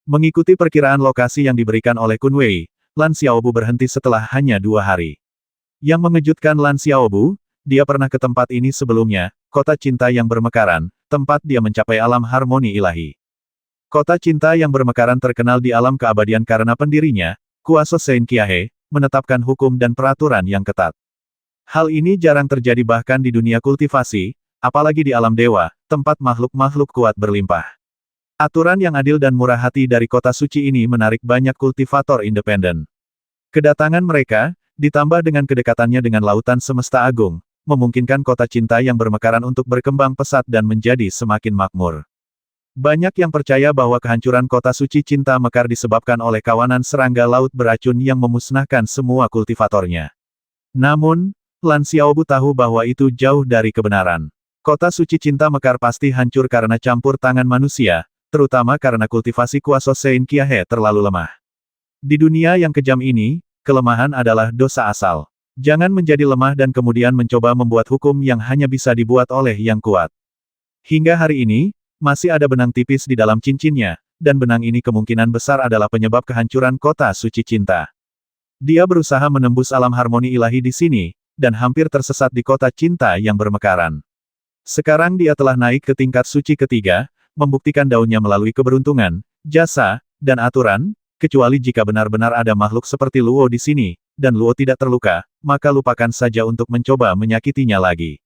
Mengikuti perkiraan lokasi yang diberikan oleh Kun Wei, Lan Xiaobu berhenti setelah hanya 2 hari. Yang mengejutkan Lan Xiaobu, dia pernah ke tempat ini sebelumnya, kota cinta yang bermekaran, tempat dia mencapai alam harmoni ilahi. Kota cinta yang bermekaran terkenal di alam keabadian karena pendirinya, Kuaso Sein Qiahe, menetapkan hukum dan peraturan yang ketat. Hal ini jarang terjadi bahkan di dunia kultivasi, apalagi di alam dewa, tempat makhluk-makhluk kuat berlimpah. Aturan yang adil dan murah hati dari kota suci ini menarik banyak kultivator independen. Kedatangan mereka, ditambah dengan kedekatannya dengan lautan semesta agung, memungkinkan kota cinta yang bermekaran untuk berkembang pesat dan menjadi semakin makmur. Banyak yang percaya bahwa kehancuran kota suci cinta mekar disebabkan oleh kawanan serangga laut beracun yang memusnahkan semua kultivatornya. Namun, Lan Xiaobu tahu bahwa itu jauh dari kebenaran. Kota suci cinta mekar pasti hancur karena campur tangan manusia, terutama karena kultivasi Kuaso Sein Qiahe terlalu lemah. Di dunia yang kejam ini, kelemahan adalah dosa asal. Jangan menjadi lemah dan kemudian mencoba membuat hukum yang hanya bisa dibuat oleh yang kuat. Hingga hari ini, masih ada benang tipis di dalam cincinnya, dan benang ini kemungkinan besar adalah penyebab kehancuran kota suci cinta. Dia berusaha menembus alam harmoni ilahi di sini, dan hampir tersesat di kota cinta yang bermekaran. Sekarang dia telah naik ke tingkat suci ketiga, membuktikan daunnya melalui keberuntungan, jasa, dan aturan, kecuali jika benar-benar ada makhluk seperti Luo di sini, dan Luo tidak terluka, maka lupakan saja untuk mencoba menyakitinya lagi.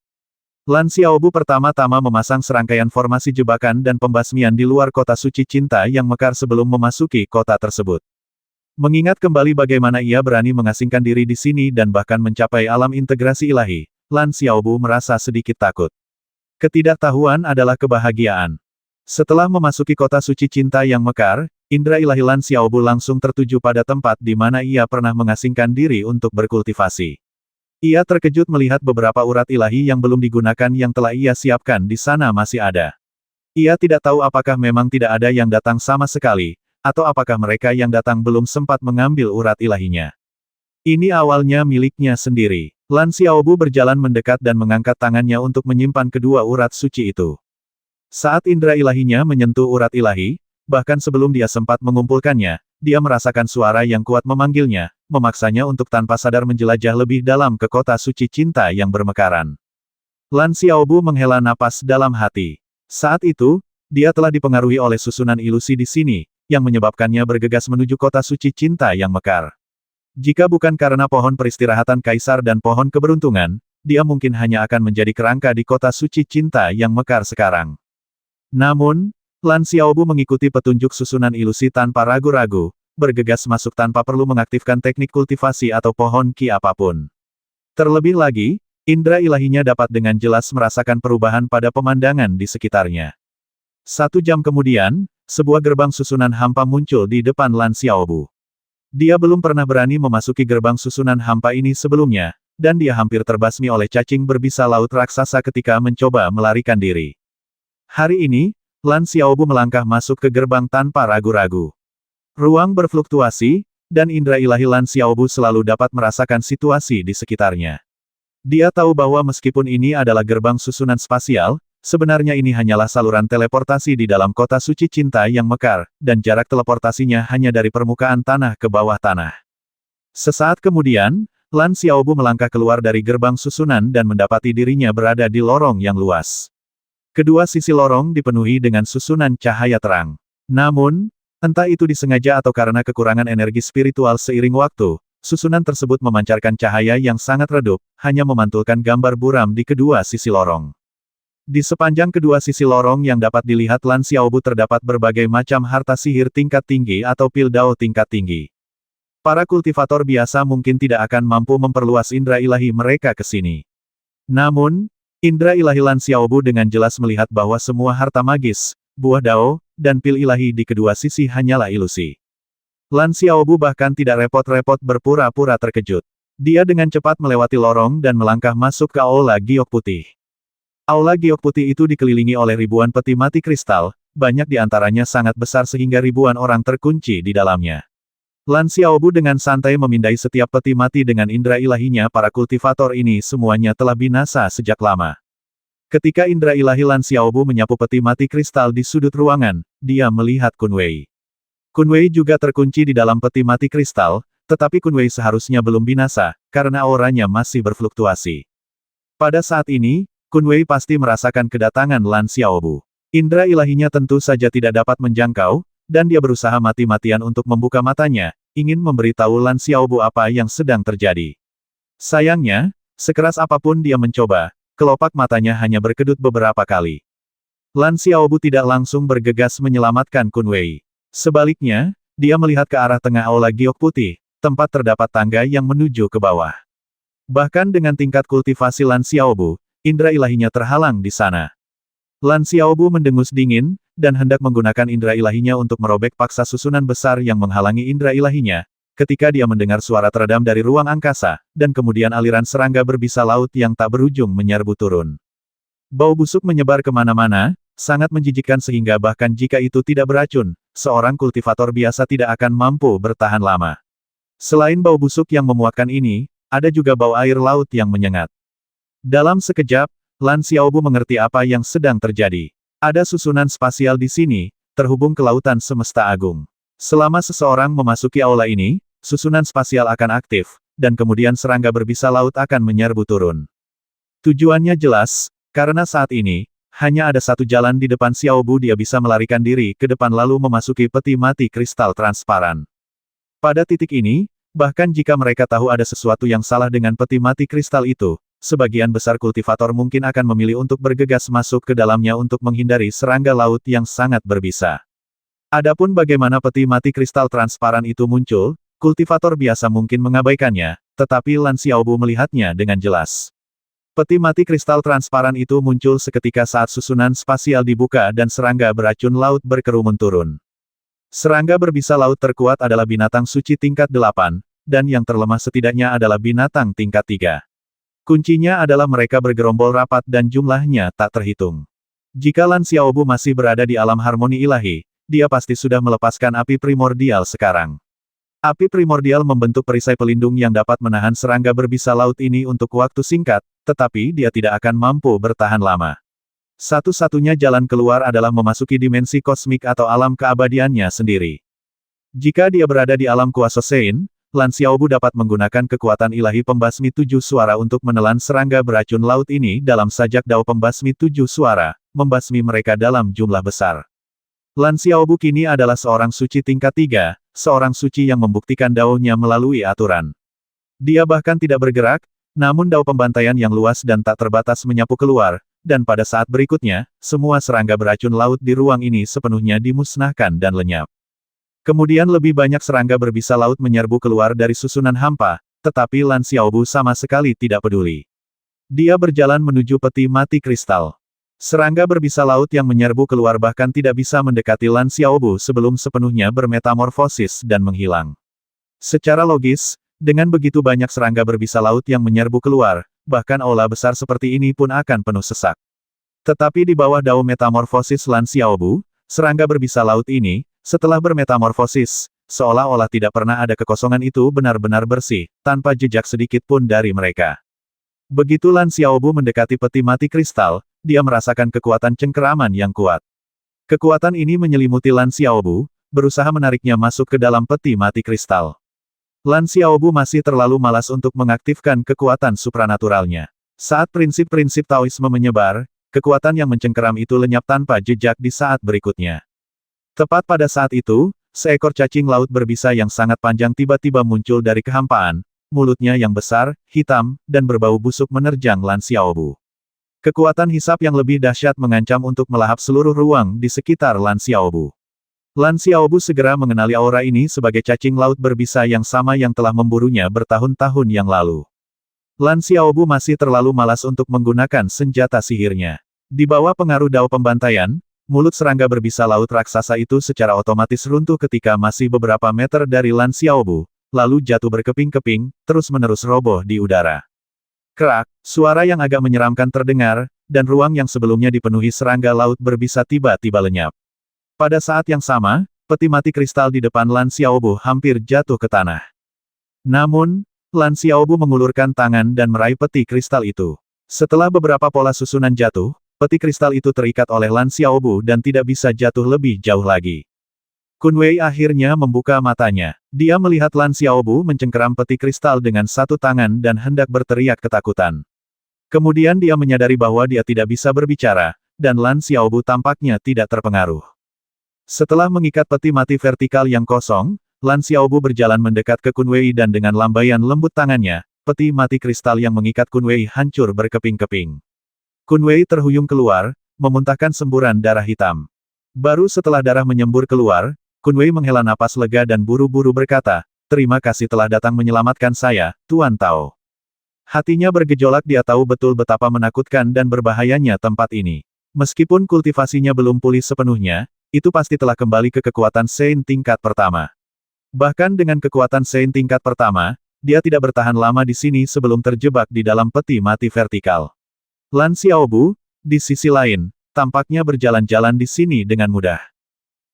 Lan Xiaobu pertama-tama memasang serangkaian formasi jebakan dan pembasmian di luar kota suci cinta yang mekar sebelum memasuki kota tersebut. Mengingat kembali bagaimana ia berani mengasingkan diri di sini dan bahkan mencapai alam integrasi ilahi, Lan Xiaobu merasa sedikit takut. Ketidaktahuan adalah kebahagiaan. Setelah memasuki kota suci cinta yang mekar, indera ilahi Lan Xiaobu langsung tertuju pada tempat di mana ia pernah mengasingkan diri untuk berkultivasi. Ia terkejut melihat beberapa urat ilahi yang belum digunakan yang telah ia siapkan di sana masih ada. Ia tidak tahu apakah memang tidak ada yang datang sama sekali, atau apakah mereka yang datang belum sempat mengambil urat ilahinya. Ini awalnya miliknya sendiri. Lan Xiaobu berjalan mendekat dan mengangkat tangannya untuk menyimpan kedua urat suci itu. Saat indera ilahinya menyentuh urat ilahi, bahkan sebelum dia sempat mengumpulkannya, dia merasakan suara yang kuat memanggilnya, memaksanya untuk tanpa sadar menjelajah lebih dalam ke kota suci cinta yang bermekaran. Lan Xiaobu menghela napas dalam hati. Saat itu, dia telah dipengaruhi oleh susunan ilusi di sini, yang menyebabkannya bergegas menuju kota suci cinta yang mekar. Jika bukan karena pohon peristirahatan kaisar dan pohon keberuntungan, dia mungkin hanya akan menjadi kerangka di kota suci cinta yang mekar sekarang. Namun, Lan Xiaobu mengikuti petunjuk susunan ilusi tanpa ragu-ragu, bergegas masuk tanpa perlu mengaktifkan teknik kultivasi atau pohon ki apapun. Terlebih lagi, indera ilahinya dapat dengan jelas merasakan perubahan pada pemandangan di sekitarnya. 1 jam kemudian, sebuah gerbang susunan hampa muncul di depan Lan Xiaobu. Dia belum pernah berani memasuki gerbang susunan hampa ini sebelumnya, dan dia hampir terbasmi oleh cacing berbisa laut raksasa ketika mencoba melarikan diri. Hari ini, Lan Xiaobu melangkah masuk ke gerbang tanpa ragu-ragu. Ruang berfluktuasi, dan indera ilahi Lan Xiaobu selalu dapat merasakan situasi di sekitarnya. Dia tahu bahwa meskipun ini adalah gerbang susunan spasial, sebenarnya ini hanyalah saluran teleportasi di dalam kota suci cinta yang mekar, dan jarak teleportasinya hanya dari permukaan tanah ke bawah tanah. Sesaat kemudian, Lan Xiaobu melangkah keluar dari gerbang susunan dan mendapati dirinya berada di lorong yang luas. Kedua sisi lorong dipenuhi dengan susunan cahaya terang. Namun, entah itu disengaja atau karena kekurangan energi spiritual seiring waktu, susunan tersebut memancarkan cahaya yang sangat redup, hanya memantulkan gambar buram di kedua sisi lorong. Di sepanjang kedua sisi lorong yang dapat dilihat Lan Xiaobu terdapat berbagai macam harta sihir tingkat tinggi atau pil dao tingkat tinggi. Para kultivator biasa mungkin tidak akan mampu memperluas indera ilahi mereka ke sini. Namun, indera ilahi Lan Xiaobu dengan jelas melihat bahwa semua harta magis, buah dao, dan pil ilahi di kedua sisi hanyalah ilusi. Lan Xiaobu bahkan tidak repot-repot berpura-pura terkejut. Dia dengan cepat melewati lorong dan melangkah masuk ke aula giok putih. Aula giok putih itu dikelilingi oleh ribuan peti mati kristal, banyak di antaranya sangat besar sehingga ribuan orang terkunci di dalamnya. Lan Xiaobu dengan santai memindai setiap peti mati dengan indera ilahinya. Para kultivator ini semuanya telah binasa sejak lama. Ketika indera ilahi Lan Xiaobu menyapu peti mati kristal di sudut ruangan, dia melihat Kun Wei. Kunwei juga terkunci di dalam peti mati kristal, tetapi Kunwei seharusnya belum binasa, karena auranya masih berfluktuasi. Pada saat ini, Kunwei pasti merasakan kedatangan Lan Xiaobu. Indra ilahinya tentu saja tidak dapat menjangkau, dan dia berusaha mati-matian untuk membuka matanya, ingin memberitahu Lan Xiaobu apa yang sedang terjadi. Sayangnya, sekeras apapun dia mencoba, kelopak matanya hanya berkedut beberapa kali. Lan Xiaobu tidak langsung bergegas menyelamatkan Kunwei. Sebaliknya, dia melihat ke arah tengah aula giok putih, tempat terdapat tangga yang menuju ke bawah. Bahkan dengan tingkat kultivasi Lan Xiaobu, indera ilahinya terhalang di sana. Lan Xiaobu mendengus dingin, dan hendak menggunakan indera ilahinya untuk merobek paksa susunan besar yang menghalangi indera ilahinya, ketika dia mendengar suara teredam dari ruang angkasa, dan kemudian aliran serangga berbisa laut yang tak berujung menyerbu turun. Bau busuk menyebar kemana-mana, sangat menjijikkan sehingga bahkan jika itu tidak beracun, seorang kultivator biasa tidak akan mampu bertahan lama. Selain bau busuk yang memuakkan ini, ada juga bau air laut yang menyengat. Dalam sekejap, Lan Xiaobu mengerti apa yang sedang terjadi. Ada susunan spasial di sini, terhubung ke lautan semesta agung. Selama seseorang memasuki aula ini, susunan spasial akan aktif, dan kemudian serangga berbisa laut akan menyerbu turun. Tujuannya jelas, karena saat ini, hanya ada satu jalan di depan Xiaobu, dia bisa melarikan diri ke depan lalu memasuki peti mati kristal transparan. Pada titik ini, bahkan jika mereka tahu ada sesuatu yang salah dengan peti mati kristal itu, sebagian besar kultivator mungkin akan memilih untuk bergegas masuk ke dalamnya untuk menghindari serangga laut yang sangat berbisa. Adapun bagaimana peti mati kristal transparan itu muncul, kultivator biasa mungkin mengabaikannya, tetapi Lan Xiaobu melihatnya dengan jelas. Peti mati kristal transparan itu muncul seketika saat susunan spasial dibuka dan serangga beracun laut berkerumun turun. Serangga berbisa laut terkuat adalah binatang suci tingkat 8, dan yang terlemah setidaknya adalah binatang tingkat 3. Kuncinya adalah mereka bergerombol rapat dan jumlahnya tak terhitung. Jika Lan Xiaobu masih berada di alam harmoni ilahi, dia pasti sudah melepaskan api primordial sekarang. Api primordial membentuk perisai pelindung yang dapat menahan serangga berbisa laut ini untuk waktu singkat, tetapi dia tidak akan mampu bertahan lama. Satu-satunya jalan keluar adalah memasuki dimensi kosmik atau alam keabadiannya sendiri. Jika dia berada di alam kuasa Sein, Lan Xiaobu dapat menggunakan kekuatan ilahi pembasmi 7 suara untuk menelan serangga beracun laut ini dalam sajak dao pembasmi 7 suara, membasmi mereka dalam jumlah besar. Lan Xiaobu kini adalah seorang suci tingkat 3, seorang suci yang membuktikan daonya melalui aturan. Dia bahkan tidak bergerak, namun dao pembantaian yang luas dan tak terbatas menyapu keluar, dan pada saat berikutnya, semua serangga beracun laut di ruang ini sepenuhnya dimusnahkan dan lenyap. Kemudian lebih banyak serangga berbisa laut menyerbu keluar dari susunan hampa, tetapi Lan Xiaobu sama sekali tidak peduli. Dia berjalan menuju peti mati kristal. Serangga berbisa laut yang menyerbu keluar bahkan tidak bisa mendekati Lan Xiaobu sebelum sepenuhnya bermetamorfosis dan menghilang. Secara logis, dengan begitu banyak serangga berbisa laut yang menyerbu keluar, bahkan aula besar seperti ini pun akan penuh sesak. Tetapi di bawah dao metamorfosis Lan Xiaobu, serangga berbisa laut ini, setelah bermetamorfosis, seolah-olah tidak pernah ada kekosongan itu benar-benar bersih, tanpa jejak sedikit pun dari mereka. Begitu Lan Xiaobu mendekati peti mati kristal, dia merasakan kekuatan cengkeraman yang kuat. Kekuatan ini menyelimuti Lan Xiaobu, berusaha menariknya masuk ke dalam peti mati kristal. Lan Xiaobu masih terlalu malas untuk mengaktifkan kekuatan supranaturalnya. Saat prinsip-prinsip Taoisme menyebar, kekuatan yang mencengkeram itu lenyap tanpa jejak di saat berikutnya. Tepat pada saat itu, seekor cacing laut berbisa yang sangat panjang tiba-tiba muncul dari kehampaan, mulutnya yang besar, hitam, dan berbau busuk menerjang Lan Xiaobu. Kekuatan hisap yang lebih dahsyat mengancam untuk melahap seluruh ruang di sekitar Lan Xiaobu. Lan Xiaobu segera mengenali aura ini sebagai cacing laut berbisa yang sama yang telah memburunya bertahun-tahun yang lalu. Lan Xiaobu masih terlalu malas untuk menggunakan senjata sihirnya. Di bawah pengaruh dao pembantaian, mulut serangga berbisa laut raksasa itu secara otomatis runtuh ketika masih beberapa meter dari Lan Xiaobu, lalu jatuh berkeping-keping, terus-menerus roboh di udara. Krak, suara yang agak menyeramkan terdengar, dan ruang yang sebelumnya dipenuhi serangga laut berbisa tiba-tiba lenyap. Pada saat yang sama, peti mati kristal di depan Lan Xiaobu hampir jatuh ke tanah. Namun, Lan Xiaobu mengulurkan tangan dan meraih peti kristal itu. Setelah beberapa pola susunan jatuh, peti kristal itu terikat oleh Lan Xiaobu dan tidak bisa jatuh lebih jauh lagi. Kunwei akhirnya membuka matanya. Dia melihat Lan Xiaobu mencengkeram peti kristal dengan satu tangan dan hendak berteriak ketakutan. Kemudian dia menyadari bahwa dia tidak bisa berbicara, dan Lan Xiaobu tampaknya tidak terpengaruh. Setelah mengikat peti mati vertikal yang kosong, Lan Xiaobu berjalan mendekat ke Kunwei dan dengan lambaian lembut tangannya, peti mati kristal yang mengikat Kunwei hancur berkeping-keping. Kunwei terhuyung keluar, memuntahkan semburan darah hitam. Baru setelah darah menyembur keluar, Kunwei menghela napas lega dan buru-buru berkata, "Terima kasih telah datang menyelamatkan saya, Tuan Tao." Hatinya bergejolak, dia tahu betul betapa menakutkan dan berbahayanya tempat ini. Meskipun kultivasinya belum pulih sepenuhnya, itu pasti telah kembali ke kekuatan Sein tingkat pertama. Bahkan dengan kekuatan Sein tingkat pertama, dia tidak bertahan lama di sini sebelum terjebak di dalam peti mati vertikal. Lan Xiaobu, di sisi lain, tampaknya berjalan-jalan di sini dengan mudah.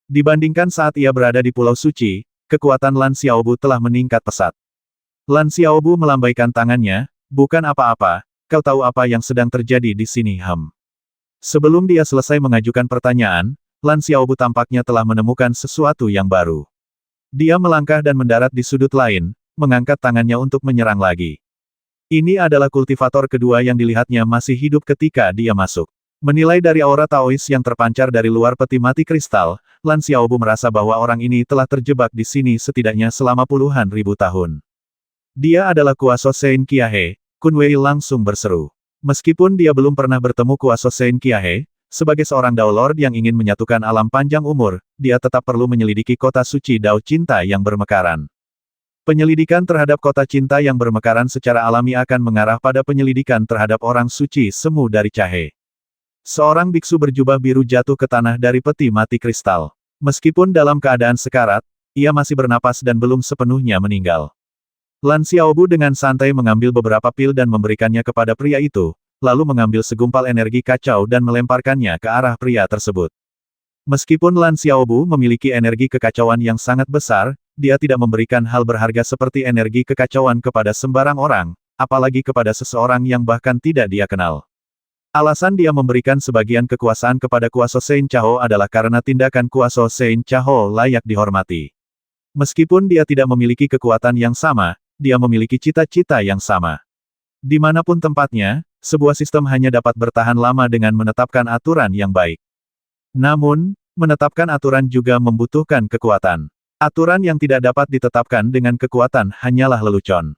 Dibandingkan saat ia berada di Pulau Suci, kekuatan Lan Xiaobu telah meningkat pesat. Lan Xiaobu melambaikan tangannya, "Bukan apa-apa, kau tahu apa yang sedang terjadi di sini, Sebelum dia selesai mengajukan pertanyaan, Lan Xiaobu tampaknya telah menemukan sesuatu yang baru. Dia melangkah dan mendarat di sudut lain, mengangkat tangannya untuk menyerang lagi. Ini adalah kultivator kedua yang dilihatnya masih hidup ketika dia masuk. Menilai dari aura Taois yang terpancar dari luar peti mati kristal, Lan Xiaobu merasa bahwa orang ini telah terjebak di sini setidaknya selama puluhan ribu tahun. Dia adalah Kuaso Sein Qiahe, Kunwei langsung berseru. Meskipun dia belum pernah bertemu Kuaso Sein Qiahe, sebagai seorang Dao Lord yang ingin menyatukan alam panjang umur, dia tetap perlu menyelidiki kota suci Dao Cinta yang bermekaran. Penyelidikan terhadap kota cinta yang bermekaran secara alami akan mengarah pada penyelidikan terhadap orang suci semu dari Cahe. Seorang biksu berjubah biru jatuh ke tanah dari peti mati kristal. Meskipun dalam keadaan sekarat, ia masih bernapas dan belum sepenuhnya meninggal. Lan Xiaobu dengan santai mengambil beberapa pil dan memberikannya kepada pria itu, lalu mengambil segumpal energi kacau dan melemparkannya ke arah pria tersebut. Meskipun Lan Xiaobu memiliki energi kekacauan yang sangat besar, dia tidak memberikan hal berharga seperti energi kekacauan kepada sembarang orang, apalagi kepada seseorang yang bahkan tidak dia kenal. Alasan dia memberikan sebagian kekuasaan kepada Kuaso Sein Chao adalah karena tindakan Kuaso Sein Chao layak dihormati. Meskipun dia tidak memiliki kekuatan yang sama, dia memiliki cita-cita yang sama. Dimanapun tempatnya, sebuah sistem hanya dapat bertahan lama dengan menetapkan aturan yang baik. Namun, menetapkan aturan juga membutuhkan kekuatan. Aturan yang tidak dapat ditetapkan dengan kekuatan hanyalah lelucon.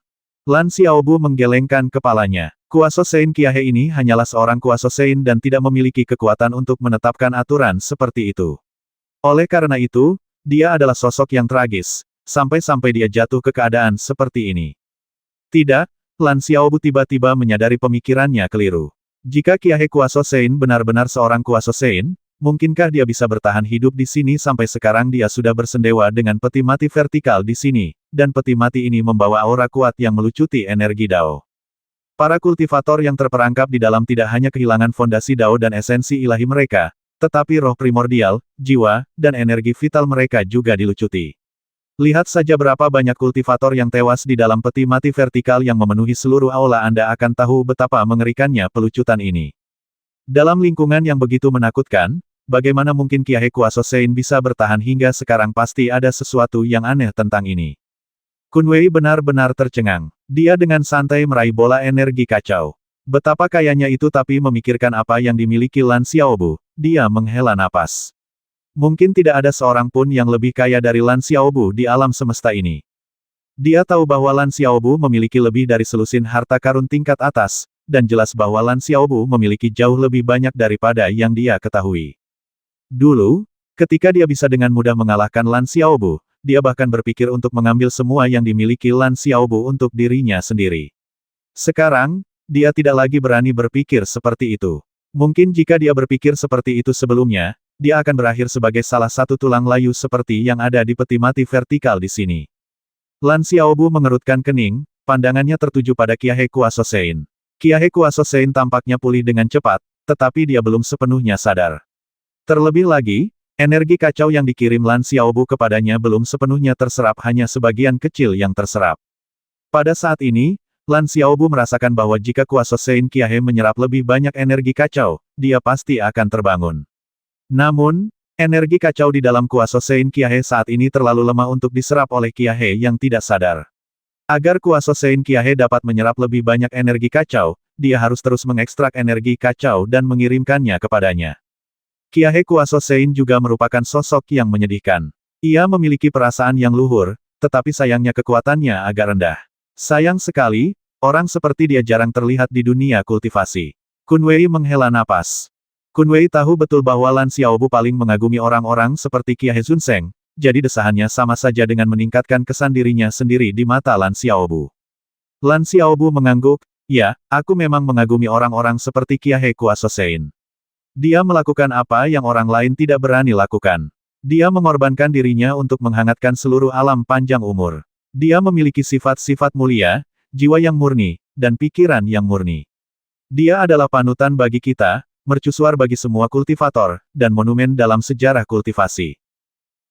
Lan Xiaobu menggelengkan kepalanya. Kuaso Sein Qiahe ini hanyalah seorang Kuaso Sein dan tidak memiliki kekuatan untuk menetapkan aturan seperti itu. Oleh karena itu, dia adalah sosok yang tragis, sampai-sampai dia jatuh ke keadaan seperti ini. Tidak, Lan Xiaobu tiba-tiba menyadari pemikirannya keliru. Jika Qiahe Kuaso Sein benar-benar seorang Kuaso Sein, mungkinkah dia bisa bertahan hidup di sini sampai sekarang? Dia sudah bersendewa dengan peti mati vertikal di sini, dan peti mati ini membawa aura kuat yang melucuti energi Dao. Para kultivator yang terperangkap di dalam tidak hanya kehilangan fondasi Dao dan esensi ilahi mereka, tetapi roh primordial, jiwa, dan energi vital mereka juga dilucuti. Lihat saja berapa banyak kultivator yang tewas di dalam peti mati vertikal yang memenuhi seluruh aula. Anda akan tahu betapa mengerikannya pelucutan ini. Dalam lingkungan yang begitu menakutkan, bagaimana mungkin Qiahe Kuaso Sein bisa bertahan hingga sekarang? Pasti ada sesuatu yang aneh tentang ini. Kunwei benar-benar tercengang. Dia dengan santai meraih bola energi kacau. Betapa kayanya itu, tapi memikirkan apa yang dimiliki Lan Xiaobu, dia menghela napas. Mungkin tidak ada seorang pun yang lebih kaya dari Lan Xiaobu di alam semesta ini. Dia tahu bahwa Lan Xiaobu memiliki lebih dari selusin harta karun tingkat atas, dan jelas bahwa Lan Xiaobu memiliki jauh lebih banyak daripada yang dia ketahui. Dulu, ketika dia bisa dengan mudah mengalahkan Lan Xiaobu, dia bahkan berpikir untuk mengambil semua yang dimiliki Lan Xiaobu untuk dirinya sendiri. Sekarang, dia tidak lagi berani berpikir seperti itu. Mungkin jika dia berpikir seperti itu sebelumnya, dia akan berakhir sebagai salah satu tulang layu seperti yang ada di peti mati vertikal di sini. Lan Xiaobu mengerutkan kening, pandangannya tertuju pada Qiahe Kuaso Sein. Qiahe Kuaso Sein tampaknya pulih dengan cepat, tetapi dia belum sepenuhnya sadar. Terlebih lagi, energi kacau yang dikirim Lan Xiaobu kepadanya belum sepenuhnya terserap, hanya sebagian kecil yang terserap. Pada saat ini, Lan Xiaobu merasakan bahwa jika Kuaso Sein Qiahe menyerap lebih banyak energi kacau, dia pasti akan terbangun. Namun, Energi kacau di dalam kuasa Sein Qiahe saat ini terlalu lemah untuk diserap oleh Qiahe yang tidak sadar. Agar kuasa Sein Qiahe dapat menyerap lebih banyak energi kacau, dia harus terus mengekstrak energi kacau dan mengirimkannya kepadanya. Qiahe kuasa Sein juga merupakan sosok yang menyedihkan. Ia memiliki perasaan yang luhur, tetapi sayangnya kekuatannya agak rendah. Sayang sekali, orang seperti dia jarang terlihat di dunia kultivasi. Kun Wei menghela napas. Kun Wei tahu betul bahwa Lan Xiaobu paling mengagumi orang-orang seperti Qiahe Zunseng, jadi desahannya sama saja dengan meningkatkan kesan dirinya sendiri di mata Lan Xiaobu. Lan Xiaobu mengangguk, ya, aku memang mengagumi orang-orang seperti Qiahe kuasa Sein. Dia melakukan apa yang orang lain tidak berani lakukan. Dia mengorbankan dirinya untuk menghangatkan seluruh alam panjang umur. Dia memiliki sifat-sifat mulia, jiwa yang murni, dan pikiran yang murni. Dia adalah panutan bagi kita, mercusuar bagi semua kultivator, dan monumen dalam sejarah kultivasi.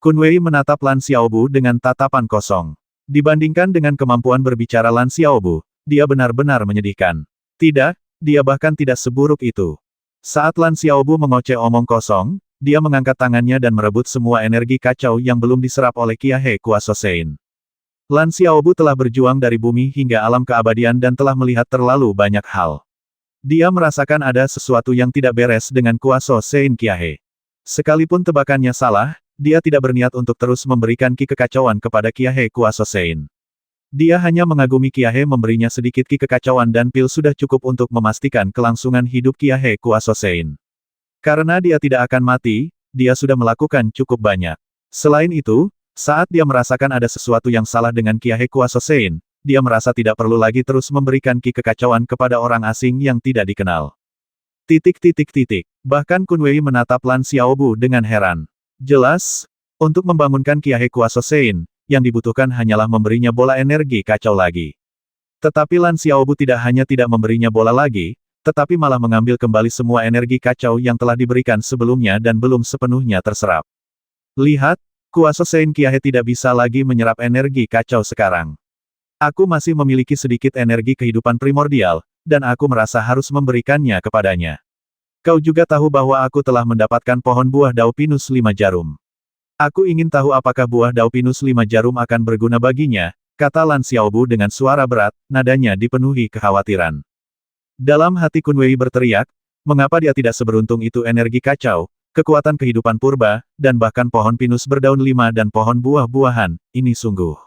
Kun Wei menatap Lan Xiaobu dengan tatapan kosong. Dibandingkan dengan kemampuan berbicara Lan Xiaobu, dia benar-benar menyedihkan. Tidak, dia bahkan tidak seburuk itu. Saat Lan Xiaobu mengoceh omong kosong, dia mengangkat tangannya dan merebut semua energi kacau yang belum diserap oleh Qiahe kuasa Sein. Lan Xiaobu telah berjuang dari bumi hingga alam keabadian dan telah melihat terlalu banyak hal. Dia merasakan ada sesuatu yang tidak beres dengan kuasa Sein Qiahe. Sekalipun tebakannya salah, dia tidak berniat untuk terus memberikan ki kekacauan kepada Qiahe kuasa Sein. Dia hanya mengagumi Qiahe memberinya sedikit ki kekacauan dan pil sudah cukup untuk memastikan kelangsungan hidup Qiahe kuasa Sein. Karena dia tidak akan mati, dia sudah melakukan cukup banyak. Selain itu, saat dia merasakan ada sesuatu yang salah dengan Qiahe kuasa Sein, dia merasa tidak perlu lagi terus memberikan ki kekacauan kepada orang asing yang tidak dikenal. Bahkan Kun Wei menatap Lan Xiaobu dengan heran. Jelas, untuk membangunkan Qiahe kuasa Sein, yang dibutuhkan hanyalah memberinya bola energi kacau lagi. Tetapi Lan Xiaobu tidak hanya tidak memberinya bola lagi, tetapi malah mengambil kembali semua energi kacau yang telah diberikan sebelumnya dan belum sepenuhnya terserap. Lihat, kuasa Sein Qiahe tidak bisa lagi menyerap energi kacau sekarang. Aku masih memiliki sedikit energi kehidupan primordial, dan aku merasa harus memberikannya kepadanya. Kau juga tahu bahwa aku telah mendapatkan pohon buah Dao Pinus 5 jarum. Aku ingin tahu apakah buah Dao Pinus 5 jarum akan berguna baginya, kata Lan Xiaobu dengan suara berat, nadanya dipenuhi kekhawatiran. Dalam hati Kun Wei berteriak, mengapa dia tidak seberuntung itu energi kacau, kekuatan kehidupan purba, dan bahkan pohon pinus berdaun 5 dan pohon buah-buahan, ini sungguh.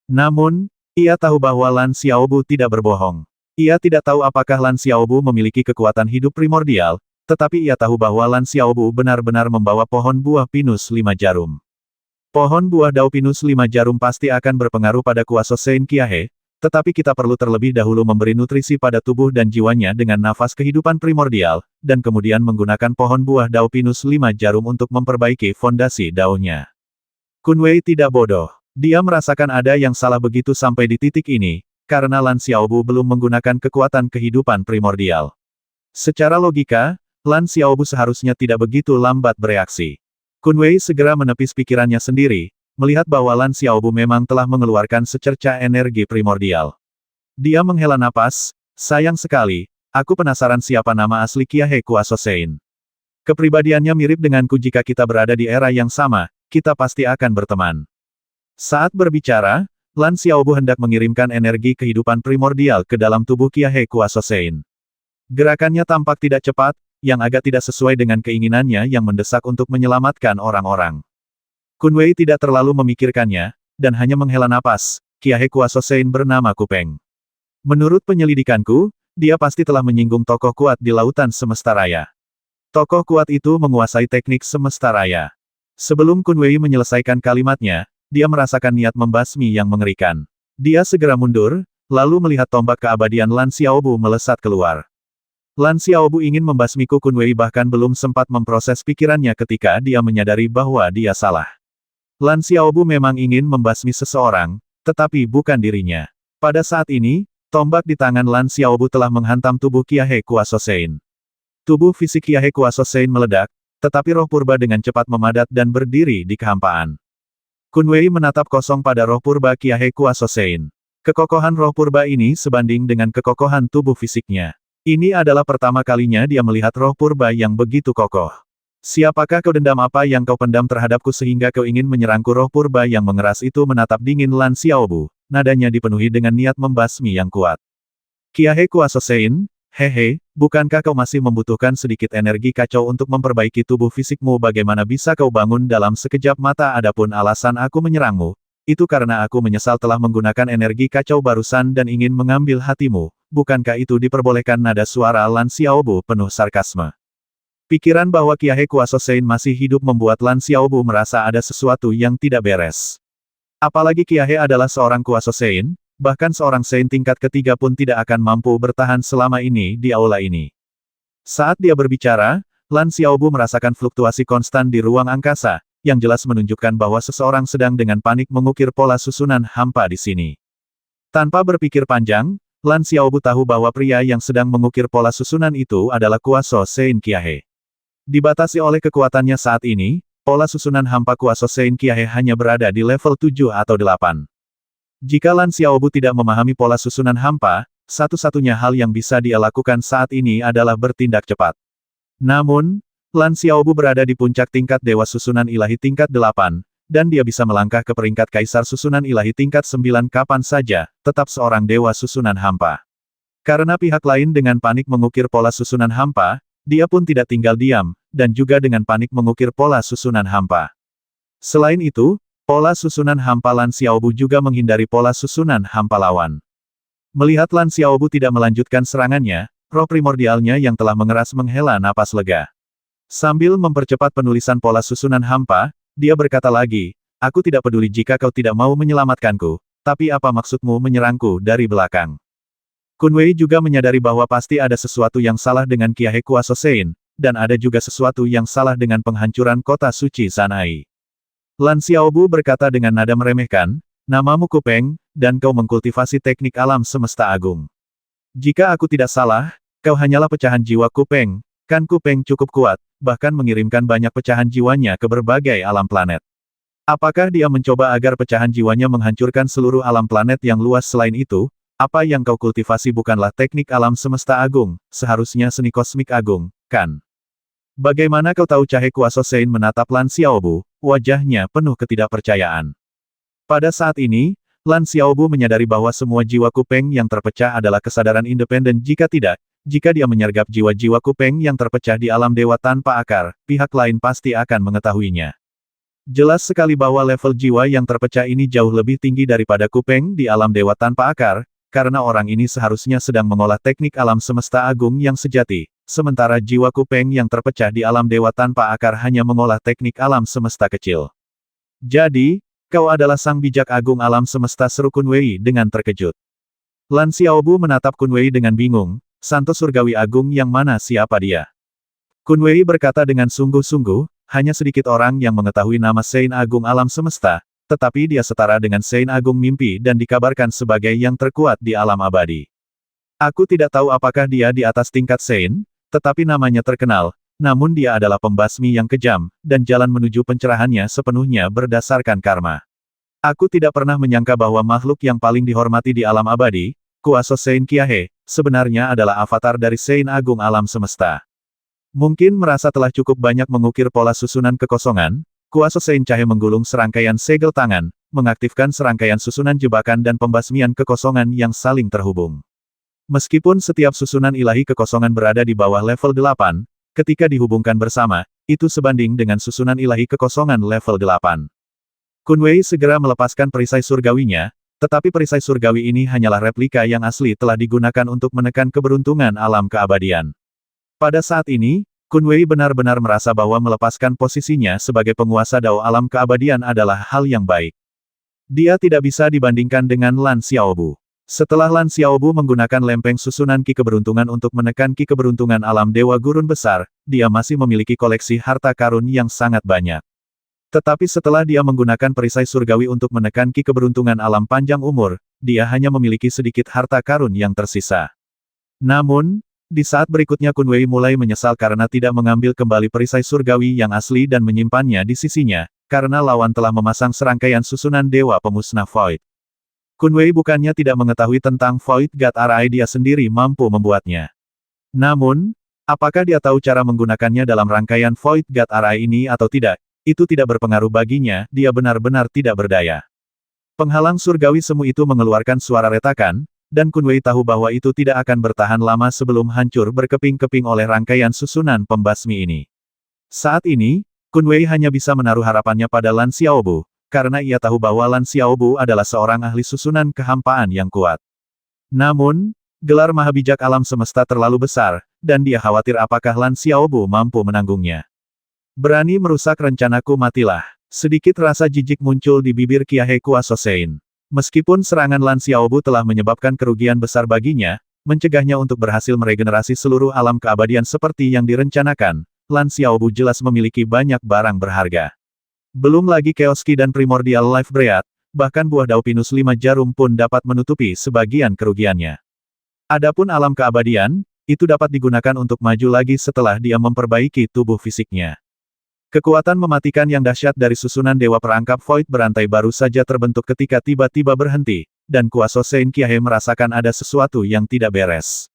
Namun, ia tahu bahwa Lan Xiaobu tidak berbohong. Ia tidak tahu apakah Lan Xiaobu memiliki kekuatan hidup primordial, tetapi ia tahu bahwa Lan Xiaobu benar-benar membawa pohon buah pinus 5 jarum. Pohon buah Dao Pinus 5 jarum pasti akan berpengaruh pada kuasa Sein Qiahe, tetapi kita perlu terlebih dahulu memberi nutrisi pada tubuh dan jiwanya dengan nafas kehidupan primordial, dan kemudian menggunakan pohon buah Dao Pinus 5 jarum untuk memperbaiki fondasi daunnya. Kun Wei tidak bodoh. Dia merasakan ada yang salah begitu sampai di titik ini, karena Lan Xiaobu belum menggunakan kekuatan kehidupan primordial. Secara logika, Lan Xiaobu seharusnya tidak begitu lambat bereaksi. Kun Wei segera menepis pikirannya sendiri, melihat bahwa Lan Xiaobu memang telah mengeluarkan secercah energi primordial. Dia menghela napas, sayang sekali, aku penasaran siapa nama asli Qiahe kuasa Sein. Kepribadiannya mirip denganku jika kita berada di era yang sama, kita pasti akan berteman. Saat berbicara, Lan Xiaobu hendak mengirimkan energi kehidupan primordial ke dalam tubuh Qiahe kuasa Sein. Gerakannya tampak tidak cepat, yang agak tidak sesuai dengan keinginannya yang mendesak untuk menyelamatkan orang-orang. Kun Wei tidak terlalu memikirkannya, dan hanya menghela napas, Qiahe kuasa Sein bernama Kupeng. Menurut penyelidikanku, dia pasti telah menyinggung tokoh kuat di lautan semesta raya. Tokoh kuat itu menguasai teknik semesta raya. Sebelum Kun Wei menyelesaikan kalimatnya, dia merasakan niat membasmi yang mengerikan. Dia segera mundur, lalu melihat tombak keabadian Lan Xiaobu melesat keluar. Lan Xiaobu ingin membasmiku. Kun Wei bahkan belum sempat memproses pikirannya ketika dia menyadari bahwa dia salah. Lan Xiaobu memang ingin membasmi seseorang, tetapi bukan dirinya. Pada saat ini, tombak di tangan Lan Xiaobu telah menghantam tubuh Qiahe kuasa Sein. Tubuh fisik Qiahe kuasa Sein meledak, tetapi roh purba dengan cepat memadat dan berdiri di kehampaan. Kun Wei menatap kosong pada roh purba Qiahe kuasa Sein. Kekokohan roh purba ini sebanding dengan kekokohan tubuh fisiknya. Ini adalah pertama kalinya dia melihat roh purba yang begitu kokoh. Siapakah kau, dendam apa yang kau pendam terhadapku sehingga kau ingin menyerangku? Roh purba yang mengeras itu menatap dingin Lan Xiaobu, nadanya dipenuhi dengan niat membasmi yang kuat. Kiahe Kuaso Sein, hehe, bukankah kau masih membutuhkan sedikit energi kacau untuk memperbaiki tubuh fisikmu? Bagaimana bisa kau bangun dalam sekejap mata? Adapun alasan aku menyerangmu, itu karena aku menyesal telah menggunakan energi kacau barusan dan ingin mengambil hatimu. Bukankah itu diperbolehkan? Nada suara Lan Xiaobu penuh sarkasme. Pikiran bahwa Kiahe Kuaso Sein masih hidup membuat Lan Xiaobu merasa ada sesuatu yang tidak beres. Apalagi Kiahe adalah seorang Kuaso Sein, bahkan seorang Sein tingkat ketiga pun tidak akan mampu bertahan selama ini di aula ini. Saat dia berbicara, Lan Xiaobu merasakan fluktuasi konstan di ruang angkasa, yang jelas menunjukkan bahwa seseorang sedang dengan panik mengukir pola susunan hampa di sini. Tanpa berpikir panjang, Lan Xiaobu tahu bahwa pria yang sedang mengukir pola susunan itu adalah Kuaso Sein Kiahe. Dibatasi oleh kekuatannya saat ini, pola susunan hampa Kuaso Sein Kiahe hanya berada di level 7 atau 8. Jika Lan Xiaobu tidak memahami pola susunan hampa, satu-satunya hal yang bisa dia lakukan saat ini adalah bertindak cepat. Namun, Lan Xiaobu berada di puncak tingkat Dewa Susunan Ilahi tingkat 8, dan dia bisa melangkah ke peringkat Kaisar Susunan Ilahi tingkat 9 kapan saja, tetap seorang Dewa Susunan Hampa. Karena pihak lain dengan panik mengukir pola susunan hampa, dia pun tidak tinggal diam, dan juga dengan panik mengukir pola susunan hampa. Selain itu, pola susunan hampa Lan Xiaobu juga menghindari pola susunan hampa lawan. Melihat Lan Xiaobu tidak melanjutkan serangannya, roh primordialnya yang telah mengeras menghela napas lega. Sambil mempercepat penulisan pola susunan hampa, dia berkata lagi, aku tidak peduli jika kau tidak mau menyelamatkanku, tapi apa maksudmu menyerangku dari belakang? Kun Wei juga menyadari bahwa pasti ada sesuatu yang salah dengan Kiahe Kuaso Sein, dan ada juga sesuatu yang salah dengan penghancuran kota suci Sanai. Lan Xiaobu berkata dengan nada meremehkan, namamu Kupeng, dan kau mengkultivasi teknik alam semesta agung. Jika aku tidak salah, kau hanyalah pecahan jiwa Kupeng, kan Kupeng cukup kuat, bahkan mengirimkan banyak pecahan jiwanya ke berbagai alam planet. Apakah dia mencoba agar pecahan jiwanya menghancurkan seluruh alam planet yang luas? Selain itu, apa yang kau kultivasi bukanlah teknik alam semesta agung, seharusnya seni kosmik agung, kan? Bagaimana kau tahu? Kiahe Kuaso Sein menatap Lan Xiaobu, wajahnya penuh ketidakpercayaan. Pada saat ini, Lan Xiaobu menyadari bahwa semua jiwa Kupeng yang terpecah adalah kesadaran independen. Jika tidak, jika dia menyergap jiwa-jiwa Kupeng yang terpecah di alam dewa tanpa akar, pihak lain pasti akan mengetahuinya. Jelas sekali bahwa level jiwa yang terpecah ini jauh lebih tinggi daripada Kupeng di alam dewa tanpa akar, karena orang ini seharusnya sedang mengolah teknik alam semesta agung yang sejati, sementara jiwa Kupeng yang terpecah di alam dewa tanpa akar hanya mengolah teknik alam semesta kecil. Jadi, kau adalah sang bijak agung alam semesta, seru Kun Wei dengan terkejut. Lan Xiaobu menatap Kun Wei dengan bingung, santo surgawi agung yang mana? Siapa dia? Kun Wei berkata dengan sungguh-sungguh, hanya sedikit orang yang mengetahui nama Sein Agung alam semesta, tetapi dia setara dengan Sein Agung mimpi dan dikabarkan sebagai yang terkuat di alam abadi. Aku tidak tahu apakah dia di atas tingkat Sein, tetapi namanya terkenal, namun dia adalah pembasmi yang kejam, dan jalan menuju pencerahannya sepenuhnya berdasarkan karma. Aku tidak pernah menyangka bahwa makhluk yang paling dihormati di alam abadi, Kuaso Sein Kiahe, sebenarnya adalah avatar dari Sein Agung alam semesta. Mungkin merasa telah cukup banyak mengukir pola susunan kekosongan, Kuaso Sein Kiahe menggulung serangkaian segel tangan, mengaktifkan serangkaian susunan jebakan dan pembasmian kekosongan yang saling terhubung. Meskipun setiap susunan ilahi kekosongan berada di bawah level 8, ketika dihubungkan bersama, itu sebanding dengan susunan ilahi kekosongan level 8. Kun Wei segera melepaskan perisai surgawinya, tetapi perisai surgawi ini hanyalah replika yang asli telah digunakan untuk menekan keberuntungan alam keabadian. Pada saat ini, Kun Wei benar-benar merasa bahwa melepaskan posisinya sebagai penguasa Dao alam keabadian adalah hal yang baik. Dia tidak bisa dibandingkan dengan Lan Xiaobu. Setelah Lan Xiaobu menggunakan lempeng susunan Ki keberuntungan untuk menekan Ki keberuntungan alam Dewa Gurun Besar, dia masih memiliki koleksi harta karun yang sangat banyak. Tetapi setelah dia menggunakan perisai surgawi untuk menekan Ki keberuntungan alam panjang umur, dia hanya memiliki sedikit harta karun yang tersisa. Namun, di saat berikutnya Kun Wei mulai menyesal karena tidak mengambil kembali perisai surgawi yang asli dan menyimpannya di sisinya, karena lawan telah memasang serangkaian susunan dewa pemusnah Void. Kun Wei bukannya tidak mengetahui tentang Void God Rai, dia sendiri mampu membuatnya. Namun, Apakah dia tahu cara menggunakannya dalam rangkaian Void God Array ini atau tidak? Itu tidak berpengaruh baginya, dia benar-benar tidak berdaya. Penghalang surgawi semu itu mengeluarkan suara retakan, dan Kunwei tahu bahwa itu tidak akan bertahan lama sebelum hancur berkeping-keping oleh rangkaian susunan pembasmi ini. Saat ini, Kunwei hanya bisa menaruh harapannya pada Lan Xiaobu, karena ia tahu bahwa Lan Xiaobu adalah seorang ahli susunan kehampaan yang kuat. Namun, gelar Mahabijak alam semesta terlalu besar, dan dia khawatir apakah Lan Xiaobu mampu menanggungnya. Berani merusak rencanaku, matilah. Sedikit rasa jijik muncul di bibir Kiahe Kuasosein. Meskipun serangan Lan Xiaobu telah menyebabkan kerugian besar baginya, mencegahnya untuk berhasil meregenerasi seluruh alam keabadian seperti yang direncanakan, Lan Xiaobu jelas memiliki banyak barang berharga. Belum lagi Chaos Key dan Primordial Life Breath, bahkan buah Daupinus 5 jarum pun dapat menutupi sebagian kerugiannya. Adapun alam keabadian, itu dapat digunakan untuk maju lagi setelah dia memperbaiki tubuh fisiknya. Kekuatan mematikan yang dahsyat dari susunan Dewa Perangkap Void berantai baru saja terbentuk ketika tiba-tiba berhenti, dan Kuasosein Kiahe merasakan ada sesuatu yang tidak beres.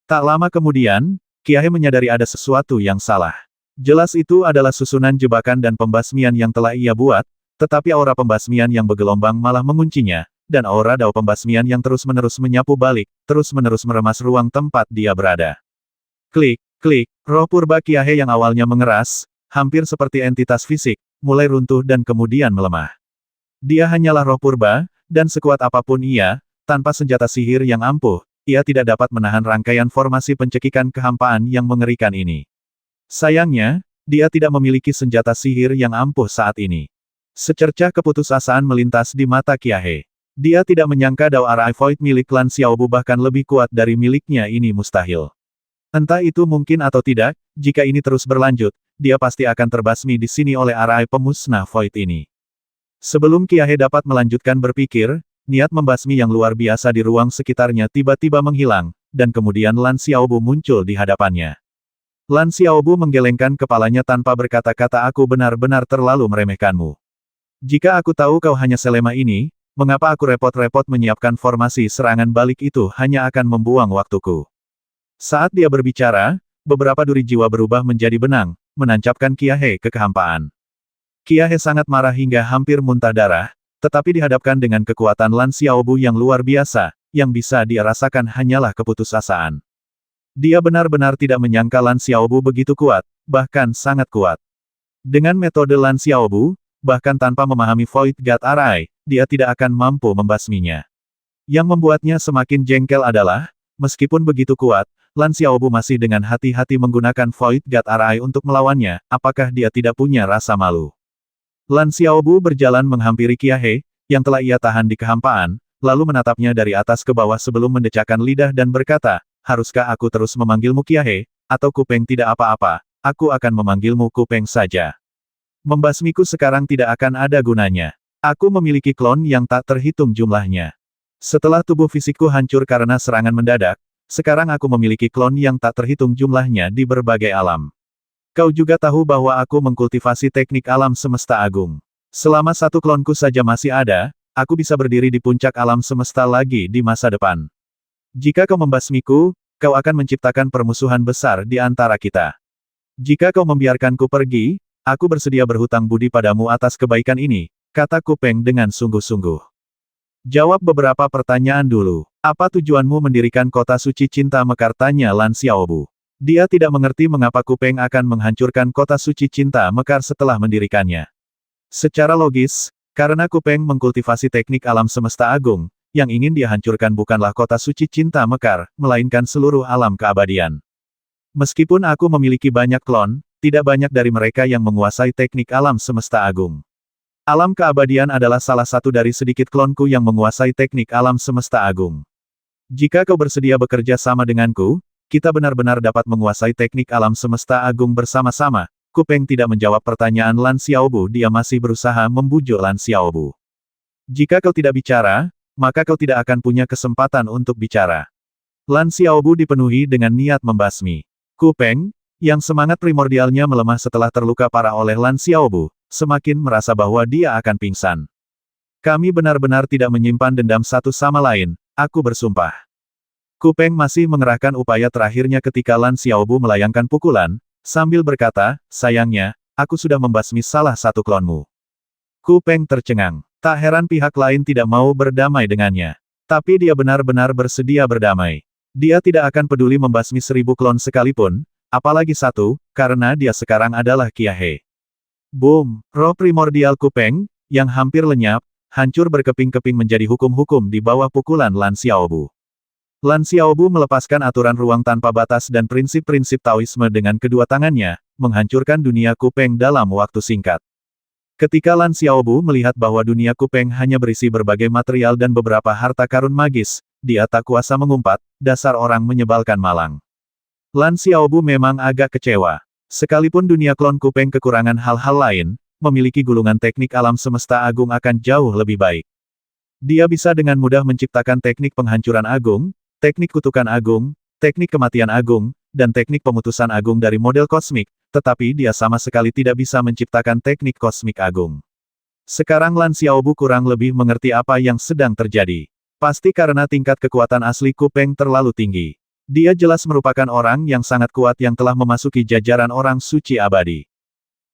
Tak lama kemudian, Kiahe menyadari ada sesuatu yang salah. Jelas itu adalah susunan jebakan dan pembasmian yang telah ia buat, tetapi aura pembasmian yang bergelombang malah menguncinya, dan aura dao pembasmian yang terus-menerus menyapu balik, terus-menerus meremas ruang tempat dia berada. Klik, klik, roh purba Kiahe yang awalnya mengeras, hampir seperti entitas fisik, mulai runtuh dan kemudian melemah. Dia hanyalah roh purba, dan sekuat apapun ia, tanpa senjata sihir yang ampuh, ia tidak dapat menahan rangkaian formasi pencekikan kehampaan yang mengerikan ini. Sayangnya, dia tidak memiliki senjata sihir yang ampuh saat ini. Secercah keputusasaan melintas di mata Kiahe. Dia tidak menyangka Dao Array Void milik Lan Xiaobu bahkan lebih kuat dari miliknya ini mustahil. Entah itu mungkin atau tidak, jika ini terus berlanjut, dia pasti akan terbasmi di sini oleh Array pemusnah Void ini. Sebelum Kiahe dapat melanjutkan berpikir, niat membasmi yang luar biasa di ruang sekitarnya tiba-tiba menghilang, dan kemudian Lan Xiaobu muncul di hadapannya. Lan Xiaobu menggelengkan kepalanya tanpa berkata-kata, aku benar-benar terlalu meremehkanmu. Jika aku tahu kau hanya selema ini, mengapa aku repot-repot menyiapkan formasi serangan balik itu hanya akan membuang waktuku. Saat dia berbicara, beberapa duri jiwa berubah menjadi benang, menancapkan Kiahe ke kehampaan. Kiahe sangat marah hingga hampir muntah darah, tetapi dihadapkan dengan kekuatan Lan Xiaobu yang luar biasa, yang bisa dia rasakan hanyalah keputusasaan. Dia benar-benar tidak menyangka Lan Xiaobu begitu kuat, bahkan sangat kuat. Dengan metode Lan Xiaobu, bahkan tanpa memahami Void God Array, dia tidak akan mampu membasminya. Yang membuatnya semakin jengkel adalah, meskipun begitu kuat, Lan Xiaobu masih dengan hati-hati menggunakan Void God Array untuk melawannya, apakah dia tidak punya rasa malu? Lan Xiaobu berjalan menghampiri Kiahe, yang telah ia tahan di kehampaan, lalu menatapnya dari atas ke bawah sebelum mendecakkan lidah dan berkata, haruskah aku terus memanggilmu Kiahe, atau Kupeng tidak apa-apa, aku akan memanggilmu Kupeng saja. Membasmiku sekarang tidak akan ada gunanya. Aku memiliki klon yang tak terhitung jumlahnya. Setelah tubuh fisikku hancur karena serangan mendadak, sekarang aku memiliki klon yang tak terhitung jumlahnya di berbagai alam. Kau juga tahu bahwa aku mengkultivasi teknik alam semesta agung. Selama satu klonku saja masih ada, aku bisa berdiri di puncak alam semesta lagi di masa depan. Jika kau membasmiku, kau akan menciptakan permusuhan besar di antara kita. Jika kau membiarkanku pergi, aku bersedia berhutang budi padamu atas kebaikan ini, kata Kupeng dengan sungguh-sungguh. Jawab beberapa pertanyaan dulu. Apa tujuanmu mendirikan kota suci cinta Mekar, tanya Lan Xiaobu. Dia tidak mengerti mengapa Kupeng akan menghancurkan kota suci cinta Mekar setelah mendirikannya. Secara logis, karena Kupeng mengkultivasi teknik alam semesta agung, yang ingin dia hancurkan bukanlah kota suci cinta Mekar, melainkan seluruh alam keabadian. Meskipun aku memiliki banyak klon, tidak banyak dari mereka yang menguasai teknik alam semesta agung. Alam keabadian adalah salah satu dari sedikit klonku yang menguasai teknik alam semesta agung. Jika kau bersedia bekerja sama denganku, kita benar-benar dapat menguasai teknik alam semesta agung bersama-sama. Kupeng tidak menjawab pertanyaan Lan Xiaobu, dia masih berusaha membujuk Lan Xiaobu. Jika kau tidak bicara, maka kau tidak akan punya kesempatan untuk bicara. Lan Xiaobu dipenuhi dengan niat membasmi. Kupeng, yang semangat primordialnya melemah setelah terluka parah oleh Lan Xiaobu, semakin merasa bahwa dia akan pingsan. Kami benar-benar tidak menyimpan dendam satu sama lain, aku bersumpah. Ku Peng masih mengerahkan upaya terakhirnya ketika Lan Xiaobu melayangkan pukulan, sambil berkata, sayangnya, aku sudah membasmi salah satu klonmu. Ku Peng tercengang. Tak heran pihak lain tidak mau berdamai dengannya. Tapi dia benar-benar bersedia berdamai. Dia tidak akan peduli membasmi 1000 klon sekalipun, apalagi satu, karena dia sekarang adalah Qia He. Boom! Roh primordial Ku Peng, yang hampir lenyap, hancur berkeping-keping menjadi hukum-hukum di bawah pukulan Lan Xiaobu. Lan Xiaobu melepaskan aturan ruang tanpa batas dan prinsip-prinsip Taoisme dengan kedua tangannya, menghancurkan dunia Ku Peng dalam waktu singkat. Ketika Lan Xiaobu melihat bahwa dunia Ku Peng hanya berisi berbagai material dan beberapa harta karun magis, dia tak kuasa mengumpat, dasar orang menyebalkan malang. Lan Xiaobu memang agak kecewa. Sekalipun dunia klon Ku Peng kekurangan hal-hal lain, memiliki gulungan teknik alam semesta agung akan jauh lebih baik. Dia bisa dengan mudah menciptakan teknik penghancuran agung, teknik kutukan agung, teknik kematian agung, dan teknik pemutusan agung dari model kosmik, tetapi dia sama sekali tidak bisa menciptakan teknik kosmik agung. Sekarang Lan Xiaobu kurang lebih mengerti apa yang sedang terjadi. Pasti karena tingkat kekuatan asli Ku Peng terlalu tinggi. Dia jelas merupakan orang yang sangat kuat yang telah memasuki jajaran orang suci abadi.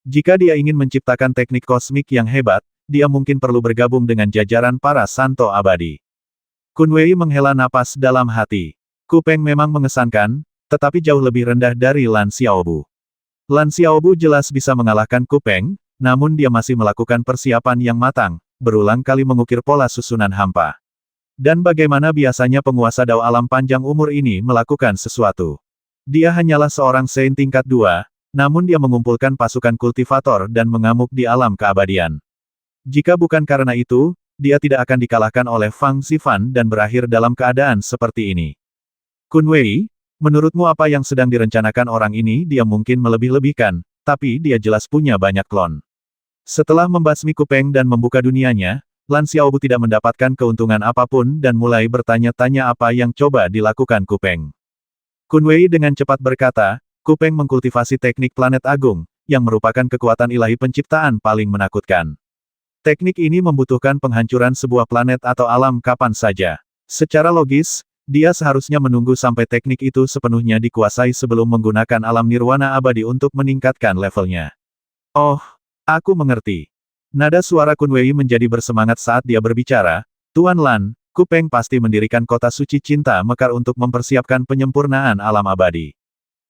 Jika dia ingin menciptakan teknik kosmik yang hebat, dia mungkin perlu bergabung dengan jajaran para santo abadi. Kun Wei menghela napas dalam hati. Ku Peng memang mengesankan, tetapi jauh lebih rendah dari Lan Xiaobu. Lan Xiaobu jelas bisa mengalahkan Ku Peng, namun dia masih melakukan persiapan yang matang, berulang kali mengukir pola susunan hampa. Dan bagaimana biasanya penguasa Dao alam panjang umur ini melakukan sesuatu? Dia hanyalah seorang Saint tingkat 2, namun dia mengumpulkan pasukan kultivator dan mengamuk di alam keabadian. Jika bukan karena itu, dia tidak akan dikalahkan oleh Fang Zifan dan berakhir dalam keadaan seperti ini. Kun Wei, menurutmu apa yang sedang direncanakan orang ini? Dia mungkin melebih-lebihkan, tapi dia jelas punya banyak klon. Setelah membasmi Ku Peng dan membuka dunianya, Lan Xiaobu tidak mendapatkan keuntungan apapun dan mulai bertanya-tanya apa yang coba dilakukan Ku Peng. Kun Wei dengan cepat berkata, Ku Peng mengkultivasi teknik planet agung, yang merupakan kekuatan ilahi penciptaan paling menakutkan. Teknik ini membutuhkan penghancuran sebuah planet atau alam kapan saja. Secara logis, dia seharusnya menunggu sampai teknik itu sepenuhnya dikuasai sebelum menggunakan alam nirwana abadi untuk meningkatkan levelnya. Oh, aku mengerti. Nada suara Kun Wei menjadi bersemangat saat dia berbicara, Tuan Lan, Ku Peng pasti mendirikan kota suci cinta mekar untuk mempersiapkan penyempurnaan alam abadi.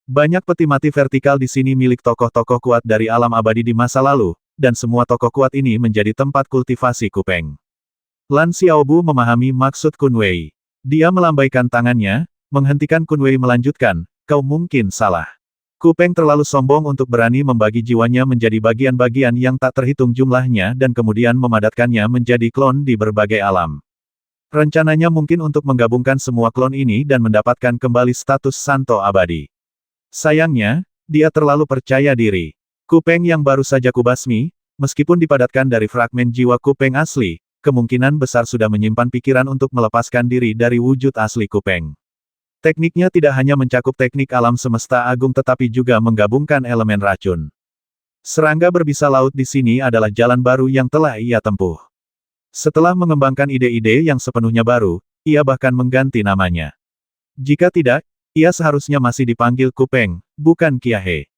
Banyak peti mati vertikal di sini milik tokoh-tokoh kuat dari alam abadi di masa lalu, dan semua tokoh kuat ini menjadi tempat kultivasi Ku Peng. Lan Xiaobu memahami maksud Kun Wei. Dia melambaikan tangannya, menghentikan Kun Wei melanjutkan, kau mungkin salah. Ku Peng terlalu sombong untuk berani membagi jiwanya menjadi bagian-bagian yang tak terhitung jumlahnya dan kemudian memadatkannya menjadi klon di berbagai alam. Rencananya mungkin untuk menggabungkan semua klon ini dan mendapatkan kembali status santo abadi. Sayangnya, dia terlalu percaya diri. Ku Peng yang baru saja kubasmi, meskipun dipadatkan dari fragmen jiwa Ku Peng asli, kemungkinan besar sudah menyimpan pikiran untuk melepaskan diri dari wujud asli Ku Peng. Tekniknya tidak hanya mencakup teknik alam semesta agung tetapi juga menggabungkan elemen racun. Serangga berbisa laut di sini adalah jalan baru yang telah ia tempuh. Setelah mengembangkan ide-ide yang sepenuhnya baru, ia bahkan mengganti namanya. Jika tidak, ia seharusnya masih dipanggil Ku Peng, bukan Qia He.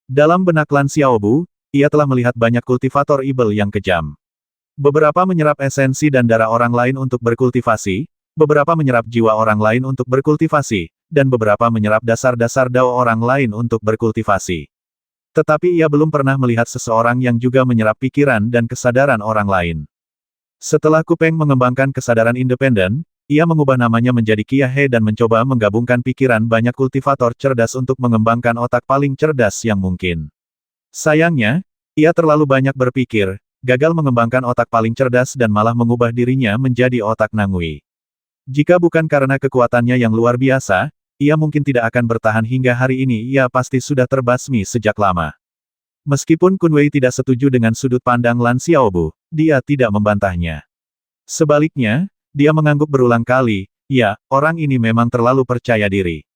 Dalam benak Lan Xiaobu, ia telah melihat banyak kultivator ibel yang kejam. Beberapa menyerap esensi dan darah orang lain untuk berkultivasi, beberapa menyerap jiwa orang lain untuk berkultivasi, dan beberapa menyerap dasar-dasar dao orang lain untuk berkultivasi. Tetapi ia belum pernah melihat seseorang yang juga menyerap pikiran dan kesadaran orang lain. Setelah Ku Peng mengembangkan kesadaran independen, ia mengubah namanya menjadi Qia He dan mencoba menggabungkan pikiran banyak kultivator cerdas untuk mengembangkan otak paling cerdas yang mungkin. Sayangnya, ia terlalu banyak berpikir, gagal mengembangkan otak paling cerdas dan malah mengubah dirinya menjadi otak Nangui. Jika bukan karena kekuatannya yang luar biasa, ia mungkin tidak akan bertahan hingga hari ini. Ia pasti sudah terbasmi sejak lama. Meskipun Kun Wei tidak setuju dengan sudut pandang Lan Xiaobu, dia tidak membantahnya. Sebaliknya, dia mengangguk berulang kali, ya, orang ini memang terlalu percaya diri.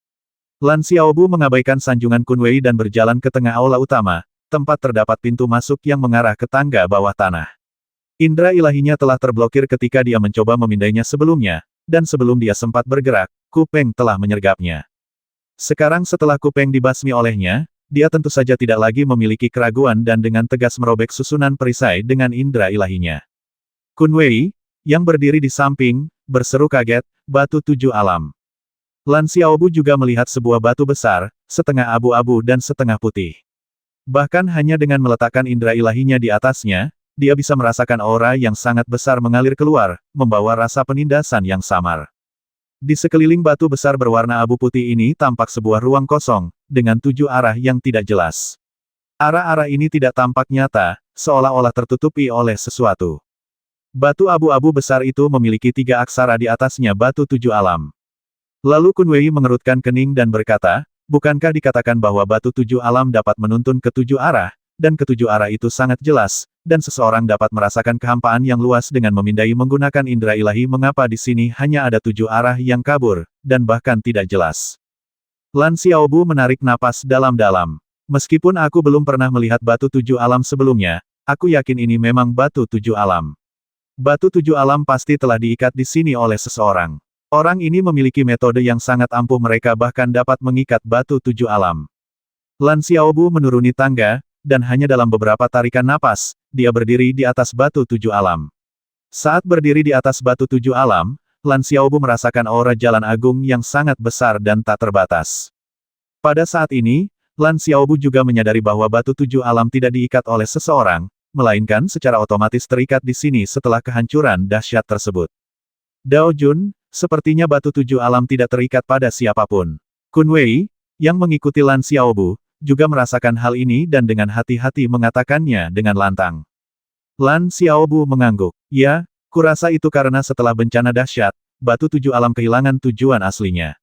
Lan Xiaobu mengabaikan sanjungan Kun Wei dan berjalan ke tengah aula utama, tempat terdapat pintu masuk yang mengarah ke tangga bawah tanah. Indra ilahinya telah terblokir ketika dia mencoba memindainya sebelumnya, dan sebelum dia sempat bergerak, Kupeng telah menyergapnya. Sekarang setelah Kupeng dibasmi olehnya, dia tentu saja tidak lagi memiliki keraguan dan dengan tegas merobek susunan perisai dengan indera ilahinya. Kunwei, yang berdiri di samping, berseru kaget, batu 7 alam. Lan Xiaobu juga melihat sebuah batu besar, setengah abu-abu dan setengah putih. Bahkan hanya dengan meletakkan indera ilahinya di atasnya, dia bisa merasakan aura yang sangat besar mengalir keluar, membawa rasa penindasan yang samar. Di sekeliling batu besar berwarna abu putih ini tampak sebuah ruang kosong, dengan 7 arah yang tidak jelas. Arah-arah ini tidak tampak nyata, seolah-olah tertutupi oleh sesuatu. Batu abu-abu besar itu memiliki 3 aksara di atasnya batu 7 alam. Lalu Kunwei mengerutkan kening dan berkata, bukankah dikatakan bahwa batu 7 alam dapat menuntun ke 7 arah, dan ke 7 arah itu sangat jelas, dan seseorang dapat merasakan kehampaan yang luas dengan memindai menggunakan indera ilahi. Mengapa di sini hanya ada 7 arah yang kabur, dan bahkan tidak jelas? Lan Xiaobu menarik napas dalam-dalam. Meskipun aku belum pernah melihat batu 7 alam sebelumnya, aku yakin ini memang batu 7 alam. Batu 7 alam pasti telah diikat di sini oleh seseorang. Orang ini memiliki metode yang sangat ampuh, mereka bahkan dapat mengikat batu 7 alam. Lan Xiaobu menuruni tangga, dan hanya dalam beberapa tarikan napas, dia berdiri di atas batu 7 alam. Saat berdiri di atas batu 7 alam, Lan Xiaobu merasakan aura jalan agung yang sangat besar dan tak terbatas. Pada saat ini, Lan Xiaobu juga menyadari bahwa batu 7 alam tidak diikat oleh seseorang, melainkan secara otomatis terikat di sini setelah kehancuran dahsyat tersebut. Dao Jun, sepertinya batu 7 alam tidak terikat pada siapapun. Kunwei, yang mengikuti Lan Xiaobu, juga merasakan hal ini dan dengan hati-hati mengatakannya dengan lantang. Lan Xiaobu mengangguk. Ya, kurasa itu karena setelah bencana dahsyat, batu 7 alam kehilangan tujuan aslinya.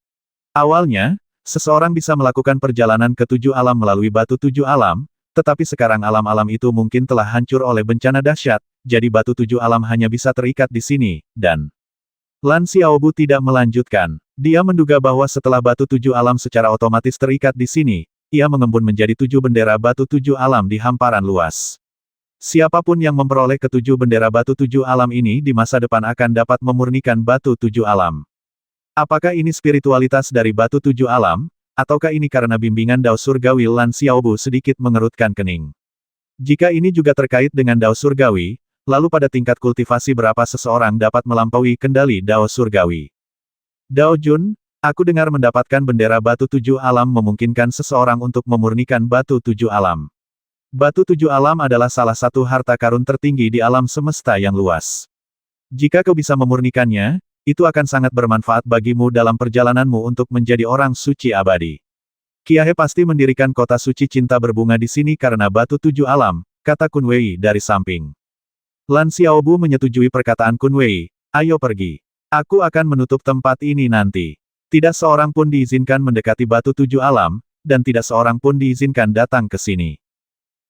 Awalnya, seseorang bisa melakukan perjalanan ke 7 alam melalui batu 7 alam, tetapi sekarang alam-alam itu mungkin telah hancur oleh bencana dahsyat, jadi batu 7 alam hanya bisa terikat di sini, dan Lan Xiaobu tidak melanjutkan. Dia menduga bahwa setelah batu 7 alam secara otomatis terikat di sini, ia mengembun menjadi 7 bendera batu 7 alam di hamparan luas. Siapapun yang memperoleh ke-7 bendera batu 7 alam ini di masa depan akan dapat memurnikan batu 7 alam. Apakah ini spiritualitas dari batu 7 alam, ataukah ini karena bimbingan Dao Surgawi? Lan Xiaobu sedikit mengerutkan kening. Jika ini juga terkait dengan Dao Surgawi, lalu pada tingkat kultivasi berapa seseorang dapat melampaui kendali Dao Surgawi? Dao Jun, aku dengar mendapatkan bendera batu 7 alam memungkinkan seseorang untuk memurnikan batu 7 alam. Batu 7 alam adalah salah satu harta karun tertinggi di alam semesta yang luas. Jika kau bisa memurnikannya, itu akan sangat bermanfaat bagimu dalam perjalananmu untuk menjadi orang suci abadi. Kiahe pasti mendirikan kota suci cinta berbunga di sini karena batu 7 alam, kata Kunwei dari samping. Lan Xiaobu menyetujui perkataan Kunwei, ayo pergi. Aku akan menutup tempat ini nanti. Tidak seorang pun diizinkan mendekati batu 7 alam, dan tidak seorang pun diizinkan datang ke sini.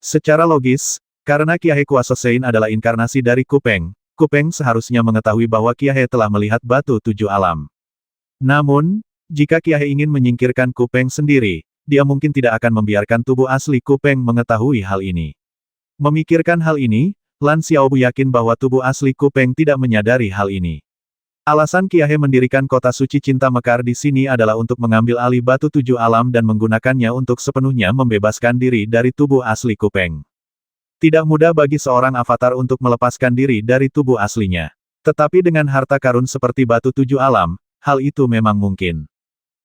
Secara logis, karena Kiahe Kuaso Sein adalah inkarnasi dari Kupeng, Kupeng seharusnya mengetahui bahwa Kiahe telah melihat batu 7 alam. Namun, jika Kiahe ingin menyingkirkan Kupeng sendiri, dia mungkin tidak akan membiarkan tubuh asli Kupeng mengetahui hal ini. Memikirkan hal ini, Lan Xiaobu yakin bahwa tubuh asli Kupeng tidak menyadari hal ini. Alasan Kiahe mendirikan kota suci cinta mekar di sini adalah untuk mengambil alih batu 7 alam dan menggunakannya untuk sepenuhnya membebaskan diri dari tubuh asli Kupeng. Tidak mudah bagi seorang avatar untuk melepaskan diri dari tubuh aslinya. Tetapi dengan harta karun seperti batu 7 alam, hal itu memang mungkin.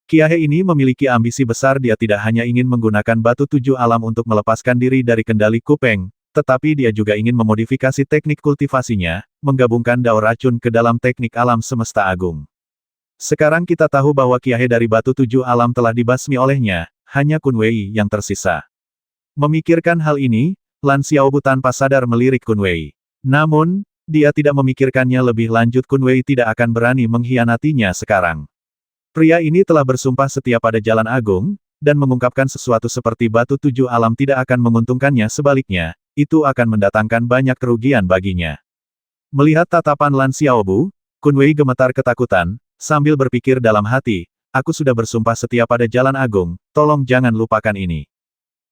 Kiahe ini memiliki ambisi besar, dia tidak hanya ingin menggunakan batu 7 alam untuk melepaskan diri dari kendali Kupeng, tetapi dia juga ingin memodifikasi teknik kultivasinya, menggabungkan dao racun ke dalam teknik alam semesta agung. Sekarang kita tahu bahwa Kiahe dari batu 7 alam telah dibasmi olehnya, hanya Kunwei yang tersisa. Memikirkan hal ini, Lan Xiaobu tanpa sadar melirik Kunwei. Namun, dia tidak memikirkannya lebih lanjut. Kunwei tidak akan berani mengkhianatinya sekarang. Pria ini telah bersumpah setia pada Jalan Agung, dan mengungkapkan sesuatu seperti batu 7 alam tidak akan menguntungkannya, sebaliknya, itu akan mendatangkan banyak kerugian baginya. Melihat tatapan Lan Xiaobu, Kunwei gemetar ketakutan, sambil berpikir dalam hati, aku sudah bersumpah setia pada Jalan Agung, tolong jangan lupakan ini.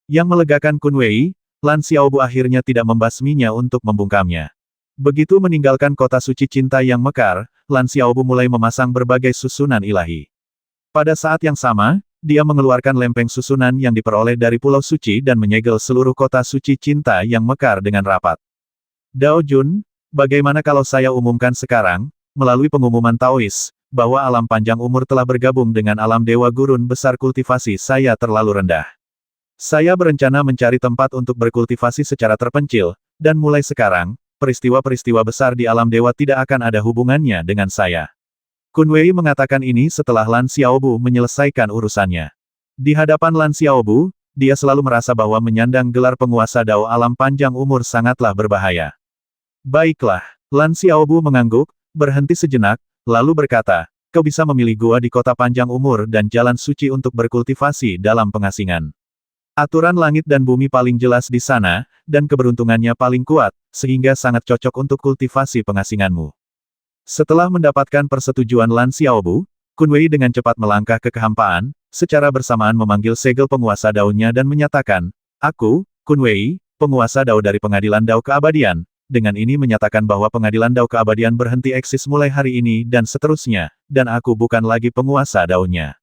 Yang melegakan Kunwei, Lan Xiaobu akhirnya tidak membasminya untuk membungkamnya. Begitu meninggalkan kota suci cinta yang mekar, Lan Xiaobu mulai memasang berbagai susunan ilahi. Pada saat yang sama, dia mengeluarkan lempeng susunan yang diperoleh dari Pulau Suci dan menyegel seluruh kota suci cinta yang mekar dengan rapat. Dao Jun, bagaimana kalau saya umumkan sekarang, melalui pengumuman Taois, bahwa alam panjang umur telah bergabung dengan alam dewa gurun besar kultivasi saya terlalu rendah. Saya berencana mencari tempat untuk berkultivasi secara terpencil, dan mulai sekarang, peristiwa-peristiwa besar di alam dewa tidak akan ada hubungannya dengan saya. Kun Wei mengatakan ini setelah Lan Xiaobu menyelesaikan urusannya. Di hadapan Lan Xiaobu, dia selalu merasa bahwa menyandang gelar penguasa Dao alam panjang umur sangatlah berbahaya. Baiklah, Lan Xiaobu mengangguk, berhenti sejenak, lalu berkata, kau bisa memilih gua di kota panjang umur dan jalan suci untuk berkultivasi dalam pengasingan. Aturan langit dan bumi paling jelas di sana, dan keberuntungannya paling kuat, sehingga sangat cocok untuk kultivasi pengasinganmu. Setelah mendapatkan persetujuan Lan Xiaobu, Kun Wei dengan cepat melangkah ke kehampaan, secara bersamaan memanggil segel penguasa daunnya dan menyatakan, aku, Kun Wei, penguasa Dao dari Pengadilan Dao Keabadian, dengan ini menyatakan bahwa Pengadilan Dao Keabadian berhenti eksis mulai hari ini dan seterusnya, dan aku bukan lagi penguasa daunnya.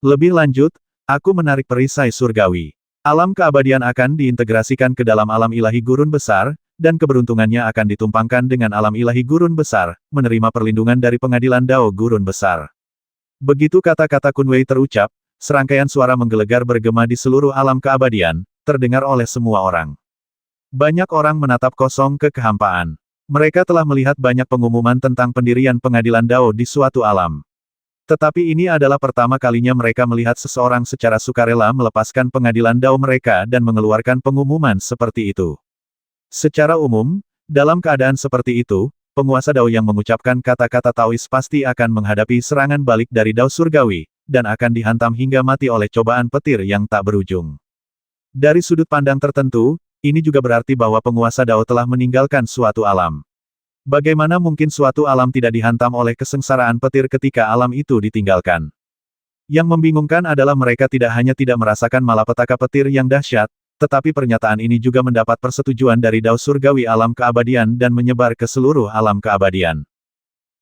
Lebih lanjut, aku menarik perisai surgawi. Alam keabadian akan diintegrasikan ke dalam alam ilahi gurun besar, dan keberuntungannya akan ditumpangkan dengan alam ilahi gurun besar, menerima perlindungan dari Pengadilan Dao gurun besar. Begitu kata-kata Kun Wei terucap, serangkaian suara menggelegar bergema di seluruh alam keabadian, terdengar oleh semua orang. Banyak orang menatap kosong ke kehampaan. Mereka telah melihat banyak pengumuman tentang pendirian Pengadilan Dao di suatu alam. Tetapi ini adalah pertama kalinya mereka melihat seseorang secara sukarela melepaskan Pengadilan Dao mereka dan mengeluarkan pengumuman seperti itu. Secara umum, dalam keadaan seperti itu, penguasa Dao yang mengucapkan kata-kata Taois pasti akan menghadapi serangan balik dari Dao Surgawi, dan akan dihantam hingga mati oleh cobaan petir yang tak berujung. Dari sudut pandang tertentu, ini juga berarti bahwa penguasa Dao telah meninggalkan suatu alam. Bagaimana mungkin suatu alam tidak dihantam oleh kesengsaraan petir ketika alam itu ditinggalkan? Yang membingungkan adalah mereka tidak hanya tidak merasakan malapetaka petir yang dahsyat, tetapi pernyataan ini juga mendapat persetujuan dari Dao Surgawi alam keabadian dan menyebar ke seluruh alam keabadian.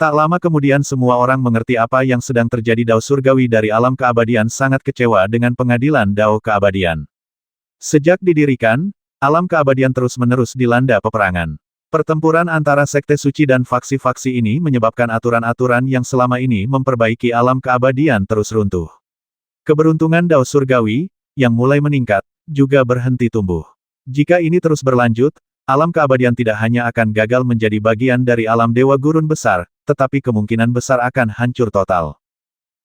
Tak lama kemudian semua orang mengerti apa yang sedang terjadi. Dao Surgawi dari alam keabadian sangat kecewa dengan Pengadilan Dao Keabadian. Sejak didirikan, alam keabadian terus-menerus dilanda peperangan. Pertempuran antara sekte suci dan faksi-faksi ini menyebabkan aturan-aturan yang selama ini memperbaiki alam keabadian terus runtuh. Keberuntungan Dao Surgawi, yang mulai meningkat, juga berhenti tumbuh. Jika ini terus berlanjut, alam keabadian tidak hanya akan gagal menjadi bagian dari alam dewa gurun besar, tetapi kemungkinan besar akan hancur total.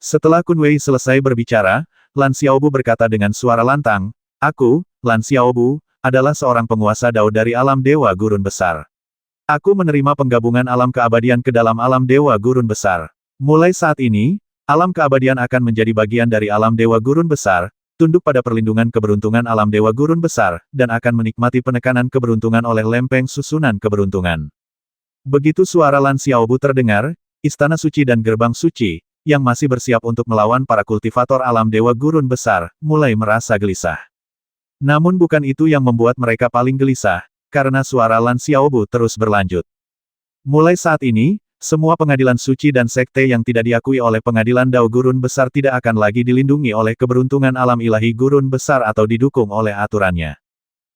Setelah Kun Wei selesai berbicara, Lan Xiaobu berkata dengan suara lantang, aku, Lan Xiaobu, adalah seorang penguasa Dao dari alam dewa gurun besar. Aku menerima penggabungan alam keabadian ke dalam alam dewa gurun besar. Mulai saat ini, alam keabadian akan menjadi bagian dari alam dewa gurun besar, tunduk pada perlindungan keberuntungan alam dewa gurun besar, dan akan menikmati penekanan keberuntungan oleh lempeng susunan keberuntungan. Begitu suara Lan Xiaobu terdengar, istana suci dan gerbang suci, yang masih bersiap untuk melawan para kultivator alam dewa gurun besar, mulai merasa gelisah. Namun bukan itu yang membuat mereka paling gelisah, karena suara Lan Xiaobu terus berlanjut. Mulai saat ini, semua pengadilan suci dan sekte yang tidak diakui oleh Pengadilan Dao Gurun Besar tidak akan lagi dilindungi oleh keberuntungan alam ilahi gurun besar atau didukung oleh aturannya.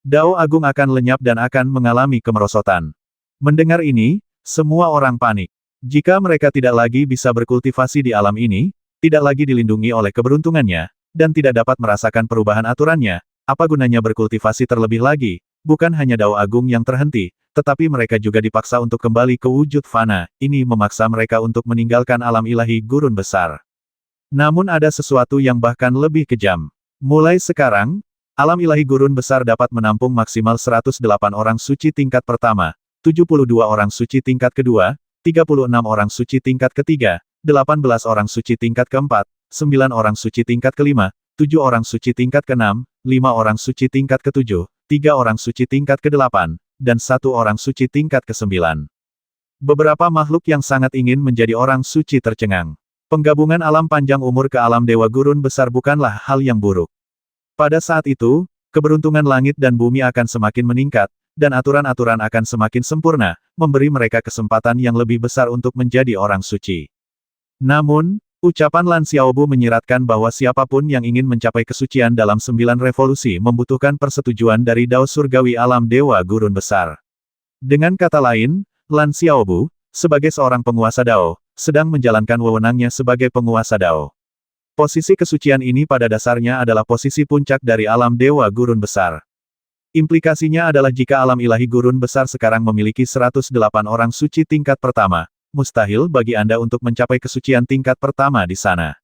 Dao Agung akan lenyap dan akan mengalami kemerosotan. Mendengar ini, semua orang panik. Jika mereka tidak lagi bisa berkultivasi di alam ini, tidak lagi dilindungi oleh keberuntungannya, dan tidak dapat merasakan perubahan aturannya, apa gunanya berkultivasi terlebih lagi? Bukan hanya Dao Agung yang terhenti, tetapi mereka juga dipaksa untuk kembali ke wujud fana. Ini memaksa mereka untuk meninggalkan alam ilahi gurun besar. Namun ada sesuatu yang bahkan lebih kejam. Mulai sekarang, alam ilahi gurun besar dapat menampung maksimal 108 orang suci tingkat pertama, 72 orang suci tingkat kedua, 36 orang suci tingkat ketiga, 18 orang suci tingkat keempat, 9 orang suci tingkat kelima, 7 orang suci tingkat keenam, 5 orang suci tingkat ketujuh, 3 orang suci tingkat ke-8, dan 1 orang suci tingkat ke-9. Beberapa makhluk yang sangat ingin menjadi orang suci tercengang. Penggabungan alam panjang umur ke alam dewa gurun besar bukanlah hal yang buruk. Pada saat itu, keberuntungan langit dan bumi akan semakin meningkat, dan aturan-aturan akan semakin sempurna, memberi mereka kesempatan yang lebih besar untuk menjadi orang suci. Namun, Ucapan Lan Xiaobu menyiratkan bahwa siapapun yang ingin mencapai kesucian dalam 9 revolusi membutuhkan persetujuan dari Dao Surgawi Alam Dewa Gurun Besar. Dengan kata lain, Lan Xiaobu, sebagai seorang penguasa Dao, sedang menjalankan wewenangnya sebagai penguasa Dao. Posisi kesucian ini pada dasarnya adalah posisi puncak dari alam Dewa Gurun Besar. Implikasinya adalah jika alam ilahi Gurun Besar sekarang memiliki 108 orang suci tingkat pertama, mustahil bagi Anda untuk mencapai kesucian tingkat pertama di sana.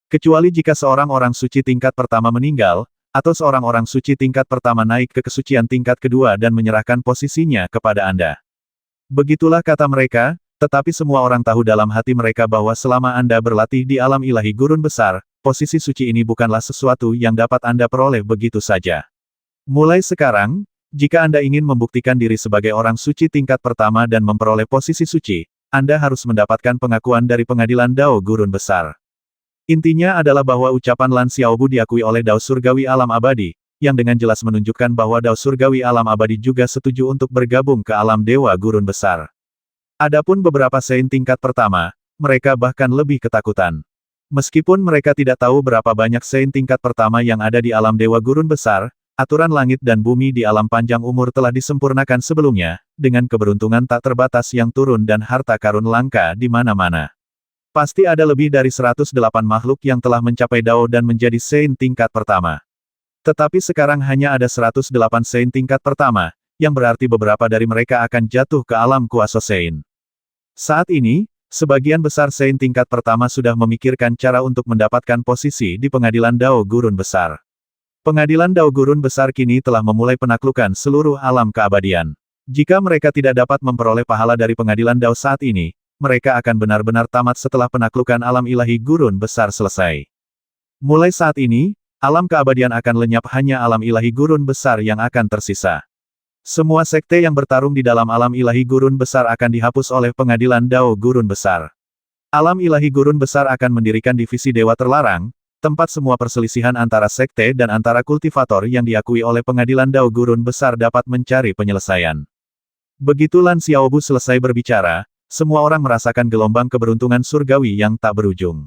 Kecuali jika seorang orang suci tingkat pertama meninggal, atau seorang orang suci tingkat pertama naik ke kesucian tingkat kedua dan menyerahkan posisinya kepada Anda. Begitulah kata mereka, tetapi semua orang tahu dalam hati mereka bahwa selama Anda berlatih di alam ilahi Gurun Besar, posisi suci ini bukanlah sesuatu yang dapat Anda peroleh begitu saja. Mulai sekarang, jika Anda ingin membuktikan diri sebagai orang suci tingkat pertama dan memperoleh posisi suci, Anda harus mendapatkan pengakuan dari pengadilan Dao Gurun Besar. Intinya adalah bahwa ucapan Lan Xiaobu diakui oleh Dao Surgawi Alam Abadi, yang dengan jelas menunjukkan bahwa Dao Surgawi Alam Abadi juga setuju untuk bergabung ke alam Dewa Gurun Besar. Adapun beberapa Saint tingkat pertama, mereka bahkan lebih ketakutan. Meskipun mereka tidak tahu berapa banyak Saint tingkat pertama yang ada di alam Dewa Gurun Besar, aturan langit dan bumi di alam panjang umur telah disempurnakan sebelumnya, dengan keberuntungan tak terbatas yang turun dan harta karun langka di mana-mana. Pasti ada lebih dari 108 makhluk yang telah mencapai Dao dan menjadi Saint tingkat pertama. Tetapi sekarang hanya ada 108 Saint tingkat pertama, yang berarti beberapa dari mereka akan jatuh ke alam kuasa Saint. Saat ini, sebagian besar Saint tingkat pertama sudah memikirkan cara untuk mendapatkan posisi di pengadilan Dao Gurun Besar. Pengadilan Dao Gurun Besar kini telah memulai penaklukan seluruh alam keabadian. Jika mereka tidak dapat memperoleh pahala dari pengadilan Dao saat ini, mereka akan benar-benar tamat setelah penaklukan alam ilahi Gurun Besar selesai. Mulai saat ini, alam keabadian akan lenyap, hanya alam ilahi Gurun Besar yang akan tersisa. Semua sekte yang bertarung di dalam alam ilahi Gurun Besar akan dihapus oleh pengadilan Dao Gurun Besar. Alam ilahi Gurun Besar akan mendirikan divisi Dewa Terlarang, tempat semua perselisihan antara sekte dan antara kultivator yang diakui oleh pengadilan Dao Gurun Besar dapat mencari penyelesaian. Begitu Lan Xiaobu selesai berbicara, semua orang merasakan gelombang keberuntungan surgawi yang tak berujung.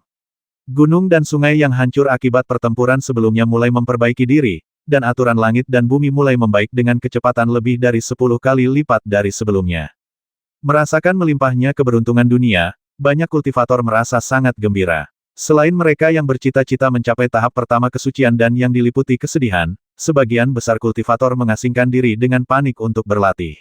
Gunung dan sungai yang hancur akibat pertempuran sebelumnya mulai memperbaiki diri, dan aturan langit dan bumi mulai membaik dengan kecepatan lebih dari 10 kali lipat dari sebelumnya. Merasakan melimpahnya keberuntungan dunia, banyak kultivator merasa sangat gembira. Selain mereka yang bercita-cita mencapai tahap pertama kesucian dan yang diliputi kesedihan, sebagian besar kultivator mengasingkan diri dengan panik untuk berlatih.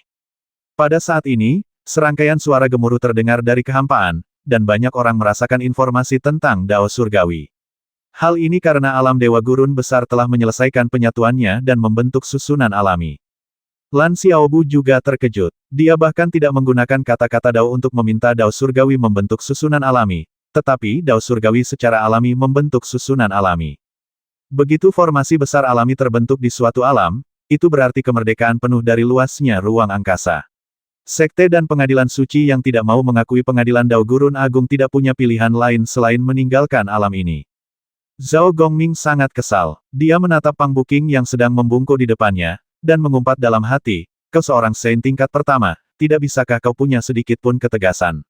Pada saat ini, serangkaian suara gemuruh terdengar dari kehampaan, dan banyak orang merasakan informasi tentang Dao Surgawi. Hal ini karena alam Dewa Gurun Besar telah menyelesaikan penyatuannya dan membentuk susunan alami. Lan Xiaobu juga terkejut. Dia bahkan tidak menggunakan kata-kata Dao untuk meminta Dao Surgawi membentuk susunan alami, tetapi Dao Surgawi secara alami membentuk susunan alami. Begitu formasi besar alami terbentuk di suatu alam, itu berarti kemerdekaan penuh dari luasnya ruang angkasa. Sekte dan pengadilan suci yang tidak mau mengakui pengadilan Dao Gurun Agung tidak punya pilihan lain selain meninggalkan alam ini. Zhao Gongming sangat kesal. Dia menatap Pang Buking yang sedang membungkuk di depannya, dan mengumpat dalam hati, "Kau seorang Saint tingkat pertama, tidak bisakah kau punya sedikit pun ketegasan?"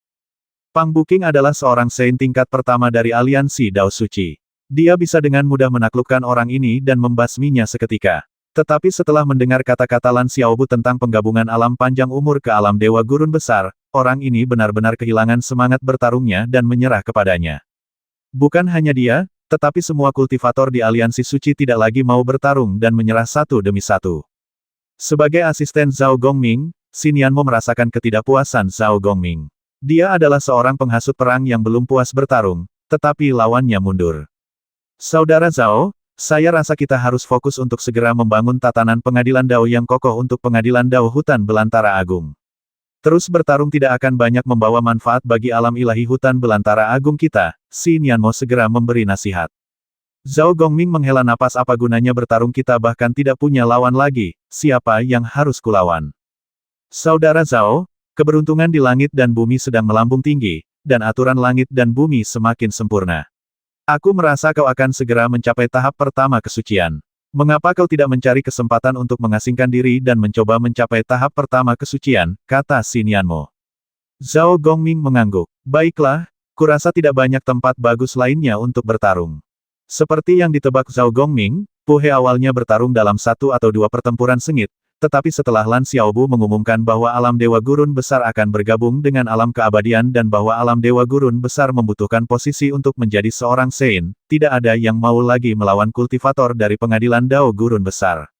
Pang Buking adalah seorang Saint tingkat pertama dari aliansi Dao Suci. Dia bisa dengan mudah menaklukkan orang ini dan membasminya seketika. Tetapi setelah mendengar kata-kata Lan Xiaobu tentang penggabungan alam panjang umur ke alam Dewa Gurun Besar, orang ini benar-benar kehilangan semangat bertarungnya dan menyerah kepadanya. Bukan hanya dia, tetapi semua kultivator di aliansi suci tidak lagi mau bertarung dan menyerah satu demi satu. Sebagai asisten Zhao Gongming, Xin Yanmo merasakan ketidakpuasan Zhao Gongming. Dia adalah seorang penghasut perang yang belum puas bertarung, tetapi lawannya mundur. Saudara Zhao, saya rasa kita harus fokus untuk segera membangun tatanan pengadilan Dao yang kokoh untuk pengadilan Dao Hutan Belantara Agung. Terus bertarung tidak akan banyak membawa manfaat bagi alam ilahi Hutan Belantara Agung kita, Xin Yanmo segera memberi nasihat. Zhao Gongming menghela napas, apa gunanya bertarung, kita bahkan tidak punya lawan lagi, siapa yang harus kulawan? Saudara Zhao, keberuntungan di langit dan bumi sedang melambung tinggi, dan aturan langit dan bumi semakin sempurna. Aku merasa kau akan segera mencapai tahap pertama kesucian. Mengapa kau tidak mencari kesempatan untuk mengasingkan diri dan mencoba mencapai tahap pertama kesucian, kata Xin Yanmo. Zhao Gongming mengangguk. Baiklah, Kurasa tidak banyak tempat bagus lainnya untuk bertarung. Seperti yang ditebak Zhao Gongming, Pu He awalnya bertarung dalam satu atau dua pertempuran sengit, tetapi setelah Lan Xiaobu mengumumkan bahwa alam Dewa Gurun Besar akan bergabung dengan alam keabadian dan bahwa alam Dewa Gurun Besar membutuhkan posisi untuk menjadi seorang Sein, tidak ada yang mau lagi melawan kultivator dari pengadilan Dao Gurun Besar.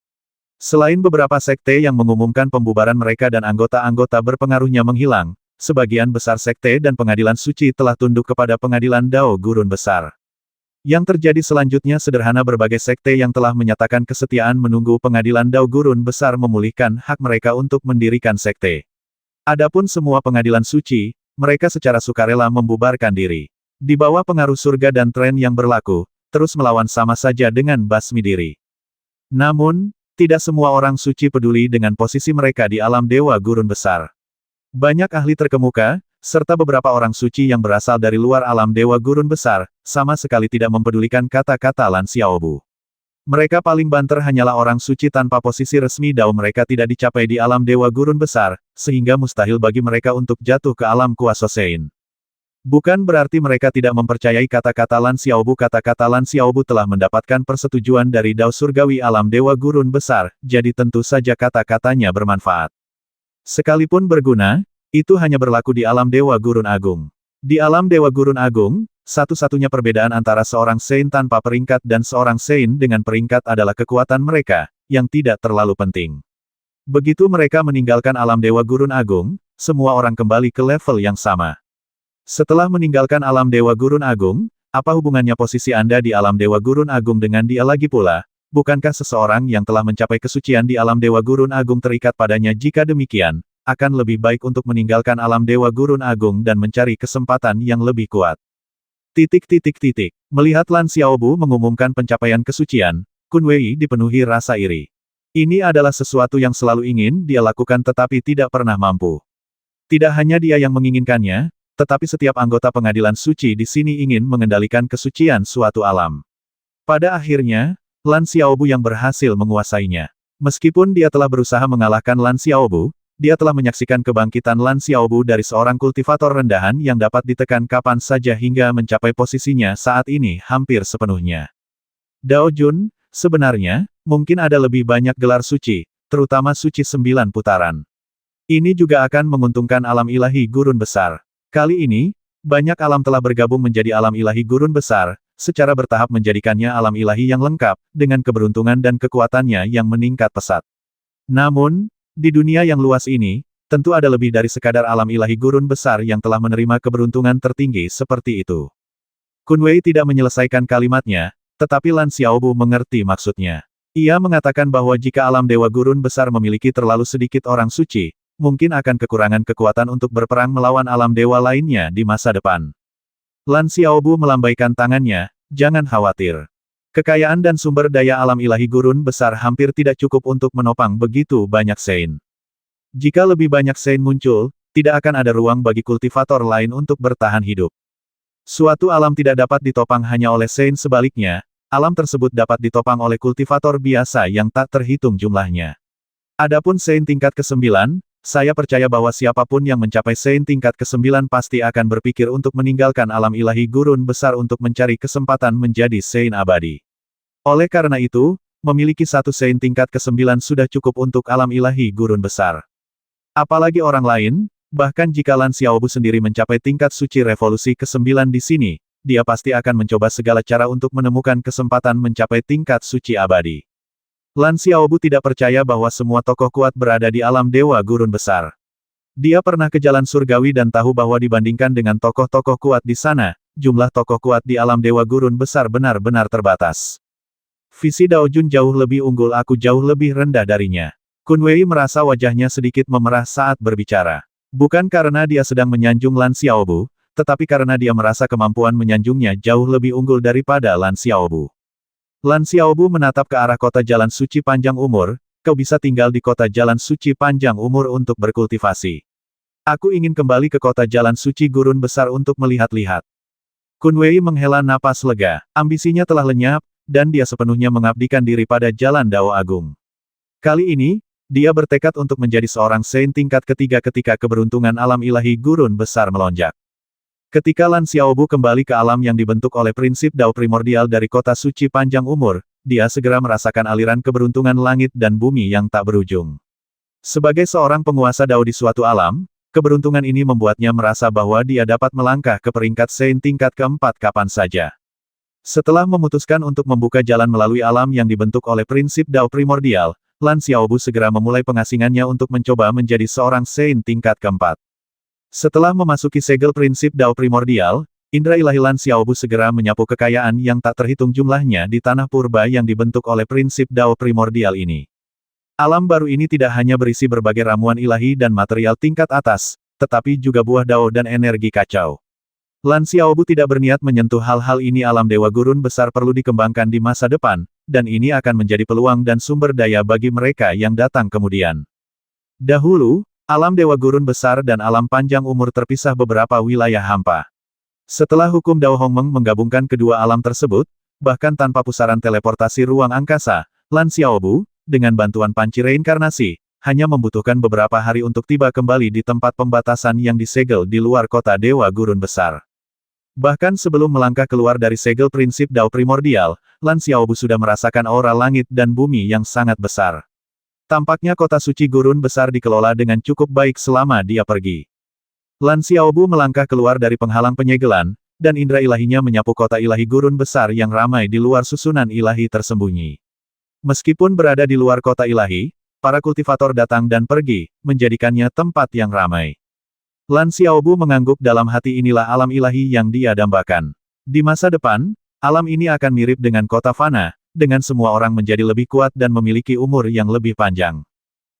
Selain beberapa sekte yang mengumumkan pembubaran mereka dan anggota-anggota berpengaruhnya menghilang, sebagian besar sekte dan pengadilan suci telah tunduk kepada pengadilan Dao Gurun Besar. Yang terjadi selanjutnya sederhana, berbagai sekte yang telah menyatakan kesetiaan menunggu pengadilan Dao Gurun Besar memulihkan hak mereka untuk mendirikan sekte. Adapun semua pengadilan suci, mereka secara sukarela membubarkan diri. Di bawah pengaruh surga dan tren yang berlaku, terus melawan sama saja dengan basmi diri. Namun, tidak semua orang suci peduli dengan posisi mereka di alam Dewa Gurun Besar. Banyak ahli terkemuka, serta beberapa orang suci yang berasal dari luar alam Dewa Gurun Besar, sama sekali tidak mempedulikan kata-kata Lan Xiaobu. Mereka paling banter hanyalah orang suci tanpa posisi resmi Dao mereka tidak dicapai di alam Dewa Gurun Besar, sehingga mustahil bagi mereka untuk jatuh ke alam kuasa Sein. Bukan berarti mereka tidak mempercayai kata-kata Lan Xiaobu. Kata-kata Lan Xiaobu telah mendapatkan persetujuan dari Dao Surgawi alam Dewa Gurun Besar, jadi tentu saja kata-katanya bermanfaat. Sekalipun berguna, itu hanya berlaku di alam Dewa Gurun Agung. Di alam Dewa Gurun Agung, satu-satunya perbedaan antara seorang Sein tanpa peringkat dan seorang Sein dengan peringkat adalah kekuatan mereka, yang tidak terlalu penting. Begitu mereka meninggalkan alam Dewa Gurun Agung, semua orang kembali ke level yang sama. Setelah meninggalkan alam Dewa Gurun Agung, apa hubungannya posisi Anda di alam Dewa Gurun Agung dengan dia lagi pula? Bukankah seseorang yang telah mencapai kesucian di alam Dewa Gurun Agung terikat padanya? Jika demikian, akan lebih baik untuk meninggalkan alam Dewa Gurun Agung dan mencari kesempatan yang lebih kuat. Melihat Lan Xiaobu mengumumkan pencapaian kesucian, Kun Wei dipenuhi rasa iri. Ini adalah sesuatu yang selalu ingin dia lakukan tetapi tidak pernah mampu. Tidak hanya dia yang menginginkannya, tetapi setiap anggota pengadilan suci di sini ingin mengendalikan kesucian suatu alam. Pada akhirnya, Lan Xiaobu yang berhasil menguasainya. Meskipun dia telah berusaha mengalahkan Lan Xiaobu, dia telah menyaksikan kebangkitan Lan Xiaobu dari seorang kultivator rendahan yang dapat ditekan kapan saja hingga mencapai posisinya saat ini hampir sepenuhnya. Dao Jun, sebenarnya, mungkin ada lebih banyak gelar suci, terutama suci 9 putaran. Ini juga akan menguntungkan alam ilahi gurun besar. Kali ini, banyak alam telah bergabung menjadi alam ilahi gurun besar, secara bertahap menjadikannya alam ilahi yang lengkap, dengan keberuntungan dan kekuatannya yang meningkat pesat. Namun, di dunia yang luas ini, tentu ada lebih dari sekadar alam ilahi gurun besar yang telah menerima keberuntungan tertinggi seperti itu. Kun Wei tidak menyelesaikan kalimatnya, tetapi Lan Xiaobu mengerti maksudnya. Ia mengatakan bahwa jika alam Dewa Gurun Besar memiliki terlalu sedikit orang suci, mungkin akan kekurangan kekuatan untuk berperang melawan alam dewa lainnya di masa depan. Lan Xiaobu melambaikan tangannya, jangan khawatir. Kekayaan dan sumber daya alam ilahi gurun besar hampir tidak cukup untuk menopang begitu banyak Sein. Jika lebih banyak Sein muncul, tidak akan ada ruang bagi kultivator lain untuk bertahan hidup. Suatu alam tidak dapat ditopang hanya oleh Sein, sebaliknya, alam tersebut dapat ditopang oleh kultivator biasa yang tak terhitung jumlahnya. Adapun Sein tingkat ke-9, saya percaya bahwa siapapun yang mencapai Sein tingkat ke-9 pasti akan berpikir untuk meninggalkan alam ilahi gurun besar untuk mencari kesempatan menjadi Sein abadi. Oleh karena itu, memiliki satu Sein tingkat ke-9 sudah cukup untuk alam ilahi gurun besar. Apalagi orang lain, bahkan jika Lan Xiaobu sendiri mencapai tingkat suci revolusi ke-9 di sini, dia pasti akan mencoba segala cara untuk menemukan kesempatan mencapai tingkat suci abadi. Lan Xiaobu tidak percaya bahwa semua tokoh kuat berada di alam Dewa Gurun Besar. Dia pernah ke Jalan Surgawi dan tahu bahwa dibandingkan dengan tokoh-tokoh kuat di sana, jumlah tokoh kuat di alam Dewa Gurun Besar benar-benar terbatas. Visi Dao Jun jauh lebih unggul, aku jauh lebih rendah darinya. Kun Wei merasa wajahnya sedikit memerah saat berbicara. Bukan karena dia sedang menyanjung Lan Xiaobu, tetapi karena dia merasa kemampuan menyanjungnya jauh lebih unggul daripada Lan Xiaobu. Lan Xiaobu menatap ke arah kota Jalan Suci Panjang Umur, kau bisa tinggal di kota Jalan Suci Panjang Umur untuk berkultivasi. Aku ingin kembali ke kota Jalan Suci Gurun Besar untuk melihat-lihat. Kun Wei menghela napas lega, ambisinya telah lenyap, dan dia sepenuhnya mengabdikan diri pada Jalan Dao Agung. Kali ini, dia bertekad untuk menjadi seorang Sein tingkat ketiga ketika keberuntungan alam ilahi gurun besar melonjak. Ketika Lan Xiaobu kembali ke alam yang dibentuk oleh prinsip Dao primordial dari kota suci panjang umur, dia segera merasakan aliran keberuntungan langit dan bumi yang tak berujung. Sebagai seorang penguasa Dao di suatu alam, keberuntungan ini membuatnya merasa bahwa dia dapat melangkah ke peringkat Sein tingkat keempat kapan saja. Setelah memutuskan untuk membuka jalan melalui alam yang dibentuk oleh prinsip Dao primordial, Lan Xiaobu segera memulai pengasingannya untuk mencoba menjadi seorang Sein tingkat keempat. Setelah memasuki segel prinsip Dao primordial, indera ilahi Lan Xiaobu segera menyapu kekayaan yang tak terhitung jumlahnya di tanah purba yang dibentuk oleh prinsip Dao primordial ini. Alam baru ini tidak hanya berisi berbagai ramuan ilahi dan material tingkat atas, tetapi juga buah Dao dan energi kacau. Lan Xiaobu tidak berniat menyentuh hal-hal ini. Alam Dewa Gurun Besar perlu dikembangkan di masa depan, dan ini akan menjadi peluang dan sumber daya bagi mereka yang datang kemudian. Dahulu, alam Dewa Gurun Besar dan alam panjang umur terpisah beberapa wilayah hampa. Setelah hukum Dao Hongmeng menggabungkan kedua alam tersebut, bahkan tanpa pusaran teleportasi ruang angkasa, Lan Xiaobu, dengan bantuan panci reinkarnasi, hanya membutuhkan beberapa hari untuk tiba kembali di tempat pembatasan yang disegel di luar kota Dewa Gurun Besar. Bahkan sebelum melangkah keluar dari segel prinsip Dao primordial, Lan Xiaobu sudah merasakan aura langit dan bumi yang sangat besar. Tampaknya kota suci Gurun Besar dikelola dengan cukup baik selama dia pergi. Lan Xiaobu melangkah keluar dari penghalang penyegelan, dan indera ilahinya menyapu kota ilahi Gurun Besar yang ramai di luar susunan ilahi tersembunyi. Meskipun berada di luar kota ilahi, para kultivator datang dan pergi, menjadikannya tempat yang ramai. Lan Xiaobu mengangguk dalam hati, inilah alam ilahi yang dia dambakan. Di masa depan, alam ini akan mirip dengan kota fana, dengan semua orang menjadi lebih kuat dan memiliki umur yang lebih panjang.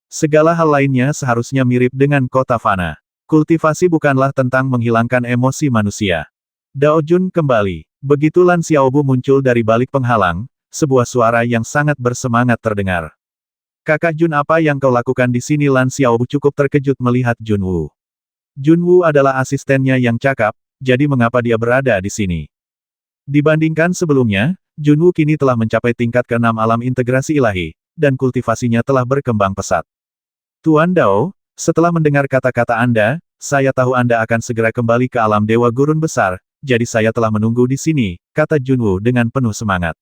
Segala hal lainnya seharusnya mirip dengan kota fana. Kultivasi bukanlah tentang menghilangkan emosi manusia. Dao Jun kembali. Begitu Lan Xiaobu muncul dari balik penghalang, sebuah suara yang sangat bersemangat terdengar. Kakak Jun, apa yang kau lakukan di sini? Lan Xiaobu cukup terkejut melihat Junwu. Junwu adalah asistennya yang cakap, jadi mengapa dia berada di sini? Dibandingkan sebelumnya, Junwu kini telah mencapai tingkat ke-6 alam integrasi ilahi, dan kultivasinya telah berkembang pesat. Tuan Dao, setelah mendengar kata-kata Anda, saya tahu Anda akan segera kembali ke alam Dewa Gurun Besar, jadi saya telah menunggu di sini, kata Junwu dengan penuh semangat.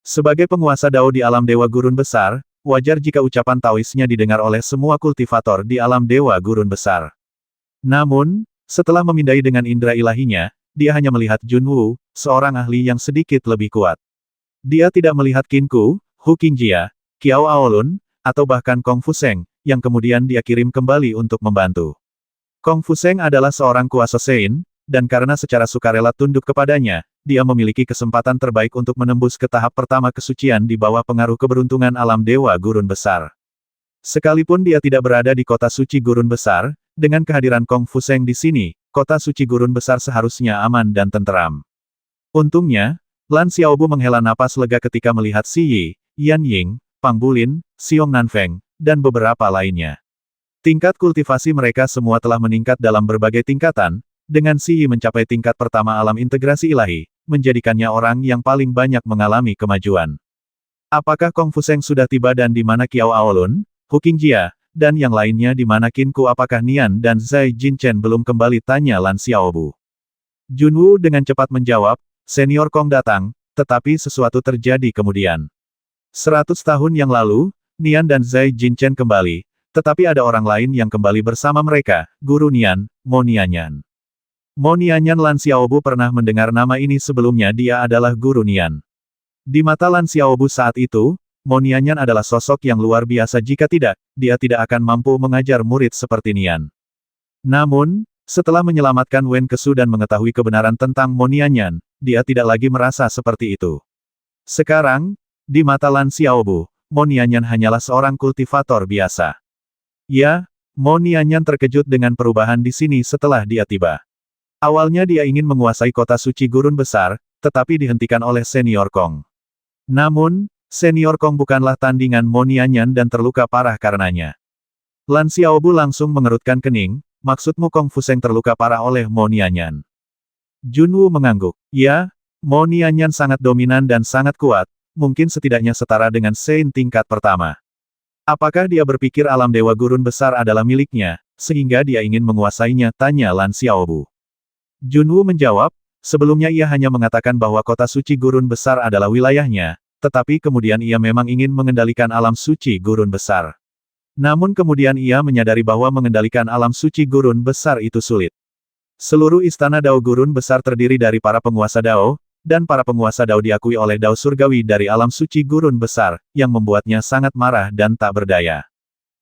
Sebagai penguasa Dao di alam Dewa Gurun Besar, wajar jika ucapan Taoisnya didengar oleh semua kultivator di alam Dewa Gurun Besar. Namun, setelah memindai dengan indera ilahinya, dia hanya melihat Junwu, seorang ahli yang sedikit lebih kuat. Dia tidak melihat Qin Ku, Hu Qingjia, Qiao Aolun, atau bahkan Kong Fuseng, yang kemudian dia kirim kembali untuk membantu. Kong Fuseng adalah seorang kuasa Sein, dan karena secara sukarela tunduk kepadanya, dia memiliki kesempatan terbaik untuk menembus ke tahap pertama kesucian di bawah pengaruh keberuntungan alam Dewa Gurun Besar. Sekalipun dia tidak berada di kota suci Gurun Besar, dengan kehadiran Kong Fuseng di sini, kota suci Gurun Besar seharusnya aman dan tenteram. Untungnya, Lan Xiaobu menghela napas lega ketika melihat Si Yi, Yan Ying, Pang Bulin, Xiong Nanfeng, dan beberapa lainnya. Tingkat kultivasi mereka semua telah meningkat dalam berbagai tingkatan, dengan Si Yi mencapai tingkat pertama alam integrasi ilahi, menjadikannya orang yang paling banyak mengalami kemajuan. Apakah Kong Fuseng sudah tiba dan di mana Qiao Aolun, Hu Qingjia, dan yang lainnya di mana Qin Ku? Apakah Nian dan Zai Jinchen belum kembali? Tanya Lan Xiaobu. Junwu dengan cepat menjawab, Senior Kong datang, tetapi sesuatu terjadi kemudian. 100 tahun yang lalu, Nian dan Zai Jinchen kembali, tetapi ada orang lain yang kembali bersama mereka, Guru Nian, Mo Nianyan. Mo Nianyan. Lan Xiaobu pernah mendengar nama ini sebelumnya, dia adalah Guru Nian. Di mata Lan Xiaobu saat itu, Mo Nianyan adalah sosok yang luar biasa, jika tidak, dia tidak akan mampu mengajar murid seperti Nian. Namun, setelah menyelamatkan Wen Kesu dan mengetahui kebenaran tentang Mo Nianyan, dia tidak lagi merasa seperti itu. Sekarang, di mata Lan Xiaobu, Mo Nianyan hanyalah seorang kultivator biasa. Ya, Mo Nianyan terkejut dengan perubahan di sini setelah dia tiba. Awalnya dia ingin menguasai kota suci Gurun Besar, tetapi dihentikan oleh Senior Kong. Namun, Senior Kong bukanlah tandingan Mo Nianyan dan terluka parah karenanya. Lan Xiaobu langsung mengerutkan kening, maksudmu Kong Fuseng terluka parah oleh Mo Nianyan? Junwu mengangguk. Ya, Mo Nianyan sangat dominan dan sangat kuat, mungkin setidaknya setara dengan Sein tingkat pertama. Apakah dia berpikir alam Dewa Gurun Besar adalah miliknya, sehingga dia ingin menguasainya? Tanya Lan Xiaobu. Junwoo menjawab, sebelumnya ia hanya mengatakan bahwa kota suci gurun besar adalah wilayahnya, tetapi kemudian ia memang ingin mengendalikan alam suci gurun besar. Namun kemudian ia menyadari bahwa mengendalikan alam suci gurun besar itu sulit. Seluruh istana Dao gurun besar terdiri dari para penguasa Dao, dan para penguasa Dao diakui oleh Dao surgawi dari alam suci gurun besar, yang membuatnya sangat marah dan tak berdaya.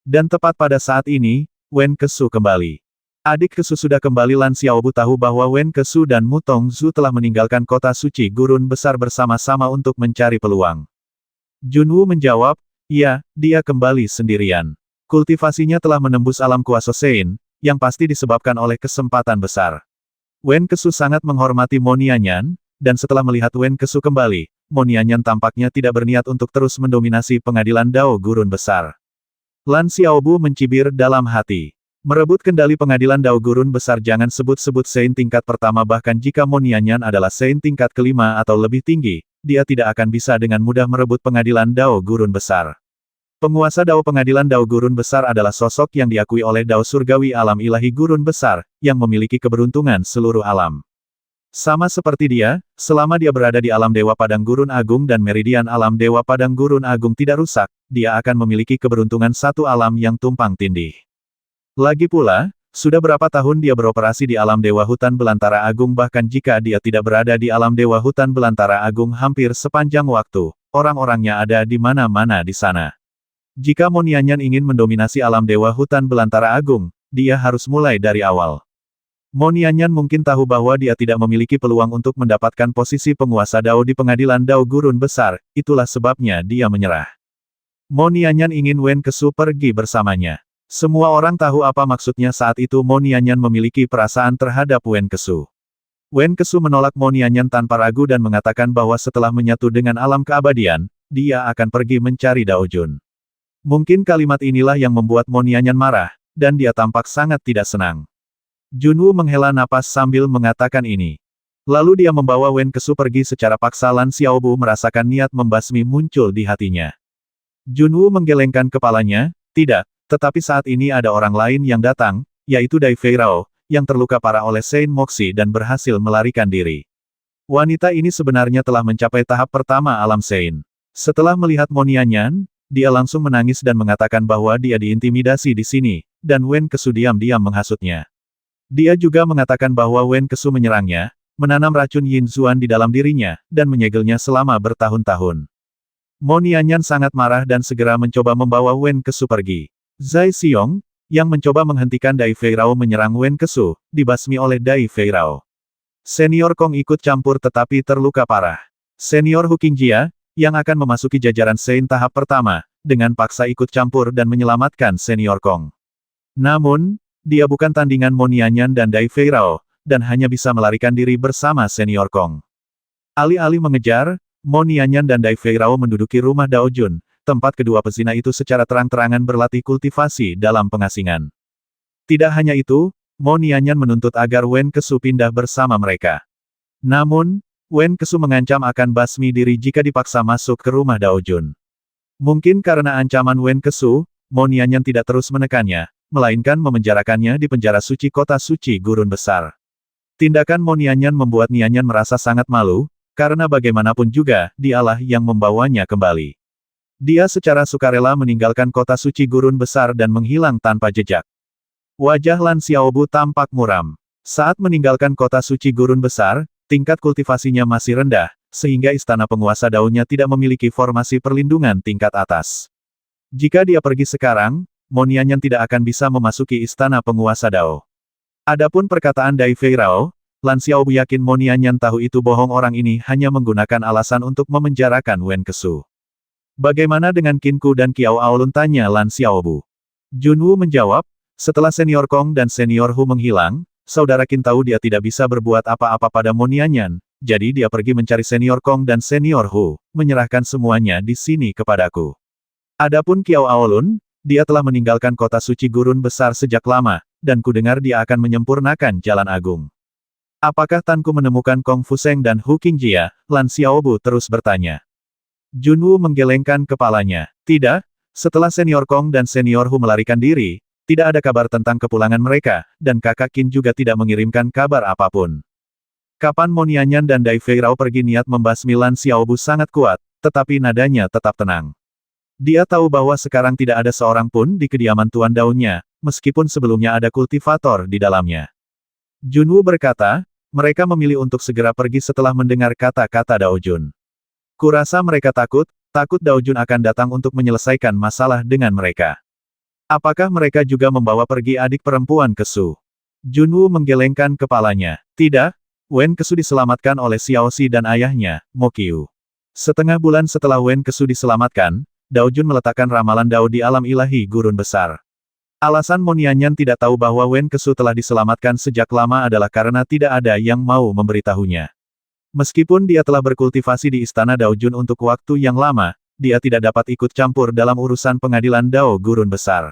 Dan tepat pada saat ini, Wen Kesu kembali. Adik Kesu sudah kembali. Lan Xiaobu tahu bahwa Wen Kesu dan Mu Tongzu telah meninggalkan kota suci gurun besar bersama-sama untuk mencari peluang. Junwoo menjawab, ya, dia kembali sendirian. Kultivasinya telah menembus alam kuasa Sein, yang pasti disebabkan oleh kesempatan besar. Wen Kesu sangat menghormati Mo Nianyan, dan setelah melihat Wen Kesu kembali, Mo Nianyan tampaknya tidak berniat untuk terus mendominasi pengadilan Dao gurun besar. Lan Xiaobu mencibir dalam hati. Merebut kendali pengadilan Dao gurun besar, jangan sebut-sebut Sein tingkat pertama, bahkan jika Mo Nianyan adalah Sein tingkat kelima atau lebih tinggi, dia tidak akan bisa dengan mudah merebut pengadilan Dao gurun besar. Penguasa Dao pengadilan Dao gurun besar adalah sosok yang diakui oleh Dao surgawi alam ilahi gurun besar, yang memiliki keberuntungan seluruh alam. Sama seperti dia, selama dia berada di alam Dewa Padang Gurun Agung dan meridian alam Dewa Padang Gurun Agung tidak rusak, dia akan memiliki keberuntungan satu alam yang tumpang tindih. Lagi pula, sudah berapa tahun dia beroperasi di alam Dewa Hutan Belantara Agung, bahkan jika dia tidak berada di alam Dewa Hutan Belantara Agung hampir sepanjang waktu, orang-orangnya ada di mana-mana di sana. Jika Mo Nianyan ingin mendominasi alam Dewa Hutan Belantara Agung, dia harus mulai dari awal. Mo Nianyan mungkin tahu bahwa dia tidak memiliki peluang untuk mendapatkan posisi penguasa Dao di pengadilan Dao gurun besar, itulah sebabnya dia menyerah. Mo Nianyan ingin Wen Kesu pergi bersamanya. Semua orang tahu apa maksudnya saat itu Mo Nianyan memiliki perasaan terhadap Wen Kesu. Wen Kesu menolak Mo Nianyan tanpa ragu dan mengatakan bahwa setelah menyatu dengan alam keabadian, dia akan pergi mencari Dao Jun. Mungkin kalimat inilah yang membuat Mo Nianyan marah, dan dia tampak sangat tidak senang. Junwoo menghela napas sambil mengatakan ini. Lalu dia membawa Wen Kesu pergi secara paksa. Lan Xiaobu merasakan niat membasmi muncul di hatinya. Junwoo menggelengkan kepalanya, tidak, tetapi saat ini ada orang lain yang datang, yaitu Dai Fei Rao, yang terluka parah oleh Sein Moxi dan berhasil melarikan diri. Wanita ini sebenarnya telah mencapai tahap pertama alam Sein. Setelah melihat Mo Nianyan, dia langsung menangis dan mengatakan bahwa dia diintimidasi di sini, dan Wen Kesu diam-diam menghasutnya. Dia juga mengatakan bahwa Wen Kesu menyerangnya, menanam racun Yin Zuan di dalam dirinya, dan menyegelnya selama bertahun-tahun. Mo Nianyan sangat marah dan segera mencoba membawa Wen Kesu pergi. Zai Xiong, yang mencoba menghentikan Dai Fei Rao menyerang Wen Kesu, dibasmi oleh Dai Fei Rao. Senior Kong ikut campur tetapi terluka parah. Senior Hu Qingjia, yang akan memasuki jajaran Sein tahap pertama, dengan paksa ikut campur dan menyelamatkan Senior Kong. Namun, dia bukan tandingan Mo Nianyan dan Dai Fei Rao, dan hanya bisa melarikan diri bersama Senior Kong. Alih-alih mengejar, Mo Nianyan dan Dai Fei Rao menduduki rumah Dao Jun, tempat kedua pezina itu secara terang-terangan berlatih kultivasi dalam pengasingan. Tidak hanya itu, Mo Nianyan menuntut agar Wen Kesu pindah bersama mereka. Namun, Wen Kesu mengancam akan basmi diri jika dipaksa masuk ke rumah Dao Jun. Mungkin karena ancaman Wen Kesu, Mo Nianyan tidak terus menekannya, melainkan memenjarakannya di penjara suci kota suci gurun besar. Tindakan Mo Nianyan membuat Nianyan merasa sangat malu, karena bagaimanapun juga, dialah yang membawanya kembali. Dia secara sukarela meninggalkan kota suci gurun besar dan menghilang tanpa jejak. Wajah Lan Xiaobu tampak muram. Saat meninggalkan kota suci gurun besar, tingkat kultivasinya masih rendah, sehingga istana penguasa Dao-nya tidak memiliki formasi perlindungan tingkat atas. Jika dia pergi sekarang, Mo Nianyan tidak akan bisa memasuki istana penguasa Dao. Adapun perkataan Dai Fei Rao, Lan Xiaobu yakin Mo Nianyan tahu itu bohong. Orang ini hanya menggunakan alasan untuk memenjarakan Wen Kesu. Bagaimana dengan Qin Ku dan Kiao Aolun, tanya Lan Xiaobu. Junwoo menjawab, setelah Senior Kong dan Senior Hu menghilang, saudara Qin tahu dia tidak bisa berbuat apa-apa pada Mo Nianyan, jadi dia pergi mencari Senior Kong dan Senior Hu, menyerahkan semuanya di sini kepadaku. Adapun Kiao Aolun, dia telah meninggalkan kota suci gurun besar sejak lama, dan kudengar dia akan menyempurnakan Jalan Agung. Apakah Tanku menemukan Kong Fu Seng dan Hu Qingjia? Lan Xiaobu terus bertanya. Junwoo menggelengkan kepalanya. Tidak, setelah Senior Kong dan Senior Hu melarikan diri, tidak ada kabar tentang kepulangan mereka, dan kakak Qin juga tidak mengirimkan kabar apapun. Kapan Monianyan dan Dai Feirao pergi niat membasmi Lan Xiaobu sangat kuat, tetapi nadanya tetap tenang. Dia tahu bahwa sekarang tidak ada seorang pun di kediaman Tuan Daunnya, meskipun sebelumnya ada kultivator di dalamnya. Junwu berkata, mereka memilih untuk segera pergi setelah mendengar kata-kata Dao Jun. Kurasa mereka takut Dao Jun akan datang untuk menyelesaikan masalah dengan mereka. Apakah mereka juga membawa pergi adik perempuan Kesu? Junwu menggelengkan kepalanya. Tidak, Wen Kesu diselamatkan oleh Xiaoxi dan ayahnya, Mo Qiu. Setengah bulan setelah Wen Kesu diselamatkan, Dao Jun meletakkan ramalan Dao di alam ilahi gurun besar. Alasan Monianyan tidak tahu bahwa Wen Kesu telah diselamatkan sejak lama adalah karena tidak ada yang mau memberitahunya. Meskipun dia telah berkultivasi di istana Dao Jun untuk waktu yang lama, dia tidak dapat ikut campur dalam urusan pengadilan Dao gurun besar.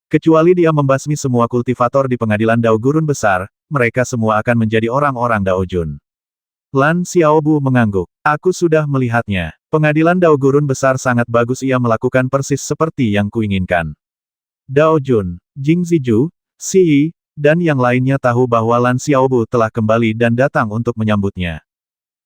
Kecuali dia membasmi semua kultivator di pengadilan Dao gurun besar, mereka semua akan menjadi orang-orang Dao Jun. Lan Xiaobu mengangguk. Aku sudah melihatnya. Pengadilan Dao gurun besar sangat bagus, ia melakukan persis seperti yang kuinginkan. Dao Jun, Jing Ziju, Si Yi, dan yang lainnya tahu bahwa Lan Xiaobu telah kembali dan datang untuk menyambutnya.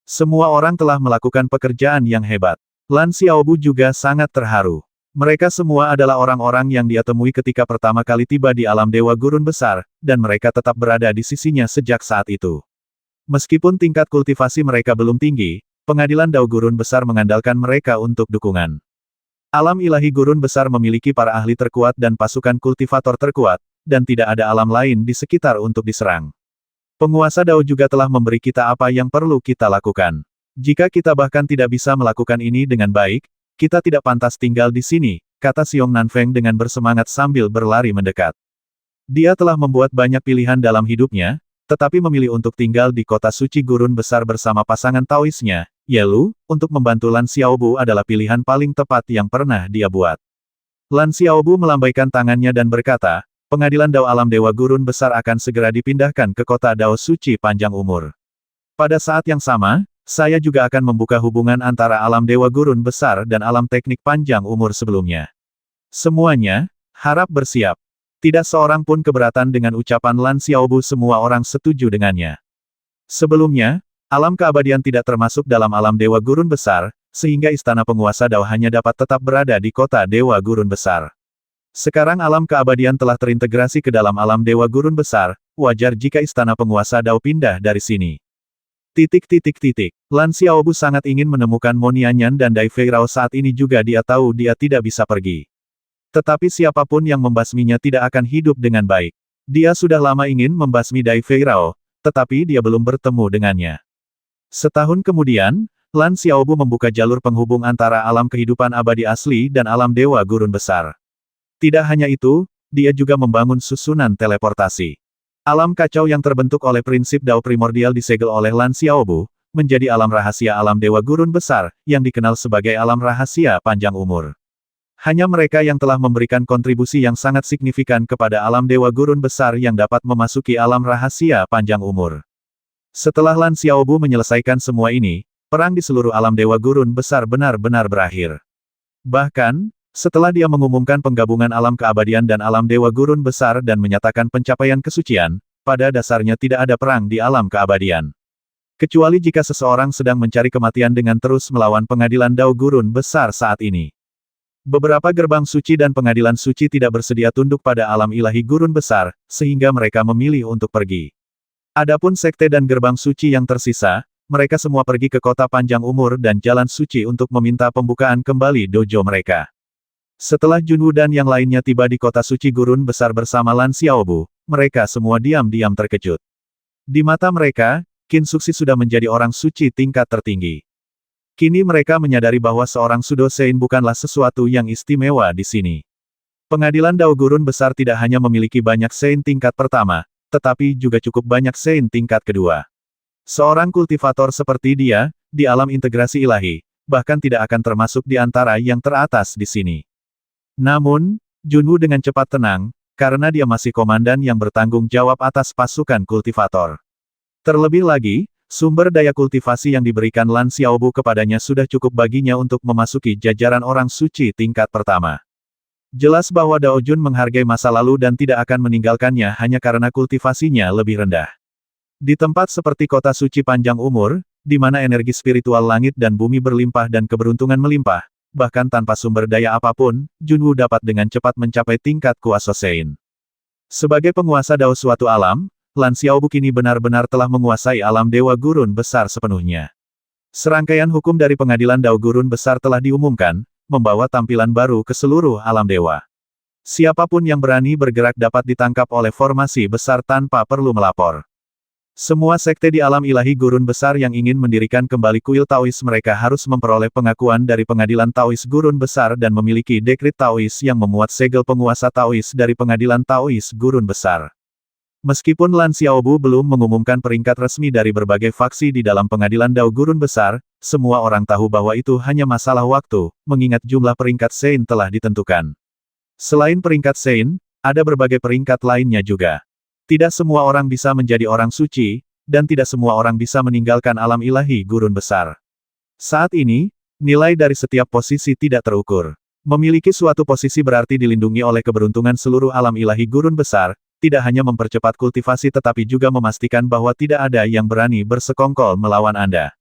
Semua orang telah melakukan pekerjaan yang hebat. Lan Xiaobu juga sangat terharu. Mereka semua adalah orang-orang yang dia temui ketika pertama kali tiba di alam Dewa Gurun Besar, dan mereka tetap berada di sisinya sejak saat itu. Meskipun tingkat kultivasi mereka belum tinggi, pengadilan Dao Gurun Besar mengandalkan mereka untuk dukungan. Alam ilahi Gurun Besar memiliki para ahli terkuat dan pasukan kultivator terkuat, dan tidak ada alam lain di sekitar untuk diserang. Penguasa Dao juga telah memberi kita apa yang perlu kita lakukan. Jika kita bahkan tidak bisa melakukan ini dengan baik, kita tidak pantas tinggal di sini, kata Xiong Nanfeng dengan bersemangat sambil berlari mendekat. Dia telah membuat banyak pilihan dalam hidupnya, tetapi memilih untuk tinggal di kota suci gurun besar bersama pasangan Taoisnya, Yelu, untuk membantu Lan Xiaobu adalah pilihan paling tepat yang pernah dia buat. Lan Xiaobu melambaikan tangannya dan berkata, pengadilan Dao Alam Dewa Gurun Besar akan segera dipindahkan ke kota Dao Suci Panjang Umur. Pada saat yang sama, saya juga akan membuka hubungan antara alam Dewa Gurun Besar dan alam teknik panjang umur sebelumnya. Semuanya, harap bersiap. Tidak seorang pun keberatan dengan ucapan Lan Xiaobu, semua orang setuju dengannya. Sebelumnya, alam keabadian tidak termasuk dalam alam Dewa Gurun Besar, sehingga istana penguasa Dao hanya dapat tetap berada di kota Dewa Gurun Besar. Sekarang alam keabadian telah terintegrasi ke dalam alam Dewa Gurun Besar, wajar jika istana penguasa Dao pindah dari sini. Lan Xiaobu sangat ingin menemukan Monianyan dan Dai Feirao saat ini juga dia tahu dia tidak bisa pergi. Tetapi siapapun yang membasminya tidak akan hidup dengan baik. Dia sudah lama ingin membasmi Dai Feirao, tetapi dia belum bertemu dengannya. Setahun kemudian, Lan Xiaobu membuka jalur penghubung antara alam kehidupan abadi asli dan alam Dewa Gurun Besar. Tidak hanya itu, dia juga membangun susunan teleportasi. Alam kacau yang terbentuk oleh prinsip Dao primordial disegel oleh Lan Xiaobu, menjadi alam rahasia alam Dewa Gurun Besar, yang dikenal sebagai alam rahasia panjang umur. Hanya mereka yang telah memberikan kontribusi yang sangat signifikan kepada alam Dewa Gurun Besar yang dapat memasuki alam rahasia panjang umur. Setelah Lan Xiaobu menyelesaikan semua ini, perang di seluruh alam Dewa Gurun Besar benar-benar berakhir. Bahkan, setelah dia mengumumkan penggabungan alam keabadian dan alam Dewa Gurun Besar dan menyatakan pencapaian kesucian, pada dasarnya tidak ada perang di alam keabadian. Kecuali jika seseorang sedang mencari kematian dengan terus melawan pengadilan Dao Gurun Besar saat ini. Beberapa gerbang suci dan pengadilan suci tidak bersedia tunduk pada alam ilahi Gurun Besar, sehingga mereka memilih untuk pergi. Adapun sekte dan gerbang suci yang tersisa, mereka semua pergi ke kota panjang umur dan jalan suci untuk meminta pembukaan kembali dojo mereka. Setelah Junwu dan yang lainnya tiba di kota suci Gurun Besar bersama Lan Xiaobu, mereka semua diam-diam terkejut. Di mata mereka, Qin Suxi sudah menjadi orang suci tingkat tertinggi. Kini mereka menyadari bahwa seorang Sudo Sein bukanlah sesuatu yang istimewa di sini. Pengadilan Dao Gurun Besar tidak hanya memiliki banyak Sein tingkat pertama, tetapi juga cukup banyak Sein tingkat kedua. Seorang kultivator seperti dia, di alam integrasi ilahi, bahkan tidak akan termasuk di antara yang teratas di sini. Namun, Junwu dengan cepat tenang, karena dia masih komandan yang bertanggung jawab atas pasukan kultivator. Terlebih lagi, sumber daya kultivasi yang diberikan Lan Xiaobu kepadanya sudah cukup baginya untuk memasuki jajaran orang suci tingkat pertama. Jelas bahwa Dao Jun menghargai masa lalu dan tidak akan meninggalkannya hanya karena kultivasinya lebih rendah. Di tempat seperti kota suci panjang umur, di mana energi spiritual langit dan bumi berlimpah dan keberuntungan melimpah, bahkan tanpa sumber daya apapun, Junwoo dapat dengan cepat mencapai tingkat kuasa Sein. Sebagai penguasa Dao suatu alam, Lan Xiaobu kini benar-benar telah menguasai alam Dewa Gurun Besar sepenuhnya. Serangkaian hukum dari pengadilan Dao Gurun Besar telah diumumkan, membawa tampilan baru ke seluruh alam dewa. Siapapun yang berani bergerak dapat ditangkap oleh formasi besar tanpa perlu melapor. Semua sekte di alam ilahi gurun besar yang ingin mendirikan kembali kuil Taois mereka harus memperoleh pengakuan dari pengadilan Taois gurun besar dan memiliki dekrit Taois yang memuat segel penguasa Taois dari pengadilan Taois gurun besar. Meskipun Lan Xiaobu belum mengumumkan peringkat resmi dari berbagai faksi di dalam pengadilan Dao gurun besar, semua orang tahu bahwa itu hanya masalah waktu, mengingat jumlah peringkat Sein telah ditentukan. Selain peringkat Sein, ada berbagai peringkat lainnya juga. Tidak semua orang bisa menjadi orang suci, dan tidak semua orang bisa meninggalkan alam ilahi gurun besar. Saat ini, nilai dari setiap posisi tidak terukur. Memiliki suatu posisi berarti dilindungi oleh keberuntungan seluruh alam ilahi gurun besar, tidak hanya mempercepat kultivasi tetapi juga memastikan bahwa tidak ada yang berani bersekongkol melawan Anda.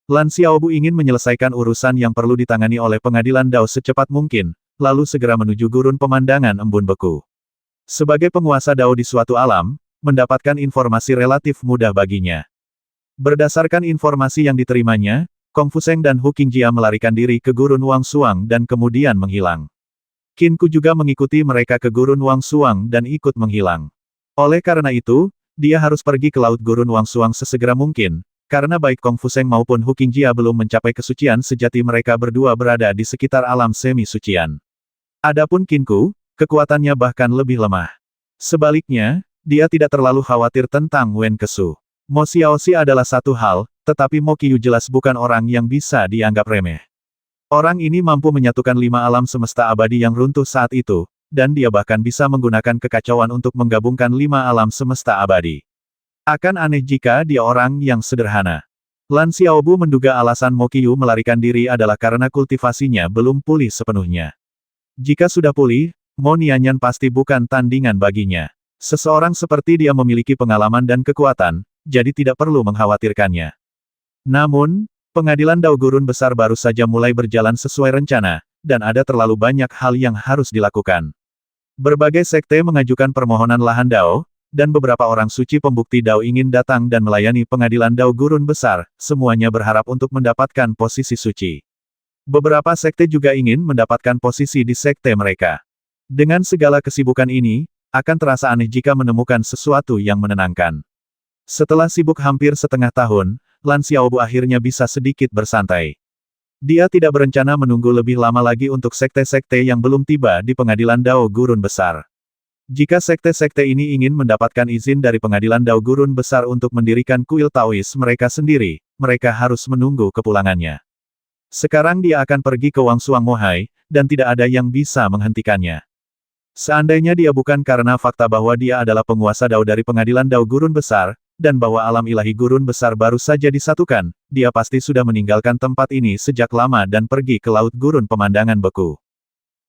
Lan Xiaobu ingin menyelesaikan urusan yang perlu ditangani oleh pengadilan Dao secepat mungkin, lalu segera menuju gurun pemandangan embun beku. Sebagai penguasa Dao di suatu alam, mendapatkan informasi relatif mudah baginya. Berdasarkan informasi yang diterimanya, Kong Fu Seng dan Hu Qingjia melarikan diri ke gurun Wang Suang dan kemudian menghilang. Qin Ku juga mengikuti mereka ke gurun Wang Suang dan ikut menghilang. Oleh karena itu, dia harus pergi ke laut gurun Wang Suang sesegera mungkin, karena baik Kong Fu Seng maupun Hu Qingjia belum mencapai kesucian sejati mereka berdua berada di sekitar alam semi-sucian. Adapun Qin Ku, kekuatannya bahkan lebih lemah. Sebaliknya, dia tidak terlalu khawatir tentang Wen Kesu. Mo Xiaoxi adalah satu hal, tetapi Mo Qiyu jelas bukan orang yang bisa dianggap remeh. Orang ini mampu menyatukan 5 alam semesta abadi yang runtuh saat itu, dan dia bahkan bisa menggunakan kekacauan untuk menggabungkan 5 alam semesta abadi. Akan aneh jika dia orang yang sederhana. Lan Xiaobu menduga alasan Mo Qiyu melarikan diri adalah karena kultivasinya belum pulih sepenuhnya. Jika sudah pulih, Mo Nianyan pasti bukan tandingan baginya. Seseorang seperti dia memiliki pengalaman dan kekuatan, jadi tidak perlu mengkhawatirkannya. Namun, pengadilan Dao Gurun Besar baru saja mulai berjalan sesuai rencana, dan ada terlalu banyak hal yang harus dilakukan. Berbagai sekte mengajukan permohonan lahan Dao, dan beberapa orang suci pembukti Dao ingin datang dan melayani pengadilan Dao Gurun Besar, semuanya berharap untuk mendapatkan posisi suci. Beberapa sekte juga ingin mendapatkan posisi di sekte mereka. Dengan segala kesibukan ini, akan terasa aneh jika menemukan sesuatu yang menenangkan. Setelah sibuk hampir setengah tahun, Lan Xiaobu akhirnya bisa sedikit bersantai. Dia tidak berencana menunggu lebih lama lagi untuk sekte-sekte yang belum tiba di pengadilan Dao Gurun Besar. Jika sekte-sekte ini ingin mendapatkan izin dari pengadilan Dao Gurun Besar untuk mendirikan kuil Taois mereka sendiri, mereka harus menunggu kepulangannya. Sekarang dia akan pergi ke Wang Suang Mohai, dan tidak ada yang bisa menghentikannya. Seandainya dia bukan karena fakta bahwa dia adalah penguasa Dao dari pengadilan Dao Gurun Besar, dan bahwa alam ilahi gurun besar baru saja disatukan, dia pasti sudah meninggalkan tempat ini sejak lama dan pergi ke laut gurun pemandangan beku.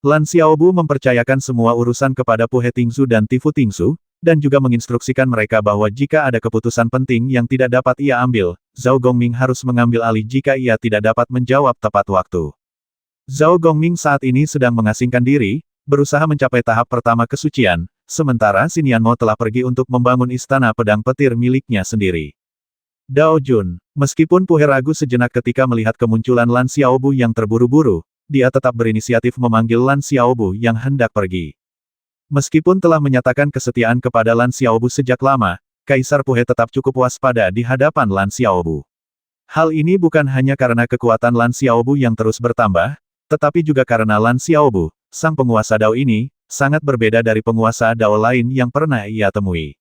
Lan Xiaobu mempercayakan semua urusan kepada Pu He Tingzu dan Tifu Tingzu, dan juga menginstruksikan mereka bahwa jika ada keputusan penting yang tidak dapat ia ambil, Zhao Gongming harus mengambil alih jika ia tidak dapat menjawab tepat waktu. Zhao Gongming saat ini sedang mengasingkan diri, berusaha mencapai tahap pertama kesucian, sementara Xin Yanmo telah pergi untuk membangun istana pedang petir miliknya sendiri. Dao Jun, meskipun Pu He ragu sejenak ketika melihat kemunculan Lan Xiaobu yang terburu-buru, dia tetap berinisiatif memanggil Lan Xiaobu yang hendak pergi. Meskipun telah menyatakan kesetiaan kepada Lan Xiaobu sejak lama, Kaisar Pu He tetap cukup waspada di hadapan Lan Xiaobu. Hal ini bukan hanya karena kekuatan Lan Xiaobu yang terus bertambah, tetapi juga karena Lan Xiaobu, sang penguasa Dao ini, sangat berbeda dari penguasa Dao lain yang pernah ia temui.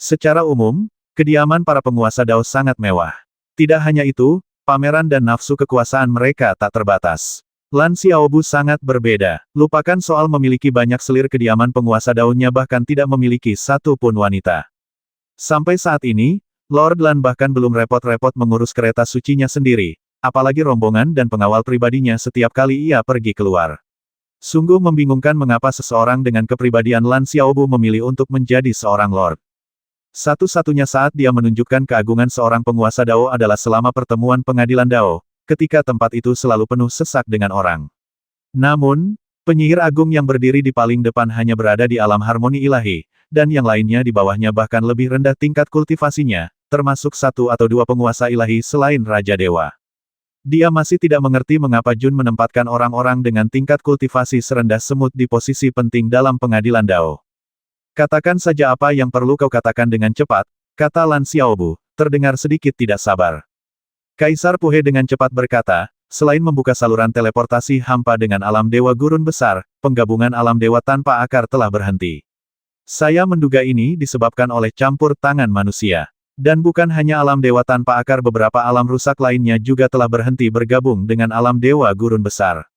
Secara umum, kediaman para penguasa Dao sangat mewah. Tidak hanya itu, pameran dan nafsu kekuasaan mereka tak terbatas. Lan Xiaobu sangat berbeda. Lupakan soal memiliki banyak selir kediaman penguasa Dao-nya bahkan tidak memiliki satu pun wanita. Sampai saat ini, Lord Lan bahkan belum repot-repot mengurus kereta sucinya sendiri, apalagi rombongan dan pengawal pribadinya setiap kali ia pergi keluar. Sungguh membingungkan mengapa seseorang dengan kepribadian Lan Xiaobu memilih untuk menjadi seorang lord. Satu-satunya saat dia menunjukkan keagungan seorang penguasa Dao adalah selama pertemuan pengadilan Dao, ketika tempat itu selalu penuh sesak dengan orang. Namun, penyihir agung yang berdiri di paling depan hanya berada di alam harmoni ilahi, dan yang lainnya di bawahnya bahkan lebih rendah tingkat kultivasinya, termasuk satu atau dua penguasa ilahi selain Raja Dewa. Dia masih tidak mengerti mengapa Jun menempatkan orang-orang dengan tingkat kultivasi serendah semut di posisi penting dalam pengadilan Dao. Katakan saja apa yang perlu kau katakan dengan cepat, kata Lan Xiaobu, terdengar sedikit tidak sabar. Kaisar Puhe dengan cepat berkata, selain membuka saluran teleportasi hampa dengan alam dewa gurun besar, penggabungan alam dewa tanpa akar telah berhenti. Saya menduga ini disebabkan oleh campur tangan manusia. Dan bukan hanya alam dewa tanpa akar, beberapa alam rusak lainnya juga telah berhenti bergabung dengan alam dewa gurun besar.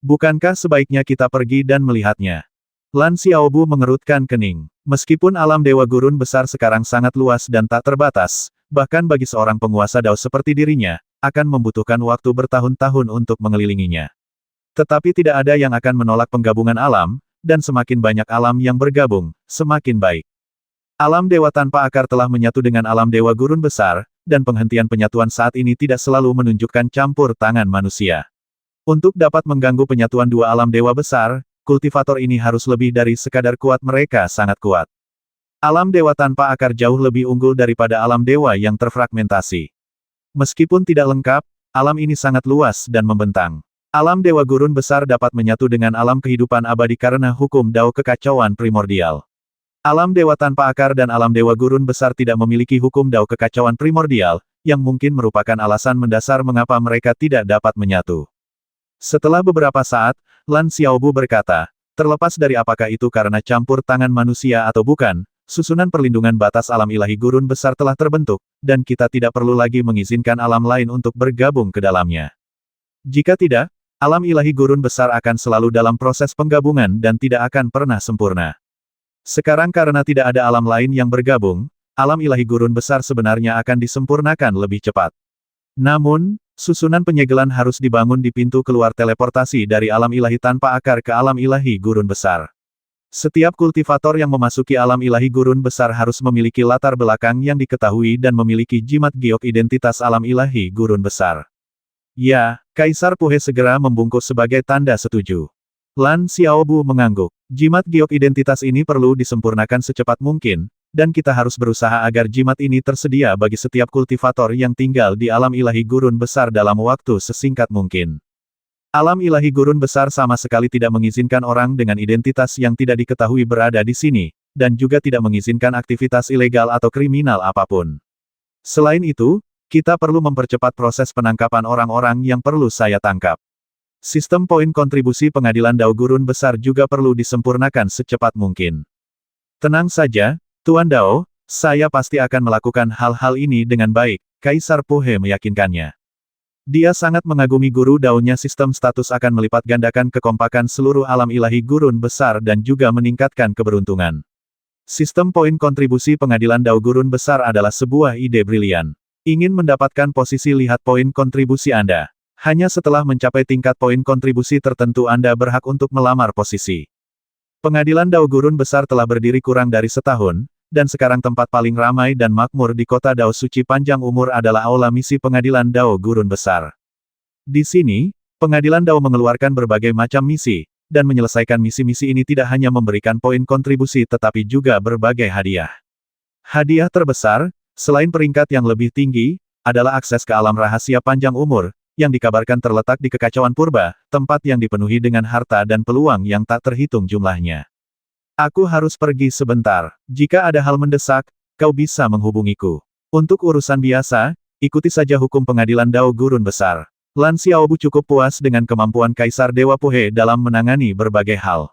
Bukankah sebaiknya kita pergi dan melihatnya? Lan Xiaobu mengerutkan kening. Meskipun alam dewa gurun besar sekarang sangat luas dan tak terbatas, bahkan bagi seorang penguasa Dao seperti dirinya, akan membutuhkan waktu bertahun-tahun untuk mengelilinginya. Tetapi tidak ada yang akan menolak penggabungan alam, dan semakin banyak alam yang bergabung, semakin baik. Alam dewa tanpa akar telah menyatu dengan alam dewa gurun besar, dan penghentian penyatuan saat ini tidak selalu menunjukkan campur tangan manusia. Untuk dapat mengganggu penyatuan dua alam dewa besar, kultivator ini harus lebih dari sekadar kuat, mereka sangat kuat. Alam dewa tanpa akar jauh lebih unggul daripada alam dewa yang terfragmentasi. Meskipun tidak lengkap, alam ini sangat luas dan membentang. Alam dewa gurun besar dapat menyatu dengan alam kehidupan abadi karena hukum Dao kekacauan primordial. Alam dewa tanpa akar dan alam dewa gurun besar tidak memiliki hukum Dao kekacauan primordial, yang mungkin merupakan alasan mendasar mengapa mereka tidak dapat menyatu. Setelah beberapa saat, Lan Xiaobu berkata, terlepas dari apakah itu karena campur tangan manusia atau bukan, susunan perlindungan batas alam ilahi gurun besar telah terbentuk, dan kita tidak perlu lagi mengizinkan alam lain untuk bergabung ke dalamnya. Jika tidak, alam ilahi gurun besar akan selalu dalam proses penggabungan dan tidak akan pernah sempurna. Sekarang karena tidak ada alam lain yang bergabung, alam ilahi gurun besar sebenarnya akan disempurnakan lebih cepat. Namun, susunan penyegelan harus dibangun di pintu keluar teleportasi dari alam ilahi tanpa akar ke alam ilahi gurun besar. Setiap kultivator yang memasuki alam ilahi gurun besar harus memiliki latar belakang yang diketahui dan memiliki jimat giok identitas alam ilahi gurun besar. Ya, Kaisar Puhe segera membungkuk sebagai tanda setuju. Lan Xiaobu mengangguk. Jimat giok identitas ini perlu disempurnakan secepat mungkin, dan kita harus berusaha agar jimat ini tersedia bagi setiap kultivator yang tinggal di alam ilahi gurun besar dalam waktu sesingkat mungkin. Alam ilahi gurun besar sama sekali tidak mengizinkan orang dengan identitas yang tidak diketahui berada di sini, dan juga tidak mengizinkan aktivitas ilegal atau kriminal apapun. Selain itu, kita perlu mempercepat proses penangkapan orang-orang yang perlu saya tangkap. Sistem poin kontribusi pengadilan Dao gurun besar juga perlu disempurnakan secepat mungkin. Tenang saja, Tuan Dao, saya pasti akan melakukan hal-hal ini dengan baik, Kaisar Puhe meyakinkannya. Dia sangat mengagumi guru Dao-nya. Sistem status akan melipat gandakan kekompakan seluruh alam ilahi gurun besar dan juga meningkatkan keberuntungan. Sistem poin kontribusi pengadilan Dao gurun besar adalah sebuah ide brilian. Ingin mendapatkan posisi, lihat poin kontribusi Anda. Hanya setelah mencapai tingkat poin kontribusi tertentu Anda berhak untuk melamar posisi. Pengadilan Dao gurun besar telah berdiri kurang dari setahun, dan sekarang tempat paling ramai dan makmur di kota Dao suci panjang umur adalah aula misi pengadilan Dao gurun besar. Di sini, pengadilan Dao mengeluarkan berbagai macam misi, dan menyelesaikan misi-misi ini tidak hanya memberikan poin kontribusi tetapi juga berbagai hadiah. Hadiah terbesar, selain peringkat yang lebih tinggi, adalah akses ke alam rahasia panjang umur, yang dikabarkan terletak di kekacauan purba, tempat yang dipenuhi dengan harta dan peluang yang tak terhitung jumlahnya. Aku harus pergi sebentar. Jika ada hal mendesak, kau bisa menghubungiku. Untuk urusan biasa, ikuti saja hukum pengadilan Dao gurun besar. Lan Xiaobu cukup puas dengan kemampuan Kaisar Dewa Puhe dalam menangani berbagai hal.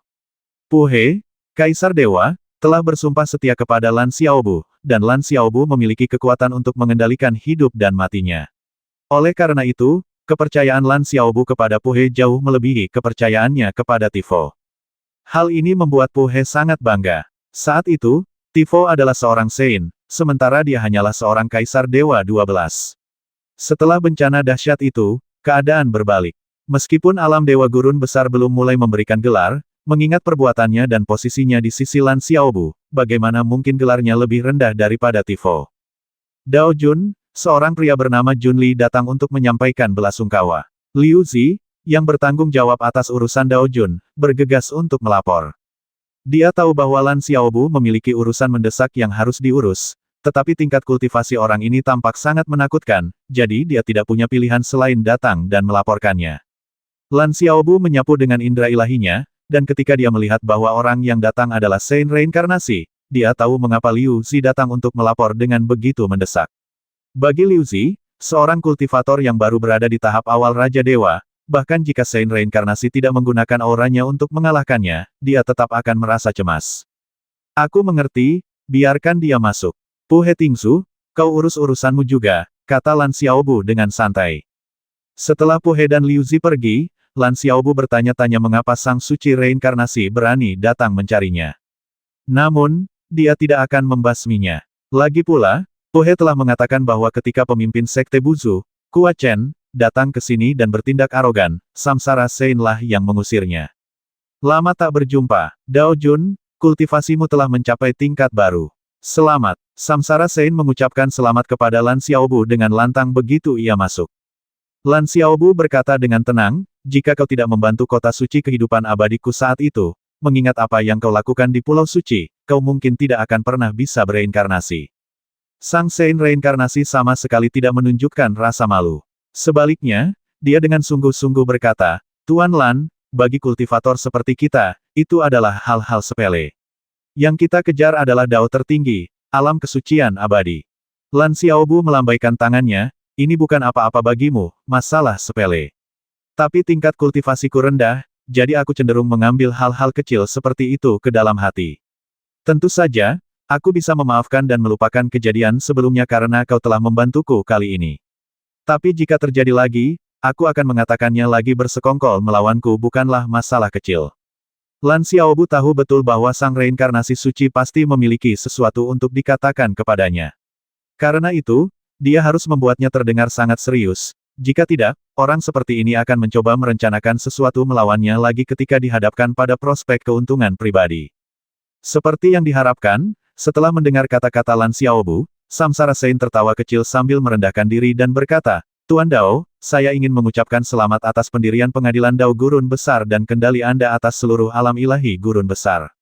Puhe, Kaisar Dewa, telah bersumpah setia kepada Lan Xiaobu, dan Lan Xiaobu memiliki kekuatan untuk mengendalikan hidup dan matinya. Oleh karena itu, kepercayaan Lan Xiaobu kepada Puhe jauh melebihi kepercayaannya kepada Tifo. Hal ini membuat Puhe sangat bangga. Saat itu, Tifo adalah seorang Sein, sementara dia hanyalah seorang Kaisar Dewa 12. Setelah bencana dahsyat itu, keadaan berbalik. Meskipun alam Dewa Gurun Besar belum mulai memberikan gelar, mengingat perbuatannya dan posisinya di sisi Lan Xiaobu, bagaimana mungkin gelarnya lebih rendah daripada Tifo? Dao Jun, seorang pria bernama Jun Li datang untuk menyampaikan belasungkawa. Liu Zi, yang bertanggung jawab atas urusan Dao Jun, bergegas untuk melapor. Dia tahu bahwa Lan Xiaobu memiliki urusan mendesak yang harus diurus, tetapi tingkat kultivasi orang ini tampak sangat menakutkan, jadi dia tidak punya pilihan selain datang dan melaporkannya. Lan Xiaobu menyapu dengan indera ilahinya, dan ketika dia melihat bahwa orang yang datang adalah Saint Reinkarnasi, dia tahu mengapa Liu Zi datang untuk melapor dengan begitu mendesak. Bagi Liu Zi, seorang kultivator yang baru berada di tahap awal Raja Dewa, bahkan jika Saint Reinkarnasi tidak menggunakan auranya untuk mengalahkannya, dia tetap akan merasa cemas. Aku mengerti, biarkan dia masuk. Pu He Tingsu, kau urus urusanmu juga, kata Lan Xiaobu dengan santai. Setelah Pu He dan Liu Zi pergi, Lan Xiaobu bertanya-tanya mengapa Sang Suci Reinkarnasi berani datang mencarinya. Namun, dia tidak akan membasminya. Lagi pula, Pu He telah mengatakan bahwa ketika pemimpin Sekte Buzu, Kua Chen, datang ke sini dan bertindak arogan, Samsara Sein lah yang mengusirnya. Lama tak berjumpa, Dao Jun, kultivasimu telah mencapai tingkat baru. Selamat. Samsara Sein mengucapkan selamat kepada Lan Xiaobu dengan lantang begitu ia masuk. Lan Xiaobu berkata dengan tenang, jika kau tidak membantu kota suci kehidupan abadiku saat itu, mengingat apa yang kau lakukan di Pulau Suci, kau mungkin tidak akan pernah bisa bereinkarnasi. Sang Sein reinkarnasi sama sekali tidak menunjukkan rasa malu. Sebaliknya, dia dengan sungguh-sungguh berkata, Tuan Lan, bagi kultivator seperti kita, itu adalah hal-hal sepele. Yang kita kejar adalah dao tertinggi, alam kesucian abadi. Lan Xiaobu melambaikan tangannya, ini bukan apa-apa bagimu, masalah sepele. Tapi tingkat kultivasiku rendah, jadi aku cenderung mengambil hal-hal kecil seperti itu ke dalam hati. Tentu saja, aku bisa memaafkan dan melupakan kejadian sebelumnya karena kau telah membantuku kali ini. Tapi jika terjadi lagi, aku akan mengatakannya lagi bersekongkol melawanku bukanlah masalah kecil. Lan Xiaobu tahu betul bahwa sang reinkarnasi suci pasti memiliki sesuatu untuk dikatakan kepadanya. Karena itu, dia harus membuatnya terdengar sangat serius. Jika tidak, orang seperti ini akan mencoba merencanakan sesuatu melawannya lagi ketika dihadapkan pada prospek keuntungan pribadi. Seperti yang diharapkan, setelah mendengar kata-kata Lan Xiaobu, Samsara Sein tertawa kecil sambil merendahkan diri dan berkata, Tuan Dao, saya ingin mengucapkan selamat atas pendirian pengadilan Dao Gurun Besar dan kendali Anda atas seluruh alam ilahi Gurun Besar.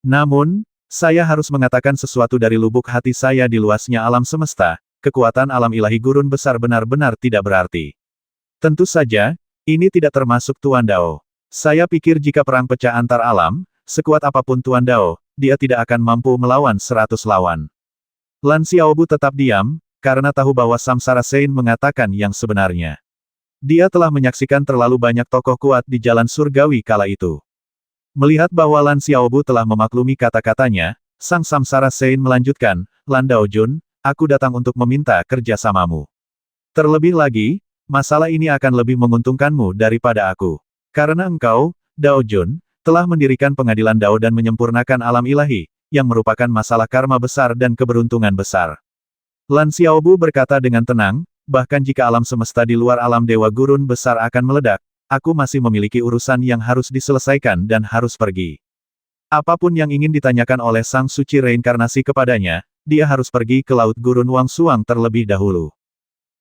Namun, saya harus mengatakan sesuatu dari lubuk hati saya di luasnya alam semesta, kekuatan alam ilahi Gurun Besar benar-benar tidak berarti. Tentu saja, ini tidak termasuk Tuan Dao. Saya pikir jika perang pecah antar alam, sekuat apapun Tuan Dao, dia tidak akan mampu melawan 100 lawan. Lan Xiaobu tetap diam, karena tahu bahwa Samsara Sein mengatakan yang sebenarnya. Dia telah menyaksikan terlalu banyak tokoh kuat di jalan surgawi kala itu. Melihat bahwa Lan Xiaobu telah memaklumi kata-katanya, Sang Samsara Sein melanjutkan, Lan Dao Jun, aku datang untuk meminta kerjasamamu. Terlebih lagi, masalah ini akan lebih menguntungkanmu daripada aku. Karena engkau, Dao Jun, telah mendirikan pengadilan Dao dan menyempurnakan alam ilahi, yang merupakan masalah karma besar dan keberuntungan besar. Lan Xiaobu berkata dengan tenang, bahkan jika alam semesta di luar alam Dewa Gurun Besar akan meledak, aku masih memiliki urusan yang harus diselesaikan dan harus pergi. Apapun yang ingin ditanyakan oleh Sang Suci Reinkarnasi kepadanya, dia harus pergi ke Laut Gurun Wangsuang terlebih dahulu.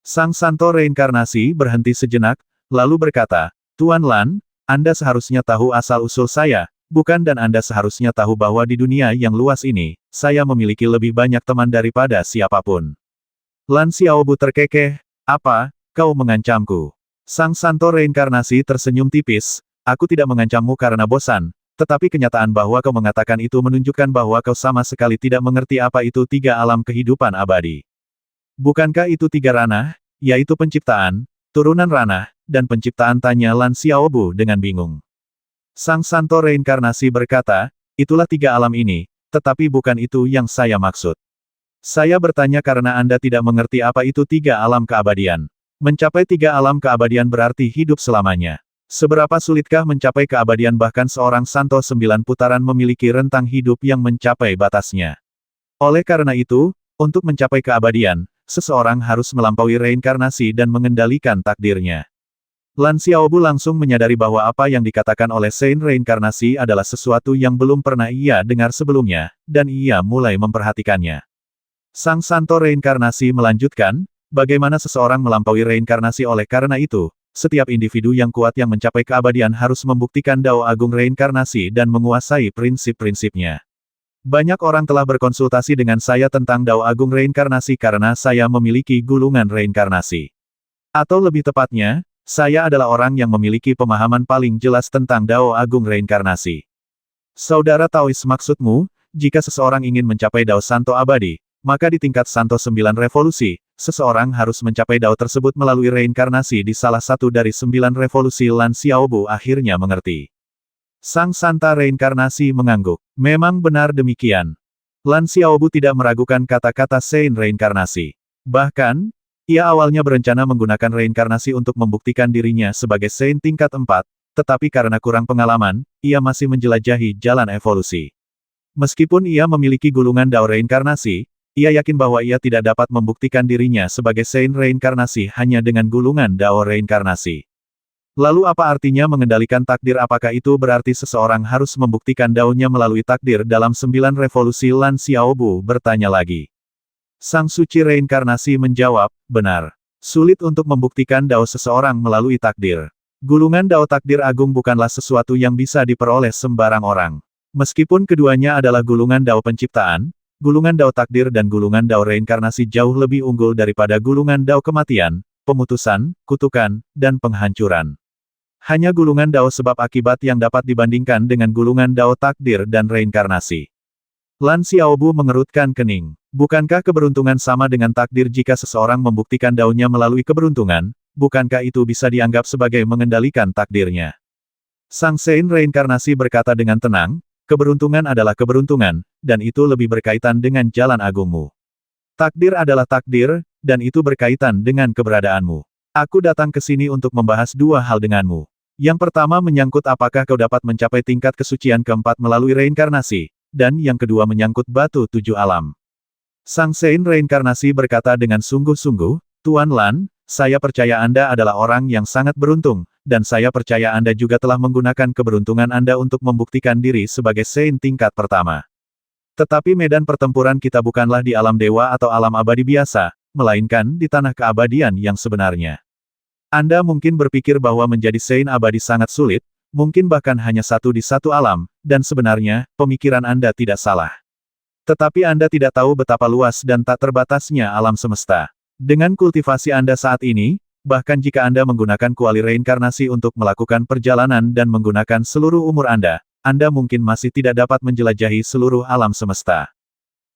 Sang Santo Reinkarnasi berhenti sejenak, lalu berkata, Tuan Lan, Anda seharusnya tahu asal-usul saya, bukan dan Anda seharusnya tahu bahwa di dunia yang luas ini, saya memiliki lebih banyak teman daripada siapapun. Lan Xiaobu terkekeh, apa, kau mengancamku? Sang Santo Reinkarnasi tersenyum tipis, aku tidak mengancammu karena bosan, tetapi kenyataan bahwa kau mengatakan itu menunjukkan bahwa kau sama sekali tidak mengerti apa itu tiga alam kehidupan abadi. Bukankah itu tiga ranah, yaitu penciptaan, turunan ranah, dan penciptaan, tanya Lan Xiaobu dengan bingung. Sang Santo Reinkarnasi berkata, itulah tiga alam ini, tetapi bukan itu yang saya maksud. Saya bertanya karena Anda tidak mengerti apa itu tiga alam keabadian. Mencapai tiga alam keabadian berarti hidup selamanya. Seberapa sulitkah mencapai keabadian bahkan seorang Santo 9 putaran memiliki rentang hidup yang mencapai batasnya. Oleh karena itu, untuk mencapai keabadian, seseorang harus melampaui reinkarnasi dan mengendalikan takdirnya. Lan Xiaobu langsung menyadari bahwa apa yang dikatakan oleh Saint Reinkarnasi adalah sesuatu yang belum pernah ia dengar sebelumnya, dan ia mulai memperhatikannya. Sang Santo Reinkarnasi melanjutkan, bagaimana seseorang melampaui reinkarnasi oleh karena itu, setiap individu yang kuat yang mencapai keabadian harus membuktikan Dao Agung Reinkarnasi dan menguasai prinsip-prinsipnya. Banyak orang telah berkonsultasi dengan saya tentang Dao Agung Reinkarnasi karena saya memiliki gulungan reinkarnasi. Atau lebih tepatnya, saya adalah orang yang memiliki pemahaman paling jelas tentang Dao Agung Reinkarnasi. Saudara Taois, maksudmu, jika seseorang ingin mencapai Dao Santo Abadi, maka di tingkat Santo 9 Revolusi, seseorang harus mencapai Dao tersebut melalui reinkarnasi di salah satu dari 9 revolusi. Lan Xiaobu akhirnya mengerti. Sang Santa Reinkarnasi mengangguk. Memang benar demikian. Lan Xiaobu tidak meragukan kata-kata Saint Reinkarnasi. Bahkan, ia awalnya berencana menggunakan reinkarnasi untuk membuktikan dirinya sebagai Saint tingkat 4, tetapi karena kurang pengalaman, ia masih menjelajahi jalan evolusi. Meskipun ia memiliki gulungan Dao reinkarnasi, ia yakin bahwa ia tidak dapat membuktikan dirinya sebagai Saint reinkarnasi hanya dengan gulungan Dao reinkarnasi. Lalu apa artinya mengendalikan takdir? Apakah itu berarti seseorang harus membuktikan Dao-nya melalui takdir dalam 9 revolusi? Lan Xiaobu bertanya lagi. Sang Suci Reinkarnasi menjawab, benar. Sulit untuk membuktikan Dao seseorang melalui takdir. Gulungan Dao takdir agung bukanlah sesuatu yang bisa diperoleh sembarang orang. Meskipun keduanya adalah gulungan Dao penciptaan, gulungan Dao takdir dan gulungan Dao reinkarnasi jauh lebih unggul daripada gulungan Dao kematian, pemutusan, kutukan, dan penghancuran. Hanya gulungan Dao sebab akibat yang dapat dibandingkan dengan gulungan Dao takdir dan reinkarnasi. Lan Xiaobu mengerutkan kening. Bukankah keberuntungan sama dengan takdir? Jika seseorang membuktikan Dao-nya melalui keberuntungan, bukankah itu bisa dianggap sebagai mengendalikan takdirnya? Sang Saint Reinkarnasi berkata dengan tenang, keberuntungan adalah keberuntungan, dan itu lebih berkaitan dengan jalan agungmu. Takdir adalah takdir, dan itu berkaitan dengan keberadaanmu. Aku datang ke sini untuk membahas dua hal denganmu. Yang pertama menyangkut apakah kau dapat mencapai tingkat kesucian keempat melalui reinkarnasi, dan yang kedua menyangkut batu 7 alam. Sang Saint Reinkarnasi berkata dengan sungguh-sungguh, Tuan Lan, saya percaya Anda adalah orang yang sangat beruntung, dan saya percaya Anda juga telah menggunakan keberuntungan Anda untuk membuktikan diri sebagai Saint tingkat pertama. Tetapi medan pertempuran kita bukanlah di alam dewa atau alam abadi biasa, melainkan di tanah keabadian yang sebenarnya. Anda mungkin berpikir bahwa menjadi Saint abadi sangat sulit, mungkin bahkan hanya satu di satu alam, dan sebenarnya, pemikiran Anda tidak salah. Tetapi Anda tidak tahu betapa luas dan tak terbatasnya alam semesta. Dengan kultivasi Anda saat ini, bahkan jika Anda menggunakan kuali reinkarnasi untuk melakukan perjalanan dan menggunakan seluruh umur Anda mungkin masih tidak dapat menjelajahi seluruh alam semesta.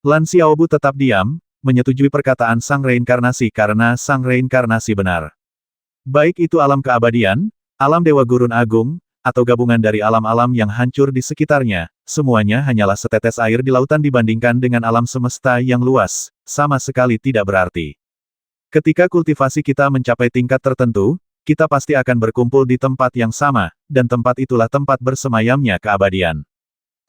Lan Xiaobu tetap diam, menyetujui perkataan Sang Reinkarnasi karena Sang Reinkarnasi benar. Baik itu alam keabadian, alam Dewa Gurun Agung, atau gabungan dari alam-alam yang hancur di sekitarnya, semuanya hanyalah setetes air di lautan dibandingkan dengan alam semesta yang luas, sama sekali tidak berarti. Ketika kultivasi kita mencapai tingkat tertentu, kita pasti akan berkumpul di tempat yang sama, dan tempat itulah tempat bersemayamnya keabadian.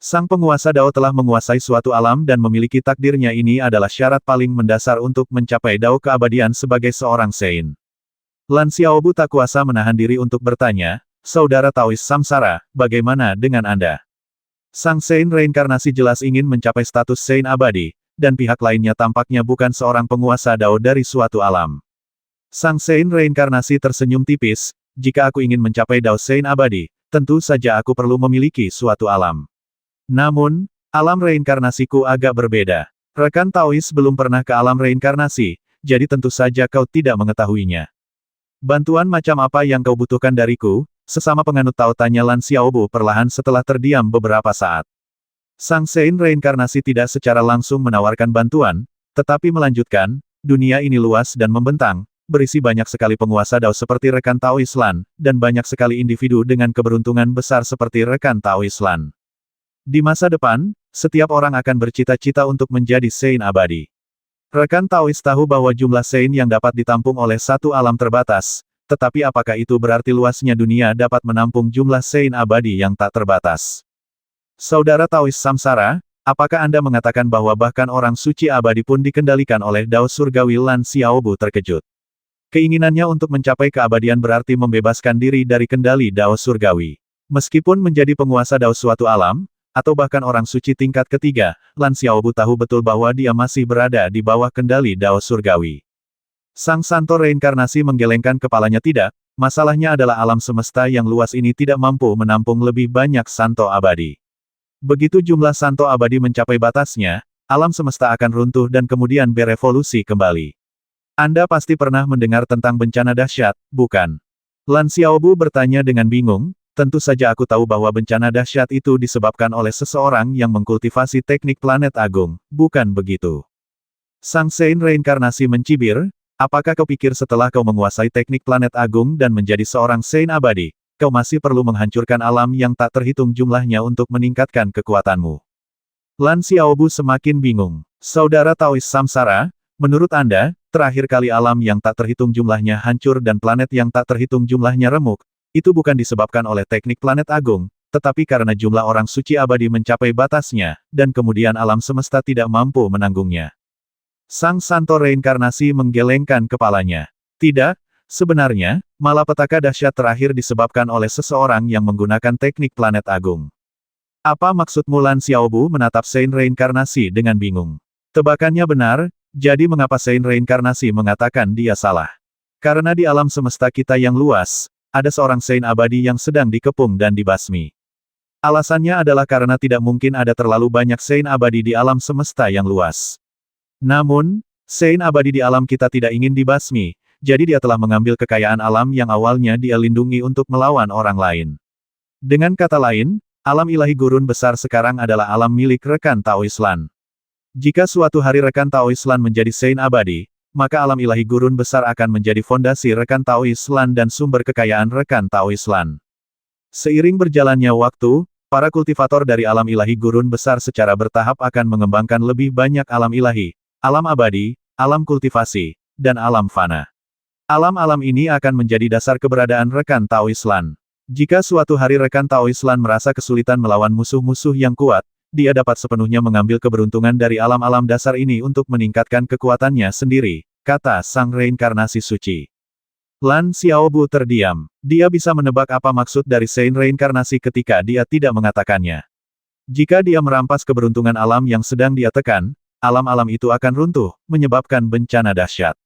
Sang penguasa Dao telah menguasai suatu alam dan memiliki takdirnya. Ini adalah syarat paling mendasar untuk mencapai Dao keabadian sebagai seorang Saint. Lan Xiaobu tak kuasa menahan diri untuk bertanya, Saudara Taois Samsara, bagaimana dengan Anda? Sang Saint Reinkarnasi jelas ingin mencapai status Saint abadi, dan pihak lainnya tampaknya bukan seorang penguasa Dao dari suatu alam. Sang Saint Reinkarnasi tersenyum tipis, jika aku ingin mencapai Dao Saint abadi, tentu saja aku perlu memiliki suatu alam. Namun, alam reinkarnasiku agak berbeda. Rekan Taois belum pernah ke alam reinkarnasi, jadi tentu saja kau tidak mengetahuinya. Bantuan macam apa yang kau butuhkan dariku? Sesama penganut Tao, tanya Lan Xiaobu perlahan setelah terdiam beberapa saat. Sang Saint Reinkarnasi tidak secara langsung menawarkan bantuan, tetapi melanjutkan, dunia ini luas dan membentang, berisi banyak sekali penguasa Dao seperti rekan Taois Lan, dan banyak sekali individu dengan keberuntungan besar seperti rekan Taois Lan. Di masa depan, setiap orang akan bercita-cita untuk menjadi Saint abadi. Rekan Taois tahu bahwa jumlah Saint yang dapat ditampung oleh satu alam terbatas, tetapi apakah itu berarti luasnya dunia dapat menampung jumlah Saint abadi yang tak terbatas? Saudara Taois Samsara, apakah Anda mengatakan bahwa bahkan orang suci abadi pun dikendalikan oleh Dao surgawi? Lan Xiaobu terkejut. Keinginannya untuk mencapai keabadian berarti membebaskan diri dari kendali Dao Surgawi. Meskipun menjadi penguasa Dao suatu alam, atau bahkan orang suci tingkat ketiga, Lan Xiaobu tahu betul bahwa dia masih berada di bawah kendali Dao Surgawi. Sang Santo reinkarnasi menggelengkan kepalanya. Tidak, masalahnya adalah alam semesta yang luas ini tidak mampu menampung lebih banyak Santo abadi. Begitu jumlah Santo abadi mencapai batasnya, alam semesta akan runtuh dan kemudian berevolusi kembali. Anda pasti pernah mendengar tentang bencana dahsyat, bukan? Lan Xiaobu bertanya dengan bingung. Tentu saja aku tahu bahwa bencana dahsyat itu disebabkan oleh seseorang yang mengkultivasi teknik planet agung, bukan begitu? Sang Sein reinkarnasi mencibir, apakah kau pikir setelah kau menguasai teknik planet agung dan menjadi seorang Sein abadi, kau masih perlu menghancurkan alam yang tak terhitung jumlahnya untuk meningkatkan kekuatanmu? Lan Xiaobu semakin bingung. Saudara Taois Samsara, menurut Anda, terakhir kali alam yang tak terhitung jumlahnya hancur dan planet yang tak terhitung jumlahnya remuk, itu bukan disebabkan oleh teknik planet agung, tetapi karena jumlah orang suci abadi mencapai batasnya, dan kemudian alam semesta tidak mampu menanggungnya. Sang Santo reinkarnasi menggelengkan kepalanya. Tidak, sebenarnya, malapetaka dahsyat terakhir disebabkan oleh seseorang yang menggunakan teknik planet agung. Apa maksudmu? Lan Xiaobu menatap Sein reinkarnasi dengan bingung. Tebakannya benar, jadi mengapa Sein reinkarnasi mengatakan dia salah? Karena di alam semesta kita yang luas, ada seorang Sein abadi yang sedang dikepung dan dibasmi. Alasannya adalah karena tidak mungkin ada terlalu banyak Sein abadi di alam semesta yang luas. Namun, Sein abadi di alam kita tidak ingin dibasmi, jadi dia telah mengambil kekayaan alam yang awalnya dia lindungi untuk melawan orang lain. Dengan kata lain, alam ilahi gurun besar sekarang adalah alam milik rekan Taois Lan. Jika suatu hari rekan Taois Lan menjadi Sein abadi, maka alam ilahi gurun besar akan menjadi fondasi rekan Taois Lan dan sumber kekayaan rekan Taois Lan. Seiring berjalannya waktu, para kultivator dari alam ilahi gurun besar secara bertahap akan mengembangkan lebih banyak alam ilahi, alam abadi, alam kultivasi, dan alam fana. Alam-alam ini akan menjadi dasar keberadaan rekan Taois Lan. Jika suatu hari rekan Taois Lan merasa kesulitan melawan musuh-musuh yang kuat, dia dapat sepenuhnya mengambil keberuntungan dari alam-alam dasar ini untuk meningkatkan kekuatannya sendiri, kata sang reinkarnasi suci. Lan Xiaobu terdiam. Dia bisa menebak apa maksud dari Sein reinkarnasi ketika dia tidak mengatakannya. Jika dia merampas keberuntungan alam yang sedang dia tekan, alam-alam itu akan runtuh, menyebabkan bencana dahsyat.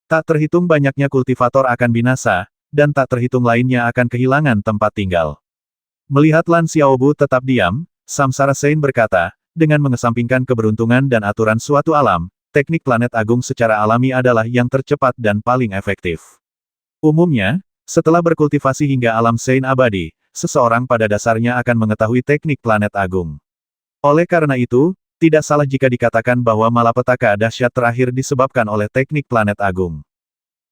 Tak terhitung banyaknya kultivator akan binasa, dan tak terhitung lainnya akan kehilangan tempat tinggal. Melihat Lan Xiaobu tetap diam, Samsara Sein berkata, dengan mengesampingkan keberuntungan dan aturan suatu alam, teknik planet agung secara alami adalah yang tercepat dan paling efektif. Umumnya, setelah berkultivasi hingga alam Sein abadi, seseorang pada dasarnya akan mengetahui teknik planet agung. Oleh karena itu, tidak salah jika dikatakan bahwa malapetaka dahsyat terakhir disebabkan oleh teknik planet agung.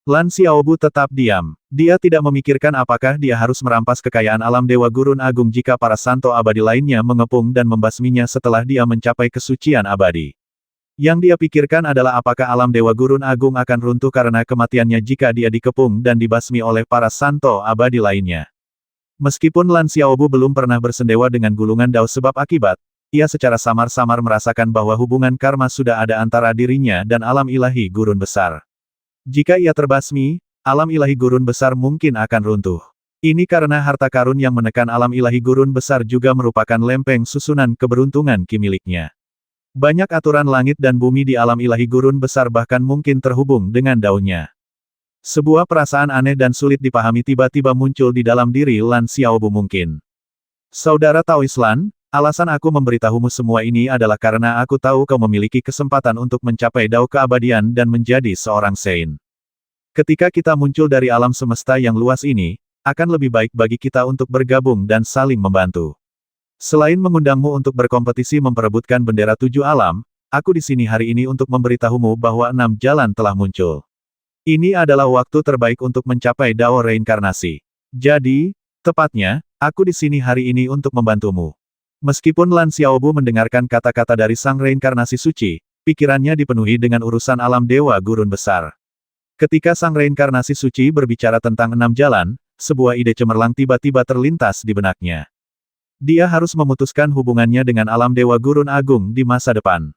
Lan Xiaobu tetap diam. Dia tidak memikirkan apakah dia harus merampas kekayaan alam Dewa Gurun Agung jika para santo abadi lainnya mengepung dan membasminya setelah dia mencapai kesucian abadi. Yang dia pikirkan adalah apakah alam Dewa Gurun Agung akan runtuh karena kematiannya jika dia dikepung dan dibasmi oleh para santo abadi lainnya. Meskipun Lan Xiaobu belum pernah bersendewa dengan gulungan Dao sebab akibat, ia secara samar-samar merasakan bahwa hubungan karma sudah ada antara dirinya dan alam ilahi gurun besar. Jika ia terbasmi, alam ilahi gurun besar mungkin akan runtuh. Ini karena harta karun yang menekan alam ilahi gurun besar juga merupakan lempeng susunan keberuntungan Qi miliknya. Banyak aturan langit dan bumi di alam ilahi gurun besar bahkan mungkin terhubung dengan daunnya. Sebuah perasaan aneh dan sulit dipahami tiba-tiba muncul di dalam diri Lan Xiaobu mungkin. Saudara Taois Lan, alasan aku memberitahumu semua ini adalah karena aku tahu kau memiliki kesempatan untuk mencapai Dao keabadian dan menjadi seorang Sein. Ketika kita muncul dari alam semesta yang luas ini, akan lebih baik bagi kita untuk bergabung dan saling membantu. Selain mengundangmu untuk berkompetisi memperebutkan bendera 7 alam, aku di sini hari ini untuk memberitahumu bahwa 6 jalan telah muncul. Ini adalah waktu terbaik untuk mencapai Dao reinkarnasi. Jadi, tepatnya, aku di sini hari ini untuk membantumu. Meskipun Lan Xiaobu mendengarkan kata-kata dari sang reinkarnasi suci, pikirannya dipenuhi dengan urusan alam dewa gurun besar. Ketika sang reinkarnasi suci berbicara tentang 6 jalan, sebuah ide cemerlang tiba-tiba terlintas di benaknya. Dia harus memutuskan hubungannya dengan alam dewa gurun agung di masa depan.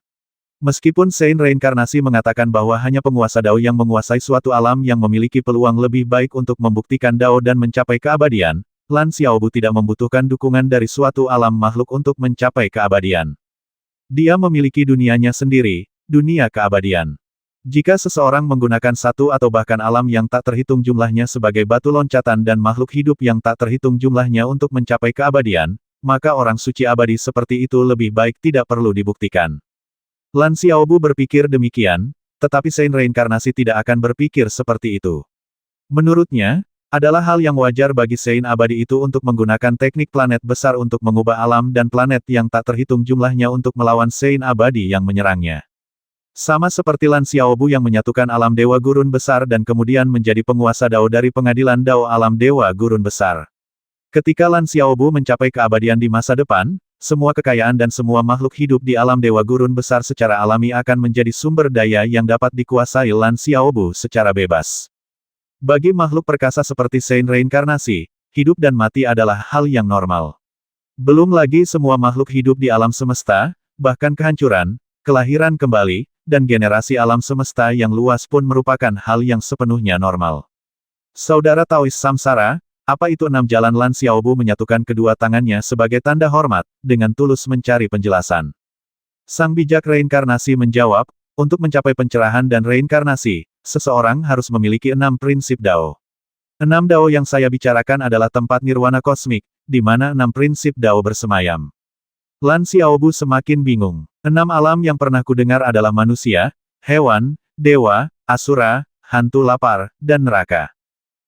Meskipun Sein Reinkarnasi mengatakan bahwa hanya penguasa Dao yang menguasai suatu alam yang memiliki peluang lebih baik untuk membuktikan Dao dan mencapai keabadian, Lan Xiaobu tidak membutuhkan dukungan dari suatu alam makhluk untuk mencapai keabadian. Dia memiliki dunianya sendiri, dunia keabadian. Jika seseorang menggunakan satu atau bahkan alam yang tak terhitung jumlahnya sebagai batu loncatan dan makhluk hidup yang tak terhitung jumlahnya untuk mencapai keabadian, maka orang suci abadi seperti itu lebih baik tidak perlu dibuktikan. Lan Xiaobu berpikir demikian, tetapi Sein Reinkarnasi tidak akan berpikir seperti itu. Menurutnya, adalah hal yang wajar bagi Sein abadi itu untuk menggunakan teknik planet besar untuk mengubah alam dan planet yang tak terhitung jumlahnya untuk melawan Sein abadi yang menyerangnya. Sama seperti Lan Xiaobu yang menyatukan alam Dewa Gurun Besar dan kemudian menjadi penguasa Dao dari pengadilan Dao alam Dewa Gurun Besar. Ketika Lan Xiaobu mencapai keabadian di masa depan, semua kekayaan dan semua makhluk hidup di alam Dewa Gurun Besar secara alami akan menjadi sumber daya yang dapat dikuasai Lan Xiaobu secara bebas. Bagi makhluk perkasa seperti Sein Reinkarnasi, hidup dan mati adalah hal yang normal. Belum lagi semua makhluk hidup di alam semesta, bahkan kehancuran, kelahiran kembali, dan generasi alam semesta yang luas pun merupakan hal yang sepenuhnya normal. Saudara Taois Samsara, apa itu 6 jalan? Lan Xiaobu menyatukan kedua tangannya sebagai tanda hormat, dengan tulus mencari penjelasan. Sang bijak reinkarnasi menjawab, untuk mencapai pencerahan dan reinkarnasi, seseorang harus memiliki 6 prinsip Dao. 6 Dao yang saya bicarakan adalah tempat nirwana kosmik, di mana 6 prinsip Dao bersemayam. Lan Xiaobu semakin bingung. 6 alam yang pernah kudengar adalah manusia, hewan, dewa, asura, hantu lapar, dan neraka.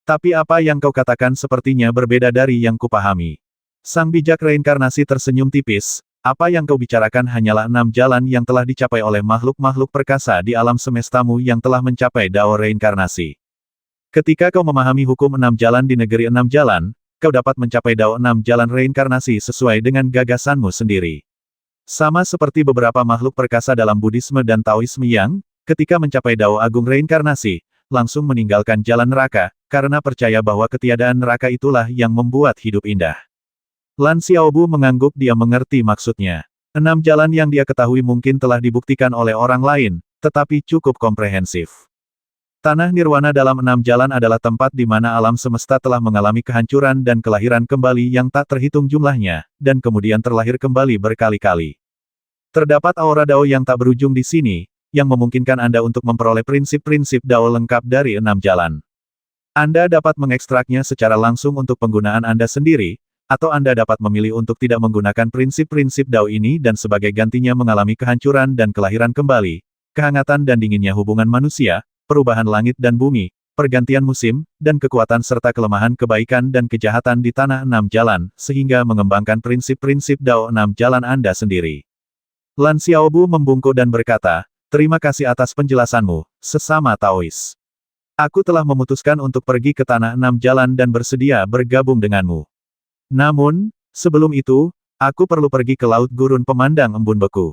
Tapi apa yang kau katakan sepertinya berbeda dari yang kupahami. Sang bijak reinkarnasi tersenyum tipis, apa yang kau bicarakan hanyalah 6 jalan yang telah dicapai oleh makhluk-makhluk perkasa di alam semestamu yang telah mencapai Dao reinkarnasi. Ketika kau memahami hukum 6 jalan di negeri 6 jalan, kau dapat mencapai Dao 6 jalan reinkarnasi sesuai dengan gagasanmu sendiri. Sama seperti beberapa makhluk perkasa dalam Buddhisme dan Taoisme yang, ketika mencapai Dao Agung reinkarnasi, langsung meninggalkan jalan neraka, karena percaya bahwa ketiadaan neraka itulah yang membuat hidup indah. Lan Xiaobu mengangguk, dia mengerti maksudnya. 6 jalan yang dia ketahui mungkin telah dibuktikan oleh orang lain, tetapi cukup komprehensif. Tanah Nirwana dalam 6 jalan adalah tempat di mana alam semesta telah mengalami kehancuran dan kelahiran kembali yang tak terhitung jumlahnya, dan kemudian terlahir kembali berkali-kali. Terdapat aura Dao yang tak berujung di sini, yang memungkinkan Anda untuk memperoleh prinsip-prinsip Dao lengkap dari 6 jalan. Anda dapat mengekstraknya secara langsung untuk penggunaan Anda sendiri, atau Anda dapat memilih untuk tidak menggunakan prinsip-prinsip Dao ini dan sebagai gantinya mengalami kehancuran dan kelahiran kembali, kehangatan dan dinginnya hubungan manusia, perubahan langit dan bumi, pergantian musim, dan kekuatan serta kelemahan kebaikan dan kejahatan di tanah 6 jalan, sehingga mengembangkan prinsip-prinsip Dao 6 jalan Anda sendiri. Lan Xiaobu membungkuk dan berkata, terima kasih atas penjelasanmu, sesama Taois. Aku telah memutuskan untuk pergi ke tanah 6 jalan dan bersedia bergabung denganmu. Namun, sebelum itu, aku perlu pergi ke Laut Gurun Pemandang Embun Beku.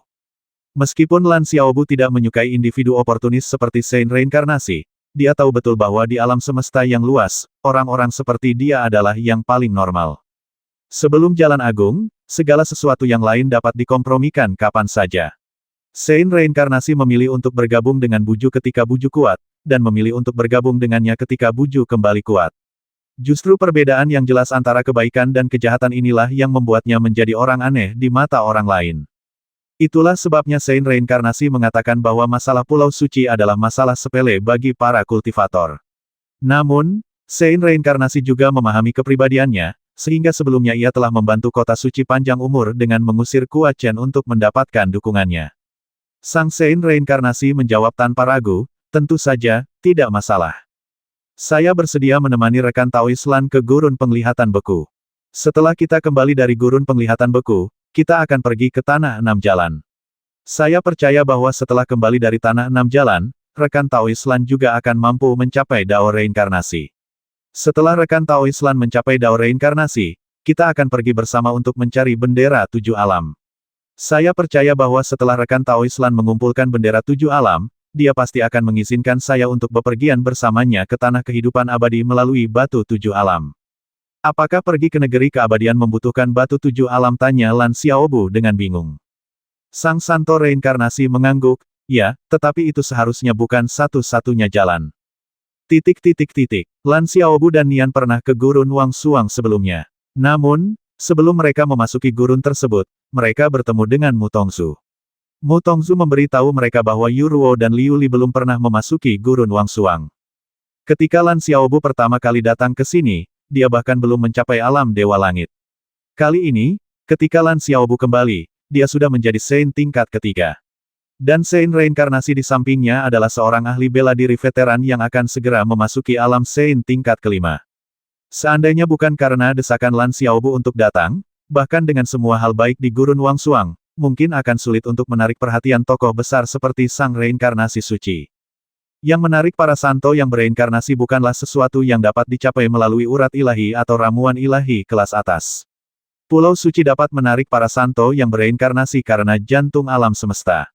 Meskipun Lan Xiaobu tidak menyukai individu oportunis seperti Sein Reinkarnasi, dia tahu betul bahwa di alam semesta yang luas, orang-orang seperti dia adalah yang paling normal. Sebelum Jalan Agung, segala sesuatu yang lain dapat dikompromikan kapan saja. Sein Reinkarnasi memilih untuk bergabung dengan Buju ketika Buju kuat, dan memilih untuk bergabung dengannya ketika Buju kembali kuat. Justru perbedaan yang jelas antara kebaikan dan kejahatan inilah yang membuatnya menjadi orang aneh di mata orang lain. Itulah sebabnya Sein Reinkarnasi mengatakan bahwa masalah Pulau Suci adalah masalah sepele bagi para kultivator. Namun, Sein Reinkarnasi juga memahami kepribadiannya, sehingga sebelumnya ia telah membantu kota suci panjang umur dengan mengusir Kua Chen untuk mendapatkan dukungannya. Sang Sein Reinkarnasi menjawab tanpa ragu, tentu saja, tidak masalah. Saya bersedia menemani rekan Taois Lan ke Gurun Penglihatan Beku. Setelah kita kembali dari Gurun Penglihatan Beku, kita akan pergi ke Tanah 6 Jalan. Saya percaya bahwa setelah kembali dari Tanah 6 Jalan, rekan Taois Lan juga akan mampu mencapai Dao Reinkarnasi. Setelah rekan Taois Lan mencapai Dao Reinkarnasi, kita akan pergi bersama untuk mencari bendera 7 alam. Saya percaya bahwa setelah rekan Taois Lan mengumpulkan bendera 7 alam, dia pasti akan mengizinkan saya untuk bepergian bersamanya ke tanah kehidupan abadi melalui batu 7 alam. Apakah pergi ke negeri keabadian membutuhkan batu 7 alam? Tanya Lan Xiaobu dengan bingung. Sang Santo Reinkarnasi mengangguk, Ya, tetapi itu seharusnya bukan satu-satunya jalan. Lan Xiaobu dan Nian pernah ke Gurun Wangsuang sebelumnya. Namun, sebelum mereka memasuki gurun tersebut, mereka bertemu dengan Mu Tongzu. Mu Tongzu memberitahu mereka bahwa Yu Ruo dan Liu Li belum pernah memasuki Gurun Wangsuang. Ketika Lan Xiaobu pertama kali datang ke sini, dia bahkan belum mencapai alam Dewa Langit. Kali ini, ketika Lan Xiaobu kembali, dia sudah menjadi Saint tingkat ketiga. Dan Saint reinkarnasi di sampingnya adalah seorang ahli bela diri veteran yang akan segera memasuki alam Saint tingkat kelima. Seandainya bukan karena desakan Lan Xiaobu untuk datang, bahkan dengan semua hal baik di Gurun Wangsuang, mungkin akan sulit untuk menarik perhatian tokoh besar seperti sang reinkarnasi suci. Yang menarik para santo yang bereinkarnasi bukanlah sesuatu yang dapat dicapai melalui urat ilahi atau ramuan ilahi kelas atas. Pulau Suci dapat menarik para santo yang bereinkarnasi karena jantung alam semesta.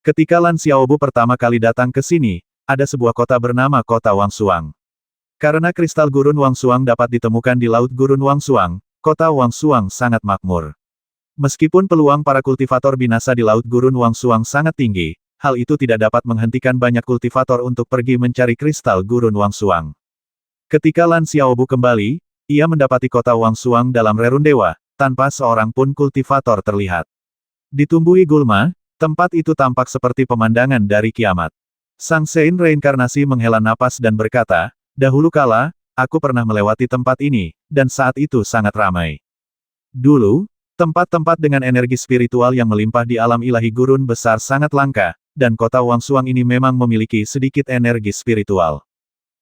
Ketika Lan Xiaobu pertama kali datang ke sini, ada sebuah kota bernama Kota Wangsuang. Karena kristal Gurun Wangsuang dapat ditemukan di Laut Gurun Wangsuang, Kota Wangsuang sangat makmur. Meskipun peluang para kultivator binasa di Laut Gurun Wangsuang sangat tinggi, hal itu tidak dapat menghentikan banyak kultivator untuk pergi mencari kristal Gurun Wangsuang. Ketika Lan Xiaobu kembali, ia mendapati Kota Wangsuang dalam rerun dewa, tanpa seorang pun kultivator terlihat. Ditumbuhi gulma, tempat itu tampak seperti pemandangan dari kiamat. Sang Saint reinkarnasi menghela napas dan berkata, dahulu kala, aku pernah melewati tempat ini, dan saat itu sangat ramai. Dulu, tempat-tempat dengan energi spiritual yang melimpah di alam ilahi gurun besar sangat langka, dan kota Wangsuang ini memang memiliki sedikit energi spiritual.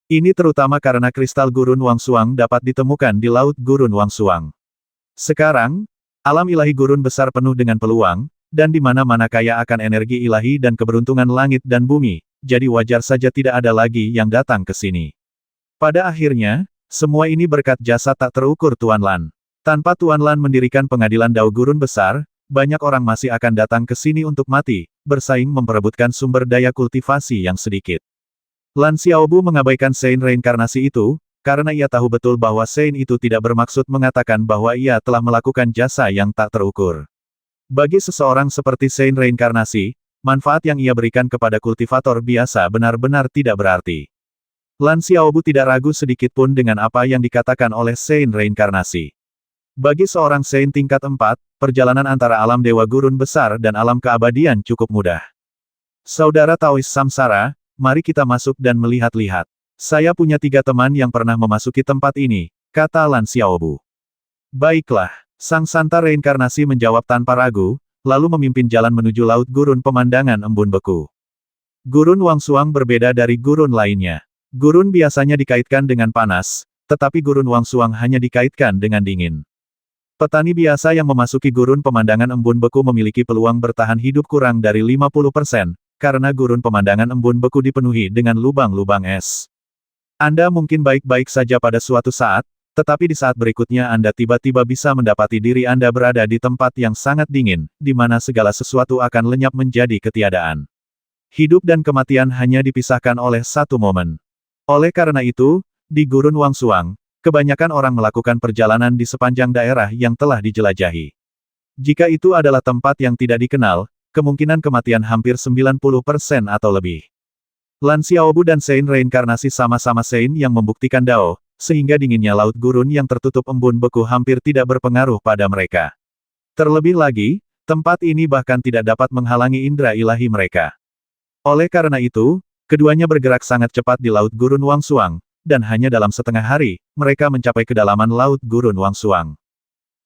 Ini terutama karena kristal Gurun Wangsuang dapat ditemukan di Laut Gurun Wangsuang. Sekarang, alam ilahi gurun besar penuh dengan peluang, dan di mana-mana kaya akan energi ilahi dan keberuntungan langit dan bumi, jadi wajar saja tidak ada lagi yang datang ke sini. Pada akhirnya, semua ini berkat jasa tak terukur Tuan Lan. Tanpa Tuan Lan mendirikan pengadilan Dao Gurun besar, banyak orang masih akan datang ke sini untuk mati, bersaing memperebutkan sumber daya kultivasi yang sedikit. Lan Xiaobu mengabaikan Saint reinkarnasi itu, karena ia tahu betul bahwa Saint itu tidak bermaksud mengatakan bahwa ia telah melakukan jasa yang tak terukur. Bagi seseorang seperti Saint reinkarnasi, manfaat yang ia berikan kepada kultivator biasa benar-benar tidak berarti. Lan Xiaobu tidak ragu sedikit pun dengan apa yang dikatakan oleh Saint reinkarnasi. Bagi seorang Saint tingkat 4, perjalanan antara alam dewa gurun besar dan alam keabadian cukup mudah. Saudara Taois Samsara, mari kita masuk dan melihat-lihat. Saya punya 3 teman yang pernah memasuki tempat ini, kata Lan Xiaobu. Baiklah. Sang Santa reinkarnasi menjawab tanpa ragu, lalu memimpin jalan menuju Laut Gurun Pemandangan Embun Beku. Gurun Wangsuang berbeda dari gurun lainnya. Gurun biasanya dikaitkan dengan panas, tetapi Gurun Wangsuang hanya dikaitkan dengan dingin. Petani biasa yang memasuki Gurun Pemandangan Embun Beku memiliki peluang bertahan hidup kurang dari 50%, karena Gurun Pemandangan Embun Beku dipenuhi dengan lubang-lubang es. Anda mungkin baik-baik saja pada suatu saat, tetapi di saat berikutnya Anda tiba-tiba bisa mendapati diri Anda berada di tempat yang sangat dingin, di mana segala sesuatu akan lenyap menjadi ketiadaan. Hidup dan kematian hanya dipisahkan oleh satu momen. Oleh karena itu, di Gurun Wangsuang, kebanyakan orang melakukan perjalanan di sepanjang daerah yang telah dijelajahi. Jika itu adalah tempat yang tidak dikenal, kemungkinan kematian hampir 90% atau lebih. Lan Xiaobu dan Saint reinkarnasi sama-sama Saint yang membuktikan Dao, sehingga dinginnya laut gurun yang tertutup embun beku hampir tidak berpengaruh pada mereka. Terlebih lagi, tempat ini bahkan tidak dapat menghalangi indera ilahi mereka. Oleh karena itu, keduanya bergerak sangat cepat di Laut Gurun Wangsuang, dan hanya dalam setengah hari, mereka mencapai kedalaman Laut Gurun Wangsuang.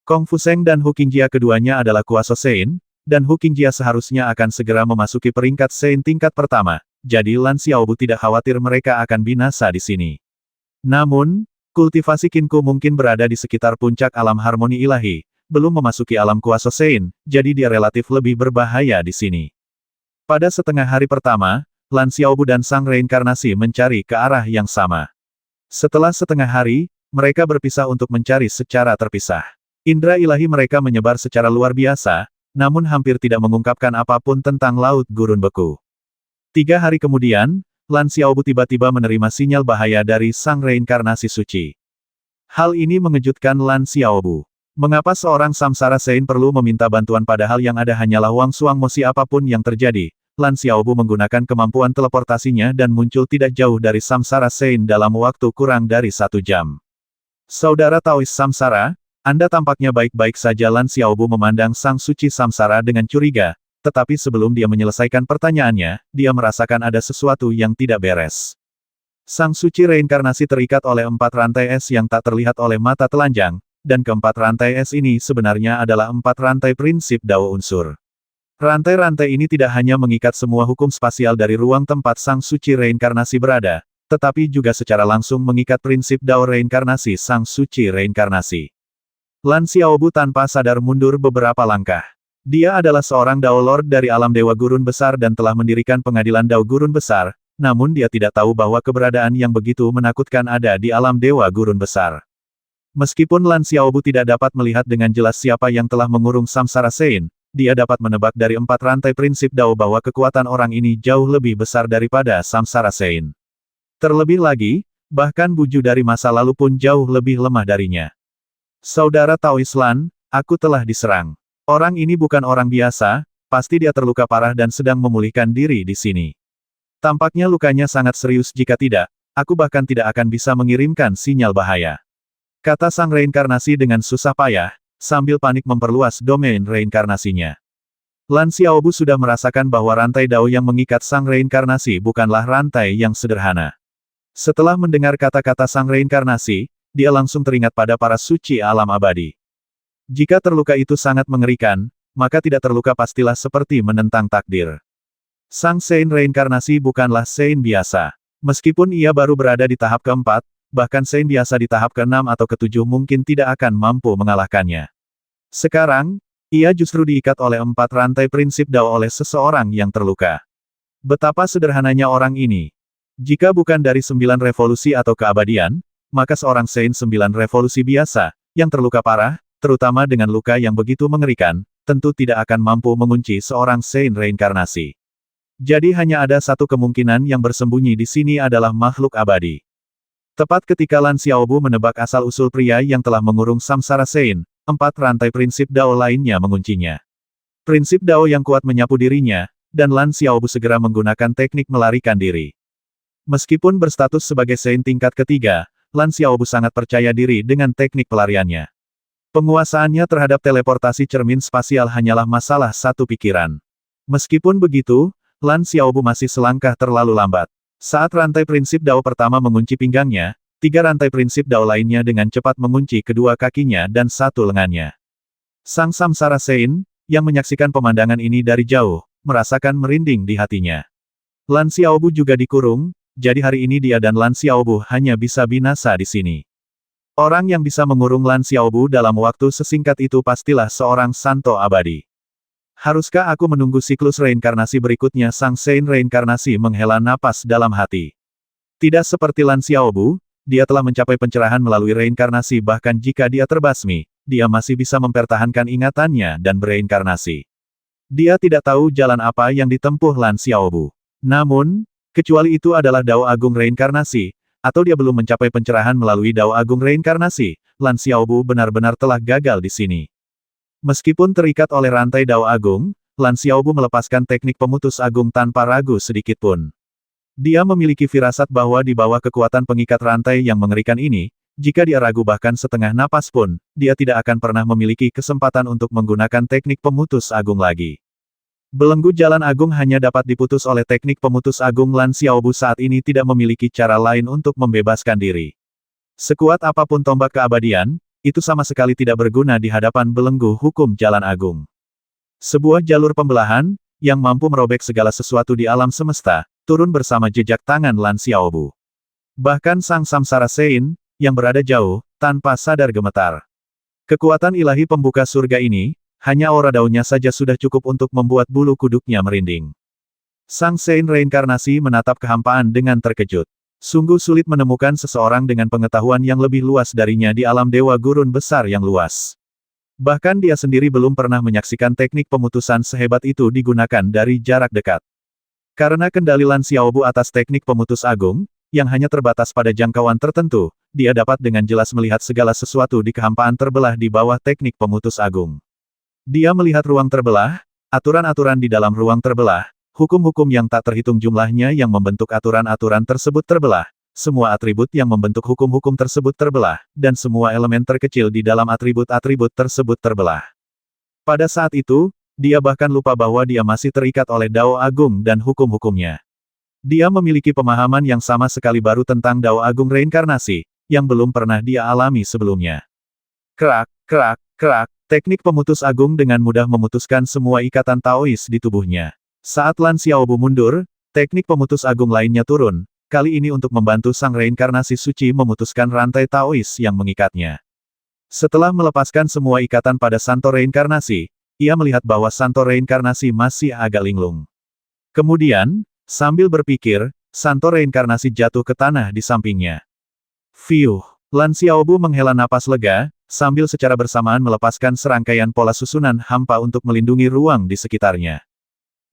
Kong Fuseng dan Hu Qingjia keduanya adalah kuasa Saint, dan Hu Qingjia seharusnya akan segera memasuki peringkat Saint tingkat pertama, jadi Lan Xiaobu tidak khawatir mereka akan binasa di sini. Namun, kultivasi Qinku mungkin berada di sekitar puncak alam harmoni ilahi, belum memasuki alam kuasa Saint, jadi dia relatif lebih berbahaya di sini. Pada setengah hari pertama, Lan Xiaobu dan sang reinkarnasi mencari ke arah yang sama. Setelah setengah hari, mereka berpisah untuk mencari secara terpisah. Indra ilahi mereka menyebar secara luar biasa, namun hampir tidak mengungkapkan apapun tentang Laut Gurun Beku. 3 hari kemudian, Lan Xiaobu tiba-tiba menerima sinyal bahaya dari sang reinkarnasi suci. Hal ini mengejutkan Lan Xiaobu. Mengapa seorang samsara Saint perlu meminta bantuan padahal yang ada hanyalah Wangsuang Mosi apapun yang terjadi, Lan Xiaobu menggunakan kemampuan teleportasinya dan muncul tidak jauh dari Samsara Sein dalam waktu kurang dari 1 jam. Saudara Taois Samsara, Anda tampaknya baik-baik saja. Lan Xiaobu memandang Sang Suci Samsara dengan curiga, tetapi sebelum dia menyelesaikan pertanyaannya, dia merasakan ada sesuatu yang tidak beres. Sang Suci reinkarnasi terikat oleh 4 rantai es yang tak terlihat oleh mata telanjang, dan keempat rantai es ini sebenarnya adalah 4 rantai prinsip Dao unsur. Rantai-rantai ini tidak hanya mengikat semua hukum spasial dari ruang tempat Sang Suci reinkarnasi berada, tetapi juga secara langsung mengikat prinsip Dao reinkarnasi Sang Suci reinkarnasi. Lan Xiaobu tanpa sadar mundur beberapa langkah. Dia adalah seorang Dao Lord dari alam Dewa Gurun Besar dan telah mendirikan pengadilan Dao Gurun Besar, namun dia tidak tahu bahwa keberadaan yang begitu menakutkan ada di alam Dewa Gurun Besar. Meskipun Lan Xiaobu tidak dapat melihat dengan jelas siapa yang telah mengurung Samsara Sein, dia dapat menebak dari 4 rantai prinsip Dao bahwa kekuatan orang ini jauh lebih besar daripada Samsara Sein. Terlebih lagi, bahkan Buju dari masa lalu pun jauh lebih lemah darinya. Saudara Taois Lan, aku telah diserang. Orang ini bukan orang biasa, pasti dia terluka parah dan sedang memulihkan diri di sini. Tampaknya lukanya sangat serius. Jika tidak, aku bahkan tidak akan bisa mengirimkan sinyal bahaya. Kata sang reinkarnasi dengan susah payah, sambil panik memperluas domain reinkarnasinya. Lan Xiaobu sudah merasakan bahwa rantai Dao yang mengikat sang reinkarnasi bukanlah rantai yang sederhana. Setelah mendengar kata-kata sang reinkarnasi, dia langsung teringat pada para suci alam abadi. Jika terluka itu sangat mengerikan, maka tidak terluka pastilah seperti menentang takdir. Sang Sein reinkarnasi bukanlah Sein biasa. Meskipun ia baru berada di tahap keempat, bahkan Sein biasa di tahap ke-6 atau ke-7 mungkin tidak akan mampu mengalahkannya. Sekarang, ia justru diikat oleh 4 rantai prinsip Dao oleh seseorang yang terluka. Betapa sederhananya orang ini. Jika bukan dari 9 revolusi atau keabadian, maka seorang Sein 9 revolusi biasa, yang terluka parah, terutama dengan luka yang begitu mengerikan, tentu tidak akan mampu mengunci seorang Sein reinkarnasi. Jadi hanya ada satu kemungkinan yang bersembunyi di sini adalah makhluk abadi. Tepat ketika Lan Xiaobu menebak asal-usul pria yang telah mengurung Samsara Sein, 4 rantai prinsip Dao lainnya menguncinya. Prinsip Dao yang kuat menyapu dirinya, dan Lan Xiaobu segera menggunakan teknik melarikan diri. Meskipun berstatus sebagai Sein tingkat ketiga, Lan Xiaobu sangat percaya diri dengan teknik pelariannya. Penguasaannya terhadap teleportasi cermin spasial hanyalah masalah satu pikiran. Meskipun begitu, Lan Xiaobu masih selangkah terlalu lambat. Saat rantai prinsip Dao pertama mengunci pinggangnya, 3 rantai prinsip Dao lainnya dengan cepat mengunci kedua kakinya dan 1 lengannya. Sang Samsara Sein, yang menyaksikan pemandangan ini dari jauh, merasakan merinding di hatinya. Lan Xiaobu juga dikurung, jadi hari ini dia dan Lan Xiaobu hanya bisa binasa di sini. Orang yang bisa mengurung Lan Xiaobu dalam waktu sesingkat itu pastilah seorang santo abadi. Haruskah aku menunggu siklus reinkarnasi berikutnya? Sang Sein reinkarnasi menghela napas dalam hati. Tidak seperti Lan Xiaobu, dia telah mencapai pencerahan melalui reinkarnasi. Bahkan jika dia terbasmi, dia masih bisa mempertahankan ingatannya dan bereinkarnasi. Dia tidak tahu jalan apa yang ditempuh Lan Xiaobu. Namun, kecuali itu adalah Dao Agung reinkarnasi, atau dia belum mencapai pencerahan melalui Dao Agung reinkarnasi, Lan Xiaobu benar-benar telah gagal di sini. Meskipun terikat oleh rantai Dao Agung, Lan Xiaobu melepaskan teknik pemutus agung tanpa ragu sedikitpun. Dia memiliki firasat bahwa di bawah kekuatan pengikat rantai yang mengerikan ini, jika dia ragu bahkan setengah napas pun, dia tidak akan pernah memiliki kesempatan untuk menggunakan teknik pemutus agung lagi. Belenggu jalan agung hanya dapat diputus oleh teknik pemutus agung. Lan Xiaobu saat ini tidak memiliki cara lain untuk membebaskan diri. Sekuat apapun tombak keabadian, itu sama sekali tidak berguna di hadapan belenggu hukum jalan agung. Sebuah jalur pembelahan, yang mampu merobek segala sesuatu di alam semesta, turun bersama jejak tangan Lan Xiaobu. Bahkan Sang Samsara Sein, yang berada jauh, tanpa sadar gemetar. Kekuatan ilahi pembuka surga ini, hanya aura daunnya saja sudah cukup untuk membuat bulu kuduknya merinding. Sang Sein reinkarnasi menatap kehampaan dengan terkejut. Sungguh sulit menemukan seseorang dengan pengetahuan yang lebih luas darinya di alam Dewa Gurun Besar yang luas. Bahkan dia sendiri belum pernah menyaksikan teknik pemutusan sehebat itu digunakan dari jarak dekat. Karena kendali Lan Xiaobu atas teknik pemutus agung, yang hanya terbatas pada jangkauan tertentu, dia dapat dengan jelas melihat segala sesuatu di kehampaan terbelah di bawah teknik pemutus agung. Dia melihat ruang terbelah, aturan-aturan di dalam ruang terbelah, hukum-hukum yang tak terhitung jumlahnya yang membentuk aturan-aturan tersebut terbelah, semua atribut yang membentuk hukum-hukum tersebut terbelah, dan semua elemen terkecil di dalam atribut-atribut tersebut terbelah. Pada saat itu, dia bahkan lupa bahwa dia masih terikat oleh Dao Agung dan hukum-hukumnya. Dia memiliki pemahaman yang sama sekali baru tentang Dao Agung reinkarnasi, yang belum pernah dia alami sebelumnya. Kerak, kerak, kerak, teknik pemutus agung dengan mudah memutuskan semua ikatan Taois di tubuhnya. Saat Lan Xiaobu mundur, teknik pemutus agung lainnya turun, kali ini untuk membantu sang reinkarnasi suci memutuskan rantai Taois yang mengikatnya. Setelah melepaskan semua ikatan pada Santo reinkarnasi, ia melihat bahwa Santo reinkarnasi masih agak linglung. Kemudian, sambil berpikir, Santo reinkarnasi jatuh ke tanah di sampingnya. Fiuh, Lan Xiaobu menghela napas lega, sambil secara bersamaan melepaskan serangkaian pola susunan hampa untuk melindungi ruang di sekitarnya.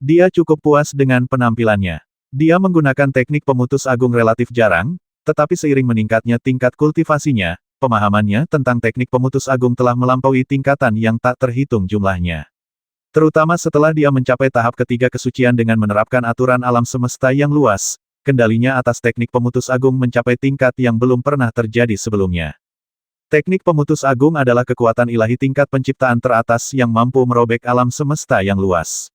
Dia cukup puas dengan penampilannya. Dia menggunakan teknik pemutus agung relatif jarang, tetapi seiring meningkatnya tingkat kultivasinya, pemahamannya tentang teknik pemutus agung telah melampaui tingkatan yang tak terhitung jumlahnya. Terutama setelah dia mencapai tahap ketiga kesucian dengan menerapkan aturan alam semesta yang luas, kendalinya atas teknik pemutus agung mencapai tingkat yang belum pernah terjadi sebelumnya. Teknik pemutus agung adalah kekuatan ilahi tingkat penciptaan teratas yang mampu merobek alam semesta yang luas.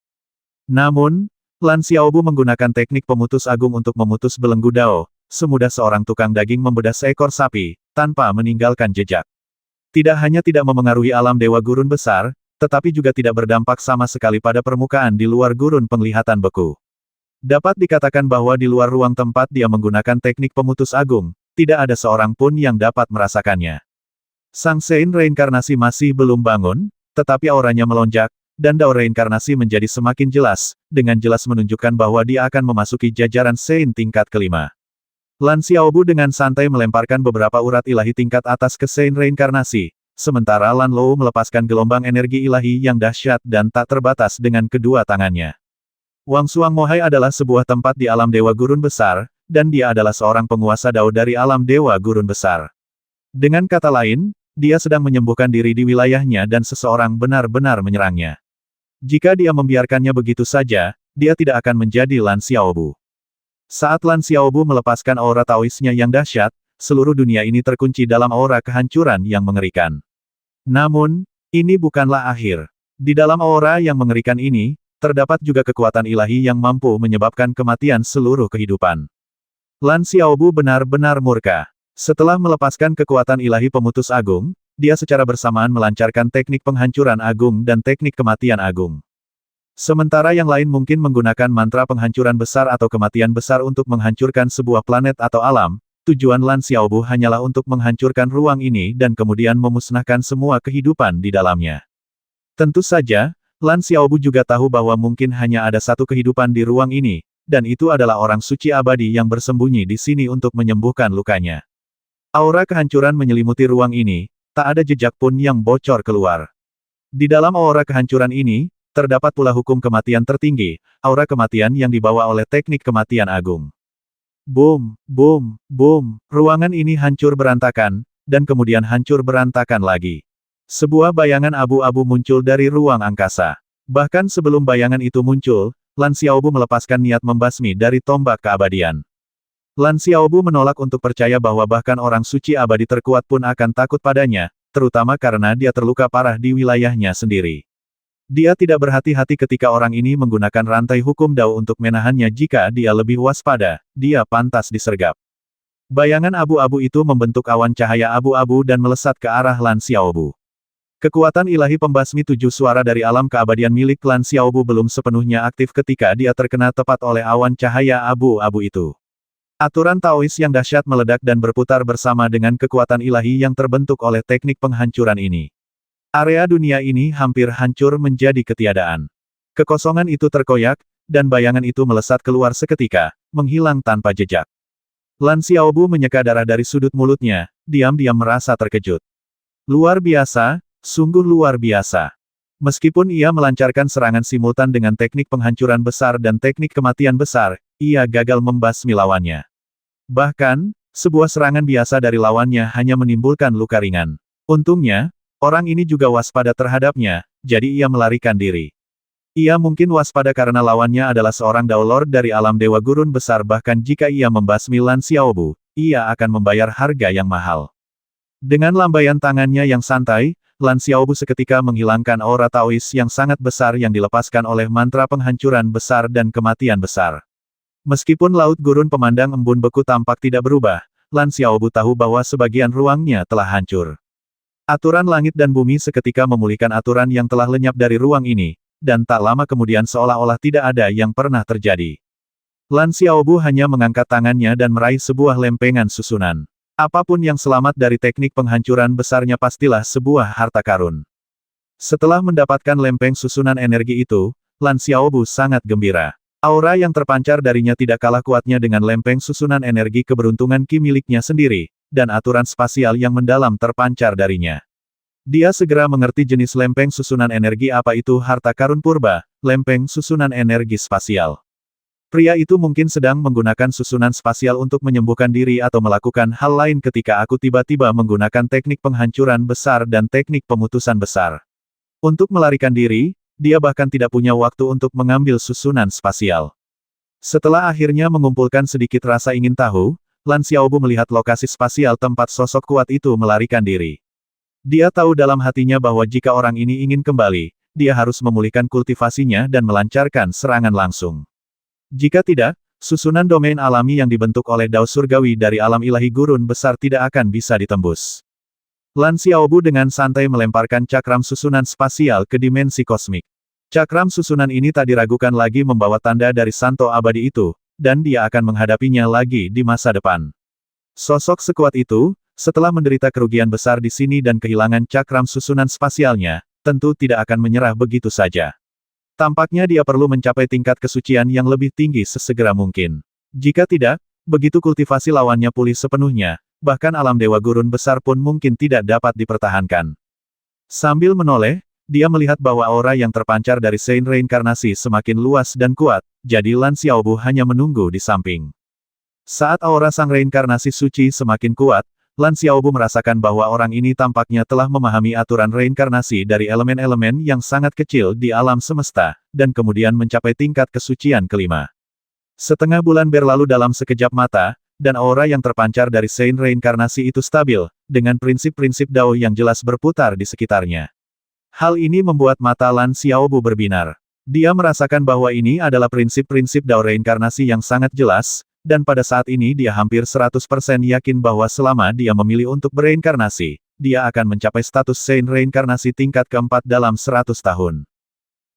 Namun, Lan Xiaobu menggunakan teknik pemutus agung untuk memutus belenggu Dao, semudah seorang tukang daging membedah seekor sapi, tanpa meninggalkan jejak. Tidak hanya tidak memengaruhi alam Dewa Gurun besar, tetapi juga tidak berdampak sama sekali pada permukaan di luar gurun penglihatan beku. Dapat dikatakan bahwa di luar ruang tempat dia menggunakan teknik pemutus agung, tidak ada seorang pun yang dapat merasakannya. Sang Sein reinkarnasi masih belum bangun, tetapi auranya melonjak, dan Dao reinkarnasi menjadi semakin jelas, dengan jelas menunjukkan bahwa dia akan memasuki jajaran Sein tingkat kelima. Lan Xiaobu dengan santai melemparkan beberapa urat ilahi tingkat atas ke Sein reinkarnasi, sementara Lan Lou melepaskan gelombang energi ilahi yang dahsyat dan tak terbatas dengan kedua tangannya. Wang Suang Mohai adalah sebuah tempat di alam Dewa Gurun Besar, dan dia adalah seorang penguasa Dao dari alam Dewa Gurun Besar. Dengan kata lain, dia sedang menyembuhkan diri di wilayahnya dan seseorang benar-benar menyerangnya. Jika dia membiarkannya begitu saja, dia tidak akan menjadi Lan Xiaobu. Saat Lan Xiaobu melepaskan aura Taoisnya yang dahsyat, seluruh dunia ini terkunci dalam aura kehancuran yang mengerikan. Namun, ini bukanlah akhir. Di dalam aura yang mengerikan ini, terdapat juga kekuatan ilahi yang mampu menyebabkan kematian seluruh kehidupan. Lan Xiaobu benar-benar murka. Setelah melepaskan kekuatan ilahi pemutus agung, dia secara bersamaan melancarkan teknik penghancuran agung dan teknik kematian agung. Sementara yang lain mungkin menggunakan mantra penghancuran besar atau kematian besar untuk menghancurkan sebuah planet atau alam, tujuan Lan Xiaobu hanyalah untuk menghancurkan ruang ini dan kemudian memusnahkan semua kehidupan di dalamnya. Tentu saja, Lan Xiaobu juga tahu bahwa mungkin hanya ada satu kehidupan di ruang ini, dan itu adalah orang suci abadi yang bersembunyi di sini untuk menyembuhkan lukanya. Aura kehancuran menyelimuti ruang ini, tak ada jejak pun yang bocor keluar. Di dalam aura kehancuran ini, terdapat pula hukum kematian tertinggi, aura kematian yang dibawa oleh teknik kematian agung. Boom, boom, boom, ruangan ini hancur berantakan, dan kemudian hancur berantakan lagi. Sebuah bayangan abu-abu muncul dari ruang angkasa. Bahkan sebelum bayangan itu muncul, Lan Xiaobu melepaskan niat membasmi dari tombak keabadian. Lan Xiaobu menolak untuk percaya bahwa bahkan orang suci abadi terkuat pun akan takut padanya, terutama karena dia terluka parah di wilayahnya sendiri. Dia tidak berhati-hati ketika orang ini menggunakan rantai hukum Dao untuk menahannya jika dia lebih waspada, dia pantas disergap. Bayangan abu-abu itu membentuk awan cahaya abu-abu dan melesat ke arah Lan Xiaobu. Kekuatan ilahi pembasmi tujuh suara dari alam keabadian milik Lan Xiaobu belum sepenuhnya aktif ketika dia terkena tepat oleh awan cahaya abu-abu itu. Aturan Taois yang dahsyat meledak dan berputar bersama dengan kekuatan ilahi yang terbentuk oleh teknik penghancuran ini. Area dunia ini hampir hancur menjadi ketiadaan. Kekosongan itu terkoyak, dan bayangan itu melesat keluar seketika, menghilang tanpa jejak. Lan Xiaobu menyeka darah dari sudut mulutnya, diam-diam merasa terkejut. Luar biasa, sungguh luar biasa. Meskipun ia melancarkan serangan simultan dengan teknik penghancuran besar dan teknik kematian besar, ia gagal membasmi lawannya. Bahkan, sebuah serangan biasa dari lawannya hanya menimbulkan luka ringan. Untungnya, orang ini juga waspada terhadapnya, jadi ia melarikan diri. Ia mungkin waspada karena lawannya adalah seorang Dao Lord dari alam Dewa Gurun besar, bahkan jika ia membasmi Lan Xiaobu, ia akan membayar harga yang mahal. Dengan lambaian tangannya yang santai, Lan Xiaobu seketika menghilangkan aura Taois yang sangat besar yang dilepaskan oleh mantra penghancuran besar dan kematian besar. Meskipun Laut Gurun Pemandang Embun Beku tampak tidak berubah, Lan Xiaobu tahu bahwa sebagian ruangnya telah hancur. Aturan langit dan bumi seketika memulihkan aturan yang telah lenyap dari ruang ini, dan tak lama kemudian seolah-olah tidak ada yang pernah terjadi. Lan Xiaobu hanya mengangkat tangannya dan meraih sebuah lempengan susunan. Apapun yang selamat dari teknik penghancuran besarnya pastilah sebuah harta karun. Setelah mendapatkan lempeng susunan energi itu, Lan Xiaobu sangat gembira. Aura yang terpancar darinya tidak kalah kuatnya dengan lempeng susunan energi keberuntungan Qi miliknya sendiri, dan aturan spasial yang mendalam terpancar darinya. Dia segera mengerti jenis lempeng susunan energi apa itu harta karun purba, lempeng susunan energi spasial. Pria itu mungkin sedang menggunakan susunan spasial untuk menyembuhkan diri atau melakukan hal lain ketika aku tiba-tiba menggunakan teknik penghancuran besar dan teknik pemutusan besar. Untuk melarikan diri, dia bahkan tidak punya waktu untuk mengambil susunan spasial. Setelah akhirnya mengumpulkan sedikit rasa ingin tahu, Lan Xiaobu melihat lokasi spasial tempat sosok kuat itu melarikan diri. Dia tahu dalam hatinya bahwa jika orang ini ingin kembali, dia harus memulihkan kultivasinya dan melancarkan serangan langsung. Jika tidak, susunan domain alami yang dibentuk oleh Dao Surgawi dari alam ilahi gurun besar tidak akan bisa ditembus. Lan Xiaobu dengan santai melemparkan cakram susunan spasial ke dimensi kosmik. Cakram susunan ini tak diragukan lagi membawa tanda dari Santo abadi itu, dan dia akan menghadapinya lagi di masa depan. Sosok sekuat itu, setelah menderita kerugian besar di sini dan kehilangan cakram susunan spasialnya, tentu tidak akan menyerah begitu saja. Tampaknya dia perlu mencapai tingkat kesucian yang lebih tinggi sesegera mungkin. Jika tidak, begitu kultivasi lawannya pulih sepenuhnya, bahkan alam Dewa Gurun besar pun mungkin tidak dapat dipertahankan. Sambil menoleh, dia melihat bahwa aura yang terpancar dari Sein reinkarnasi semakin luas dan kuat, jadi Lan Xiaobu hanya menunggu di samping. Saat aura sang reinkarnasi suci semakin kuat, Lan Xiaobu merasakan bahwa orang ini tampaknya telah memahami aturan reinkarnasi dari elemen-elemen yang sangat kecil di alam semesta, dan kemudian mencapai tingkat kesucian kelima. Setengah bulan berlalu dalam sekejap mata, dan aura yang terpancar dari Sein reinkarnasi itu stabil, dengan prinsip-prinsip Dao yang jelas berputar di sekitarnya. Hal ini membuat mata Lan Xiaobu berbinar. Dia merasakan bahwa ini adalah prinsip-prinsip Dao reinkarnasi yang sangat jelas, dan pada saat ini dia hampir 100% yakin bahwa selama dia memilih untuk bereinkarnasi, dia akan mencapai status Sein reinkarnasi tingkat keempat dalam 100 tahun.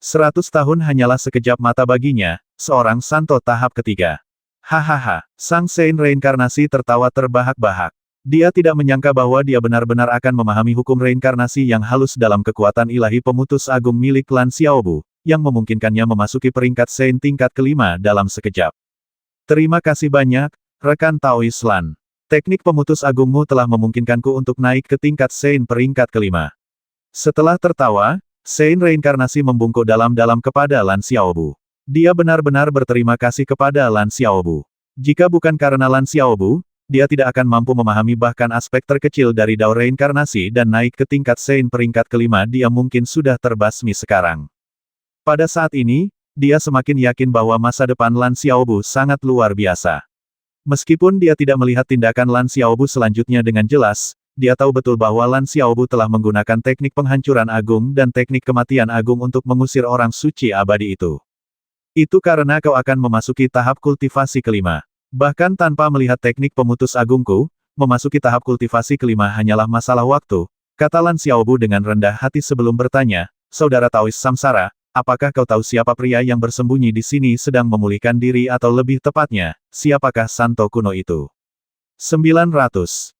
100 tahun hanyalah sekejap mata baginya, seorang Santo tahap ketiga. Hahaha, sang Sein reinkarnasi tertawa terbahak-bahak. Dia tidak menyangka bahwa dia benar-benar akan memahami hukum reinkarnasi yang halus dalam kekuatan ilahi pemutus agung milik Lan Xiaobu, yang memungkinkannya memasuki peringkat Sein tingkat kelima dalam sekejap. Terima kasih banyak, rekan Taois Lan. Teknik pemutus agungmu telah memungkinkanku untuk naik ke tingkat Sein peringkat kelima. Setelah tertawa, Sein reinkarnasi membungkuk dalam-dalam kepada Lan Xiaobu. Dia benar-benar berterima kasih kepada Lan Xiaobu. Jika bukan karena Lan Xiaobu, dia tidak akan mampu memahami bahkan aspek terkecil dari Dao reinkarnasi dan naik ke tingkat Sein peringkat kelima. Dia mungkin sudah terbasmi sekarang. Pada saat ini, dia semakin yakin bahwa masa depan Lan Xiaobu sangat luar biasa. Meskipun dia tidak melihat tindakan Lan Xiaobu selanjutnya dengan jelas, dia tahu betul bahwa Lan Xiaobu telah menggunakan teknik penghancuran agung dan teknik kematian agung untuk mengusir orang suci abadi itu. Itu karena kau akan memasuki tahap kultivasi kelima. Bahkan tanpa melihat teknik pemutus agungku, memasuki tahap kultivasi kelima hanyalah masalah waktu, kata Lan Xiaobu dengan rendah hati sebelum bertanya, Saudara Taois Samsara, apakah kau tahu siapa pria yang bersembunyi di sini sedang memulihkan diri atau lebih tepatnya, siapakah Santo kuno itu? 900.